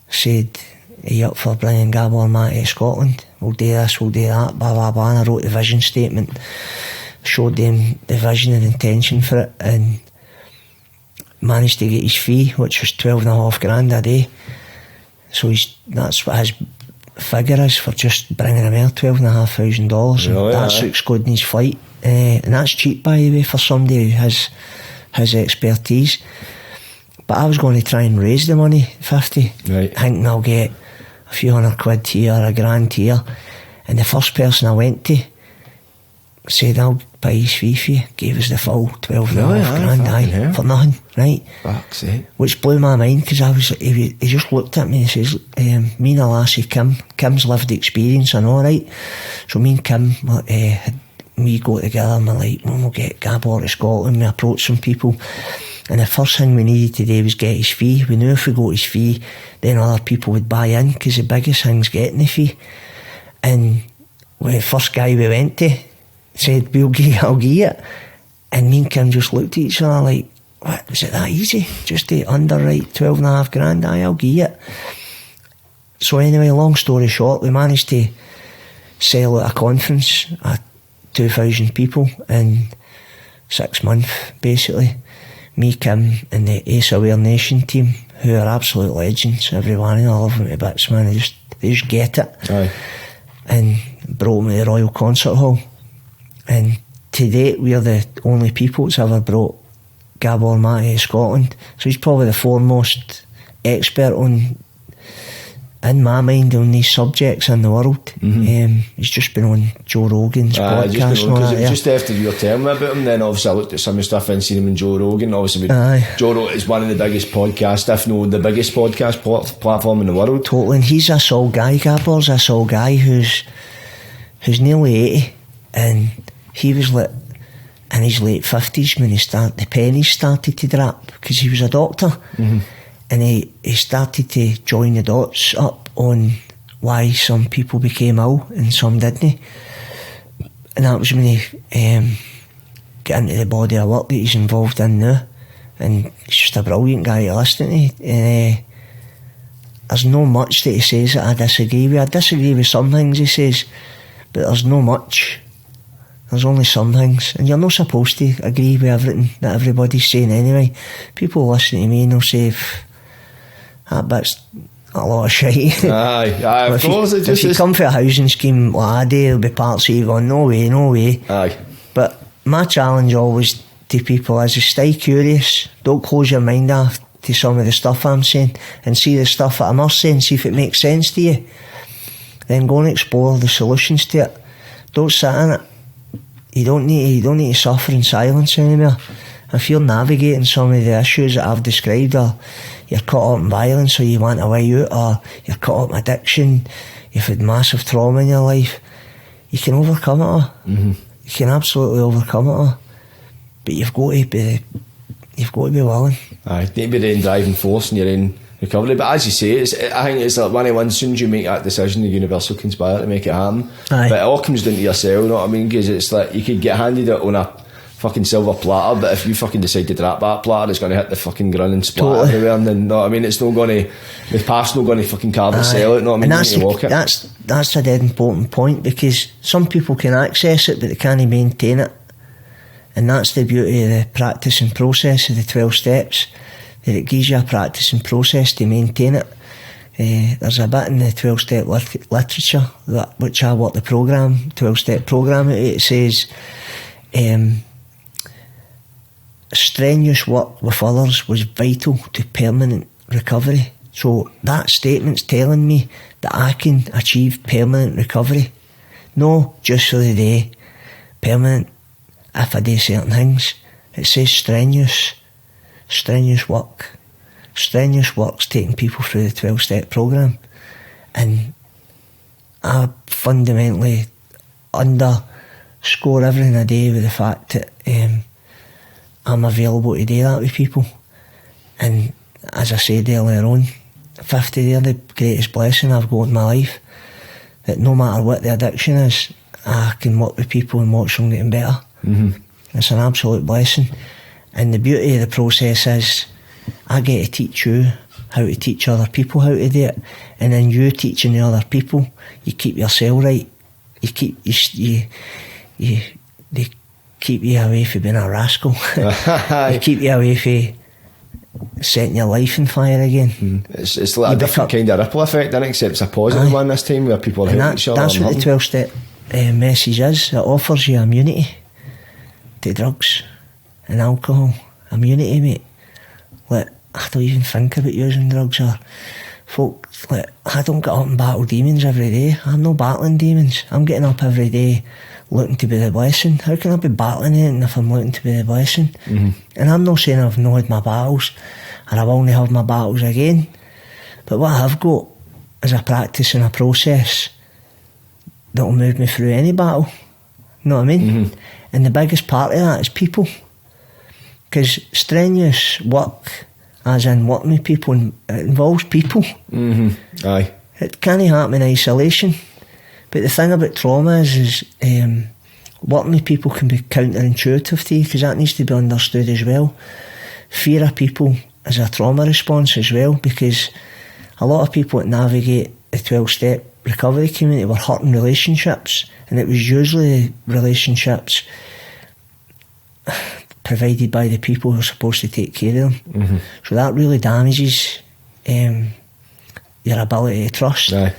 said, are you up for bringing Gabor Mate to Scotland? We'll do this, we'll do that, blah blah blah. And I wrote the vision statement, showed them the vision and intention for it, and managed to get his fee, which was 12.5 grand a day. So that's what his figure is for just bringing him here, $12,500. Really, that's excluding his flight, and that's cheap, by the way, for somebody who has his expertise. But I was going to try and raise the money, 50, right, thinking I'll get a few £100 here, £1,000 here. And the first person I went to said, I'll pay his fee for you. Gave us the full 12.5 grand, for nothing, right? Fuck's sake. Which blew my mind, because he just looked at me and says, me and the lassie Kim's lived experience, I know, right? So me and Kim, we go together and we're like, we'll get Gabor to Scotland. We approached some people, and the first thing we needed to do was get his fee. We knew if we got his fee, then other people would buy in, because the biggest thing's getting the fee. And the first guy we went to said, I'll give you it. And me and Kim just looked at each other like, what, was it that easy? Just to underwrite 12.5 grand? I'll give you it. So anyway, long story short, we managed to sell at a conference at 2,000 people in 6 months, basically. Me, Kim, and the Ace Aware Nation team, who are absolute legends, every one of them. I love them to bits, man. They just get it. Aye. And brought them to the Royal Concert Hall. And to date, we're the only people that's ever brought Gabor Mate to Scotland. So he's probably the foremost expert in my mind, on these subjects in the world. He's just been on Joe Rogan's podcast. Just after you were telling me about him, then obviously I looked at some of the stuff and seen him in Joe Rogan. Obviously, Joe Rogan is one of the biggest podcasts, if not the biggest podcast platform in the world. Totally, and he's this old guy. Gabor's this old guy who's nearly 80, and he was like in his late 50s when the pennies started to drop, because he was a doctor. And he started to join the dots up on why some people became ill and some didn't. And that was when he got into the body of work that he's involved in now. And he's just a brilliant guy to listen to. And there's no much that he says that I disagree with. I disagree with some things he says, but there's no much. There's only some things, and you're not supposed to agree with everything that everybody's saying anyway. People listen to me and they'll say, that bit's a lot of shite. Aye, of course. If you come for a housing scheme like I do, there'll be parts of you going, no way. Aye. But my challenge always to people is stay curious. Don't close your mind off to some of the stuff I'm saying, and see the stuff that I must say and see if it makes sense to you. Then go and explore the solutions to it. Don't sit in it. You don't need to suffer in silence anymore. If you're navigating some of the issues that I've described, or you're caught up in violence, or you want a way out, or you're caught up in addiction, you've had massive trauma in your life, you can overcome it all. You can absolutely overcome it all. But you've got to be willing. Aye, need to be the driving force in your own recovery. But as you say, I think it's like one of ones, as soon as you make that decision, the universe will conspire to make it happen. Aye. But it all comes down to yourself, you know what I mean? Because it's like you could get handed it on a fucking silver platter, but if you fucking decide to drop that platter, it's going to hit the fucking ground and splatter everywhere. And then, you know what I mean? It's not going to, the past's not going to fucking carve the cell out, you know what I mean? And that's a dead important point, because some people can access it, but they can't maintain it. And that's the beauty of the practice and process of the 12 steps, that it gives you a practice and process to maintain it. There's a bit in the 12-step literature, which I work the 12-step programme, it says strenuous work with others was vital to permanent recovery. So that statement's telling me that I can achieve permanent recovery. No just for the day, permanent if I do certain things. It says strenuous work. Strenuous work's taking people through the 12-step programme. And I fundamentally underscore everything I do with the fact that I'm available to do that with people. And as I said earlier on, 50, they're the greatest blessing I've got in my life. That no matter what the addiction is, I can work with people and watch them getting better. It's an absolute blessing. And the beauty of the process is I get to teach you how to teach other people how to do it, and then you teaching the other people, you keep yourself right. They keep you away from being a rascal. They keep you away from setting your life on fire again. It's like a different kind of ripple effect, isn't it? Except it's a positive one this time, where people are helping each other. That's what the 12-step message is. It offers you immunity to drugs and alcohol. Immunity, mate. Like, I don't even think about using drugs, or folk, like, I don't get up and battle demons every day. I'm not battling demons. I'm getting up every day looking to be the blessing. How can I be battling it if I'm looking to be the blessing? And I'm not saying I've not had my battles, and I will not have my battles again, but what I've got is a practice and a process that will move me through any battle. You know what I mean? And the biggest part of that is people. Because strenuous work, as in working with people, it involves people. Aye. It can't happen in isolation. But the thing about trauma is working with people can be counterintuitive to you, because that needs to be understood as well. Fear of people is a trauma response as well, because a lot of people that navigate the 12-step recovery community were hurt in relationships, and it was usually relationships provided by the people who are supposed to take care of them. So that really damages your ability to trust. Aye.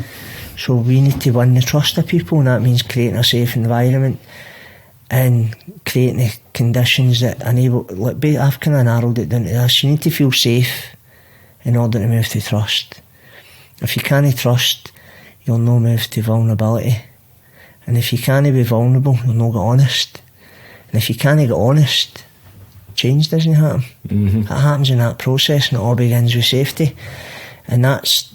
So we need to win the trust of people, and that means creating a safe environment and creating the conditions that enable, like, I've kind of narrowed it down to this: you need to feel safe in order to move to trust. If you can't trust, you'll not move to vulnerability. And if you can't be vulnerable, you'll not get honest. And if you can't get honest, change doesn't happen. It happens in that process, and it all begins with safety. And that's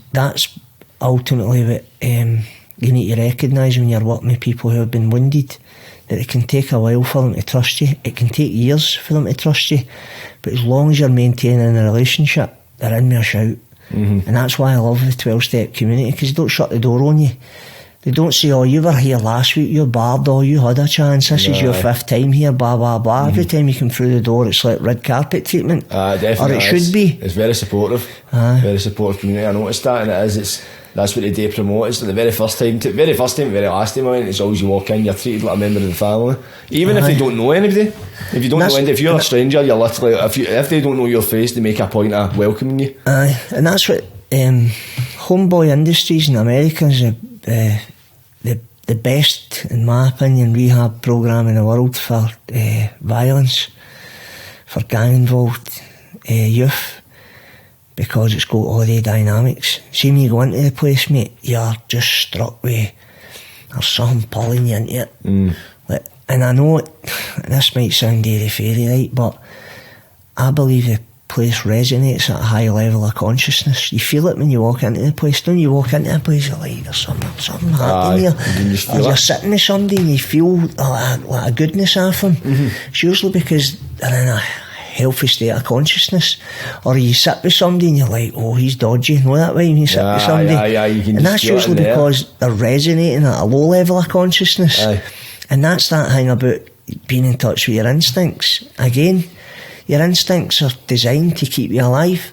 ultimately what you need to recognise when you're working with people who have been wounded, that it can take a while for them to trust you. It can take years for them to trust you, but as long as you're maintaining a relationship, they're in with a shout. And that's why I love the 12-step community, because they don't shut the door on you. They don't say, oh, you were here last week, you're barred, oh, you had a chance, this is your 5th time here, blah blah blah. Every time you come through the door, it's like red carpet treatment. Definitely, or it should be. It's very supportive. Very supportive community. I noticed that, and that's what they do promote. It's like the very first time, very last time I went, it's always you walk in, you're treated like a member of the family. Even if they don't know anybody. If you don't know anybody, if you're a stranger, you're literally, if they don't know your face, they make a point of welcoming you. And that's what Homeboy Industries in America is the best, in my opinion, rehab programme in the world for violence, for gang involved youth, because it's got all the dynamics. See, when you go into the place, mate, you're just struck with there's something pulling you into it. And I know this might sound airy-fairy, right, but I believe the place resonates at a high level of consciousness. You feel it when you walk into the place. Don't you walk into a place, you're like, there's something happening here. Or you're sitting with somebody and you feel like a goodness off them. It's usually because they're in a healthy state of consciousness. Or you sit with somebody and you're like, oh, he's dodgy. Know that way when you sit with somebody? And that's usually because they're resonating at a low level of consciousness. And that's that thing about being in touch with your instincts. Again, your instincts are designed to keep you alive.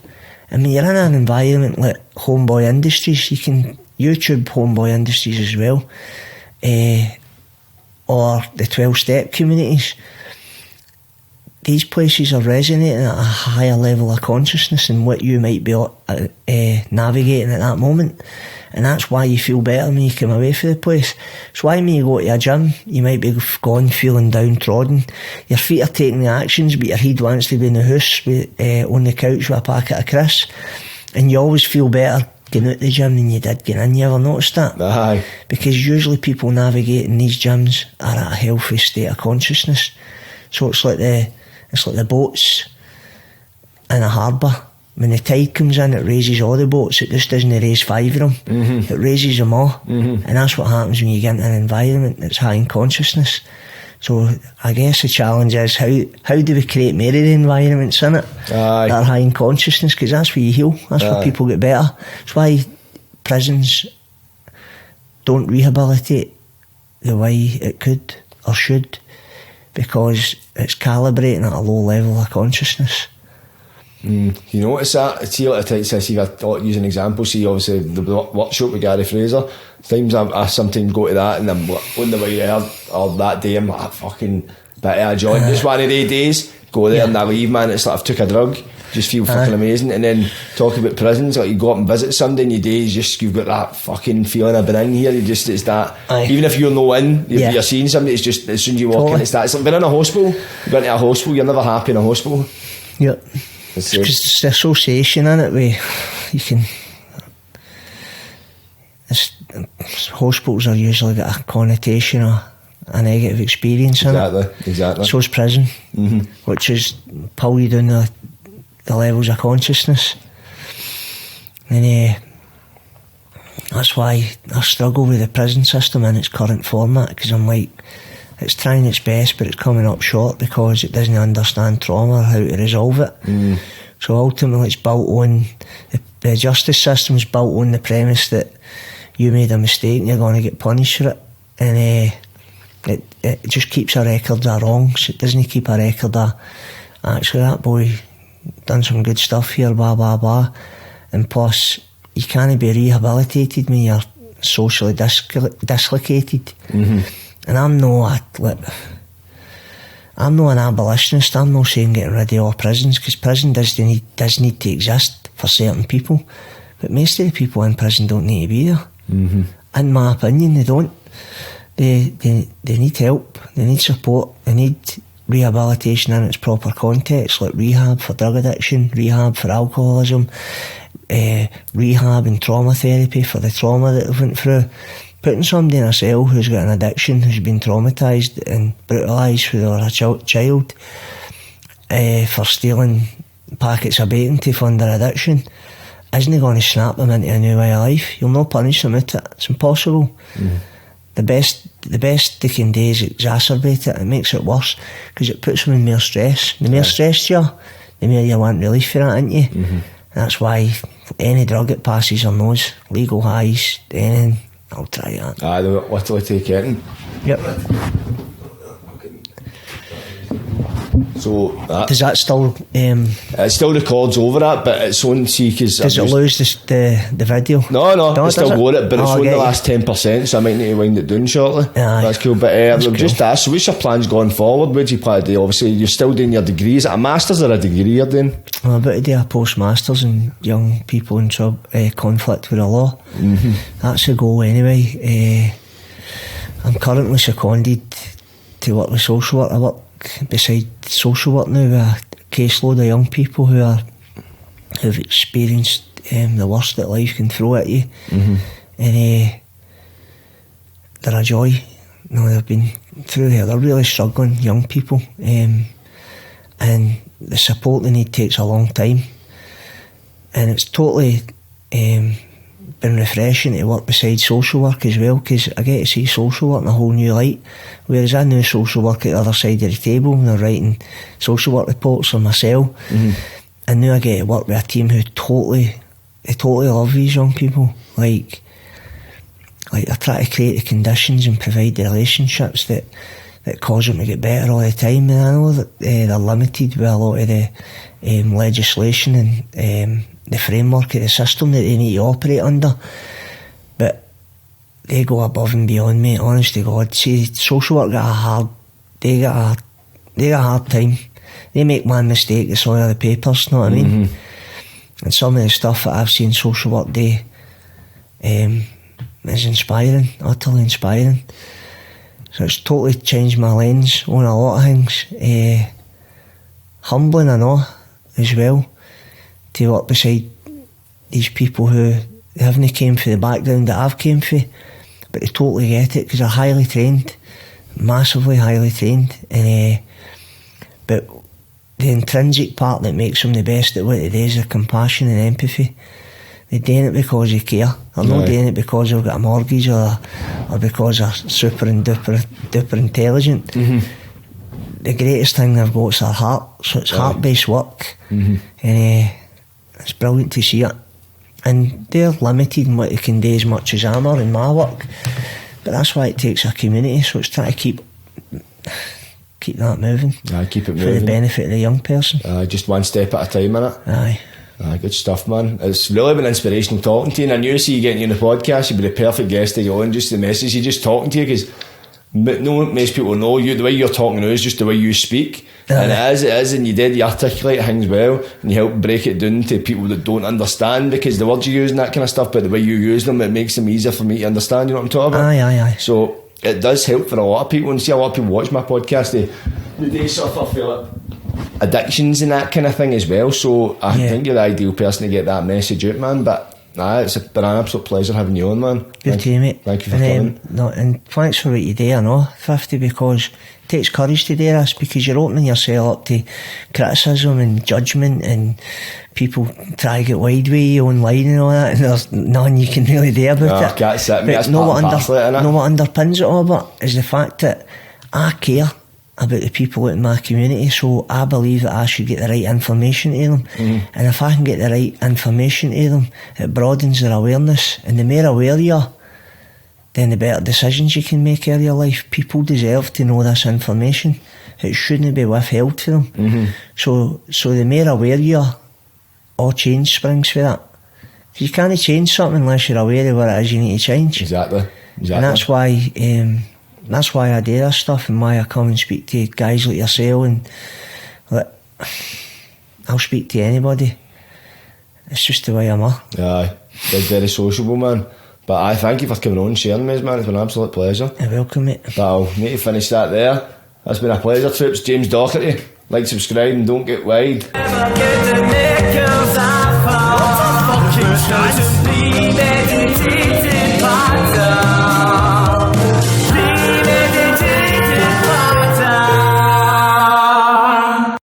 And when you're in an environment like Homeboy Industries, you can YouTube Homeboy Industries as well, or the 12-step communities. These places are resonating at a higher level of consciousness than what you might be navigating at that moment. And that's why you feel better when you come away from the place. It's why when you go to a gym, you might be gone feeling downtrodden. Your feet are taking the actions, but your head wants to be in the house on the couch with a packet of crisps. And you always feel better getting out the gym than you did getting in. You ever noticed that? Aye. Because usually people navigating these gyms are at a healthy state of consciousness. So it's like the boats in a harbour. When the tide comes in, it raises all the boats. It just doesn't raise 5 of them. It raises them all. And that's what happens when you get into an environment that's high in consciousness. So I guess the challenge is how do we create more of the environments in it that are high in consciousness, because that's where you heal. That's where people get better. That's why prisons don't rehabilitate the way it could or should, because it's calibrating at a low level of consciousness. You notice that? See, like I use an example. See, obviously the workshop with Gary Fraser. Times I sometimes go to that and I'm on the way there, or that day I'm like, fucking bit of a joint. Just one of the days, go there and I leave, man. It's like I've took a drug. Just feel fucking amazing. And then talking about prisons, like you go up and visit somebody in your days, you've got that fucking feeling I've been in here. It's that. Even if you're no in, you're seeing somebody. It's just as soon as you walk in, it's that. It's like being in a hospital. You go into a hospital, you're never happy in a hospital. Yep. Because it's the association in it where you can. Hospitals are usually got a connotation or a negative experience in it. Exactly. So is prison, which is pull you down the levels of consciousness. And that's why I struggle with the prison system in its current format, because I'm like, it's trying its best but it's coming up short because it doesn't understand trauma or how to resolve it. So ultimately it's built on the justice system is built on the premise that you made a mistake and you're going to get punished for it, and it just keeps a record of wrongs. It doesn't keep a record of actually that boy done some good stuff here, blah blah blah. And plus you can't be rehabilitated when you're socially dislocated. And I'm not an abolitionist. I'm not saying getting rid of all prisons, because prison does need to exist for certain people, but most of the people in prison don't need to be there. In my opinion, they don't. They need help, they need support, they need rehabilitation in its proper context, like rehab for drug addiction, rehab for alcoholism, rehab and trauma therapy for the trauma that they went through. Putting somebody in a cell who's got an addiction, who's been traumatised and brutalised when they were a child, for stealing packets of bacon to fund their addiction, isn't going to snap them into a new way of life. You'll not punish them with it. It's impossible. The best the best they can do is exacerbate it. It makes it worse because it puts them in more stress. The more stressed you are, the more you want relief for that, ain't you? That's why any drug that passes their nose, legal highs, anything, I'll try that. Aye, they literally take it in. Yep. So does that still? It still records over that, but it's on because does it lose the video? No, I still got it, but it's on the last 10%, so I might need to wind it down shortly. Aye. That's cool. But That's cool. Just ask, so what's your plans going forward? What do you plan to do? Obviously, you're still doing your degree. Is it a master's or a degree you're doing? I'm about to do a postmasters in young people in conflict with the law. That's the goal anyway. I'm currently seconded to work with social work. I work beside social work now with a caseload of young people who've experienced the worst that life can throw at you, and they're a joy. They've been through there. They're really struggling, young people, and the support they need takes a long time, and it's totally been refreshing to work beside social work as well, because I get to see social work in a whole new light, whereas I knew social work at the other side of the table when they're writing social work reports for my cell, and now I get to work with a team who totally love these young people, like I try to create the conditions and provide the relationships that cause them to get better all the time, and I know that they're limited with a lot of the legislation and the framework of the system that they need to operate under, but they go above and beyond, mate, honest to God. See, social work got a hard time. They make one mistake, it's all the papers, know what I mean? And some of the stuff that I've seen social work do is inspiring, utterly inspiring. So it's totally changed my lens on a lot of things. Humbling, I know, as well, to work beside these people who haven't came from the background that I've came from, but they totally get it because they're highly trained, massively highly trained, and but the intrinsic part that makes them the best at what they do is the compassion and empathy. They're doing it because they care. They're not doing it because they've got a mortgage or because they're super and duper intelligent. The greatest thing they've got is their heart, so it's heart-based work, and it's brilliant to see it. And they're limited in what they can do as much as I'm in my work, but that's why it takes a community, so it's trying to keep that moving. Keep it moving for the benefit of the young person. Just one step at a time, innit? Aye. Good stuff, man. It's really been inspirational talking to you, and I knew you getting you on the podcast, you'd be the perfect guest to go on, just the message you just talking to you, because most people know you, the way you're talking now is just the way you speak, and it is, and you articulate things well, and you help break it down to people that don't understand, because the words you use and that kind of stuff, but the way you use them, it makes them easier for me to understand, you know what I'm talking about? Aye. So it does help for a lot of people, and see a lot of people watch my podcast, they suffer for addictions and that kind of thing as well, so I think you're the ideal person to get that message out, man. But it's been an absolute pleasure having you on, man. Good to you, mate. Thank you for coming. And thanks for what you do, I know, 50, because it takes courage to do this, because you're opening yourself up to criticism and judgment, and people try to get wide with you online and all that, and there's nothing you can really do about it. That's it, mate. But what underpins it all, but is the fact that I care about the people out in my community, so I believe that I should get the right information to them, and if I can get the right information to them, it broadens their awareness, and the more aware you are, then the better decisions you can make in your life. People deserve to know this information. It shouldn't be withheld from them. So the more aware you are, all change springs for that. You can't change something unless you're aware of what it is you need to change. Exactly. And that's why I do this stuff, and why I come and speak to guys like yourself, and I'll speak to anybody. It's just the way I'm at. Aye, you're very sociable, man. But I thank you for coming on and sharing with us, man. It's been an absolute pleasure. You're welcome, mate. But I'll need to finish that there. It's been a pleasure, troops. James Docherty. Like, subscribe, and don't get wide.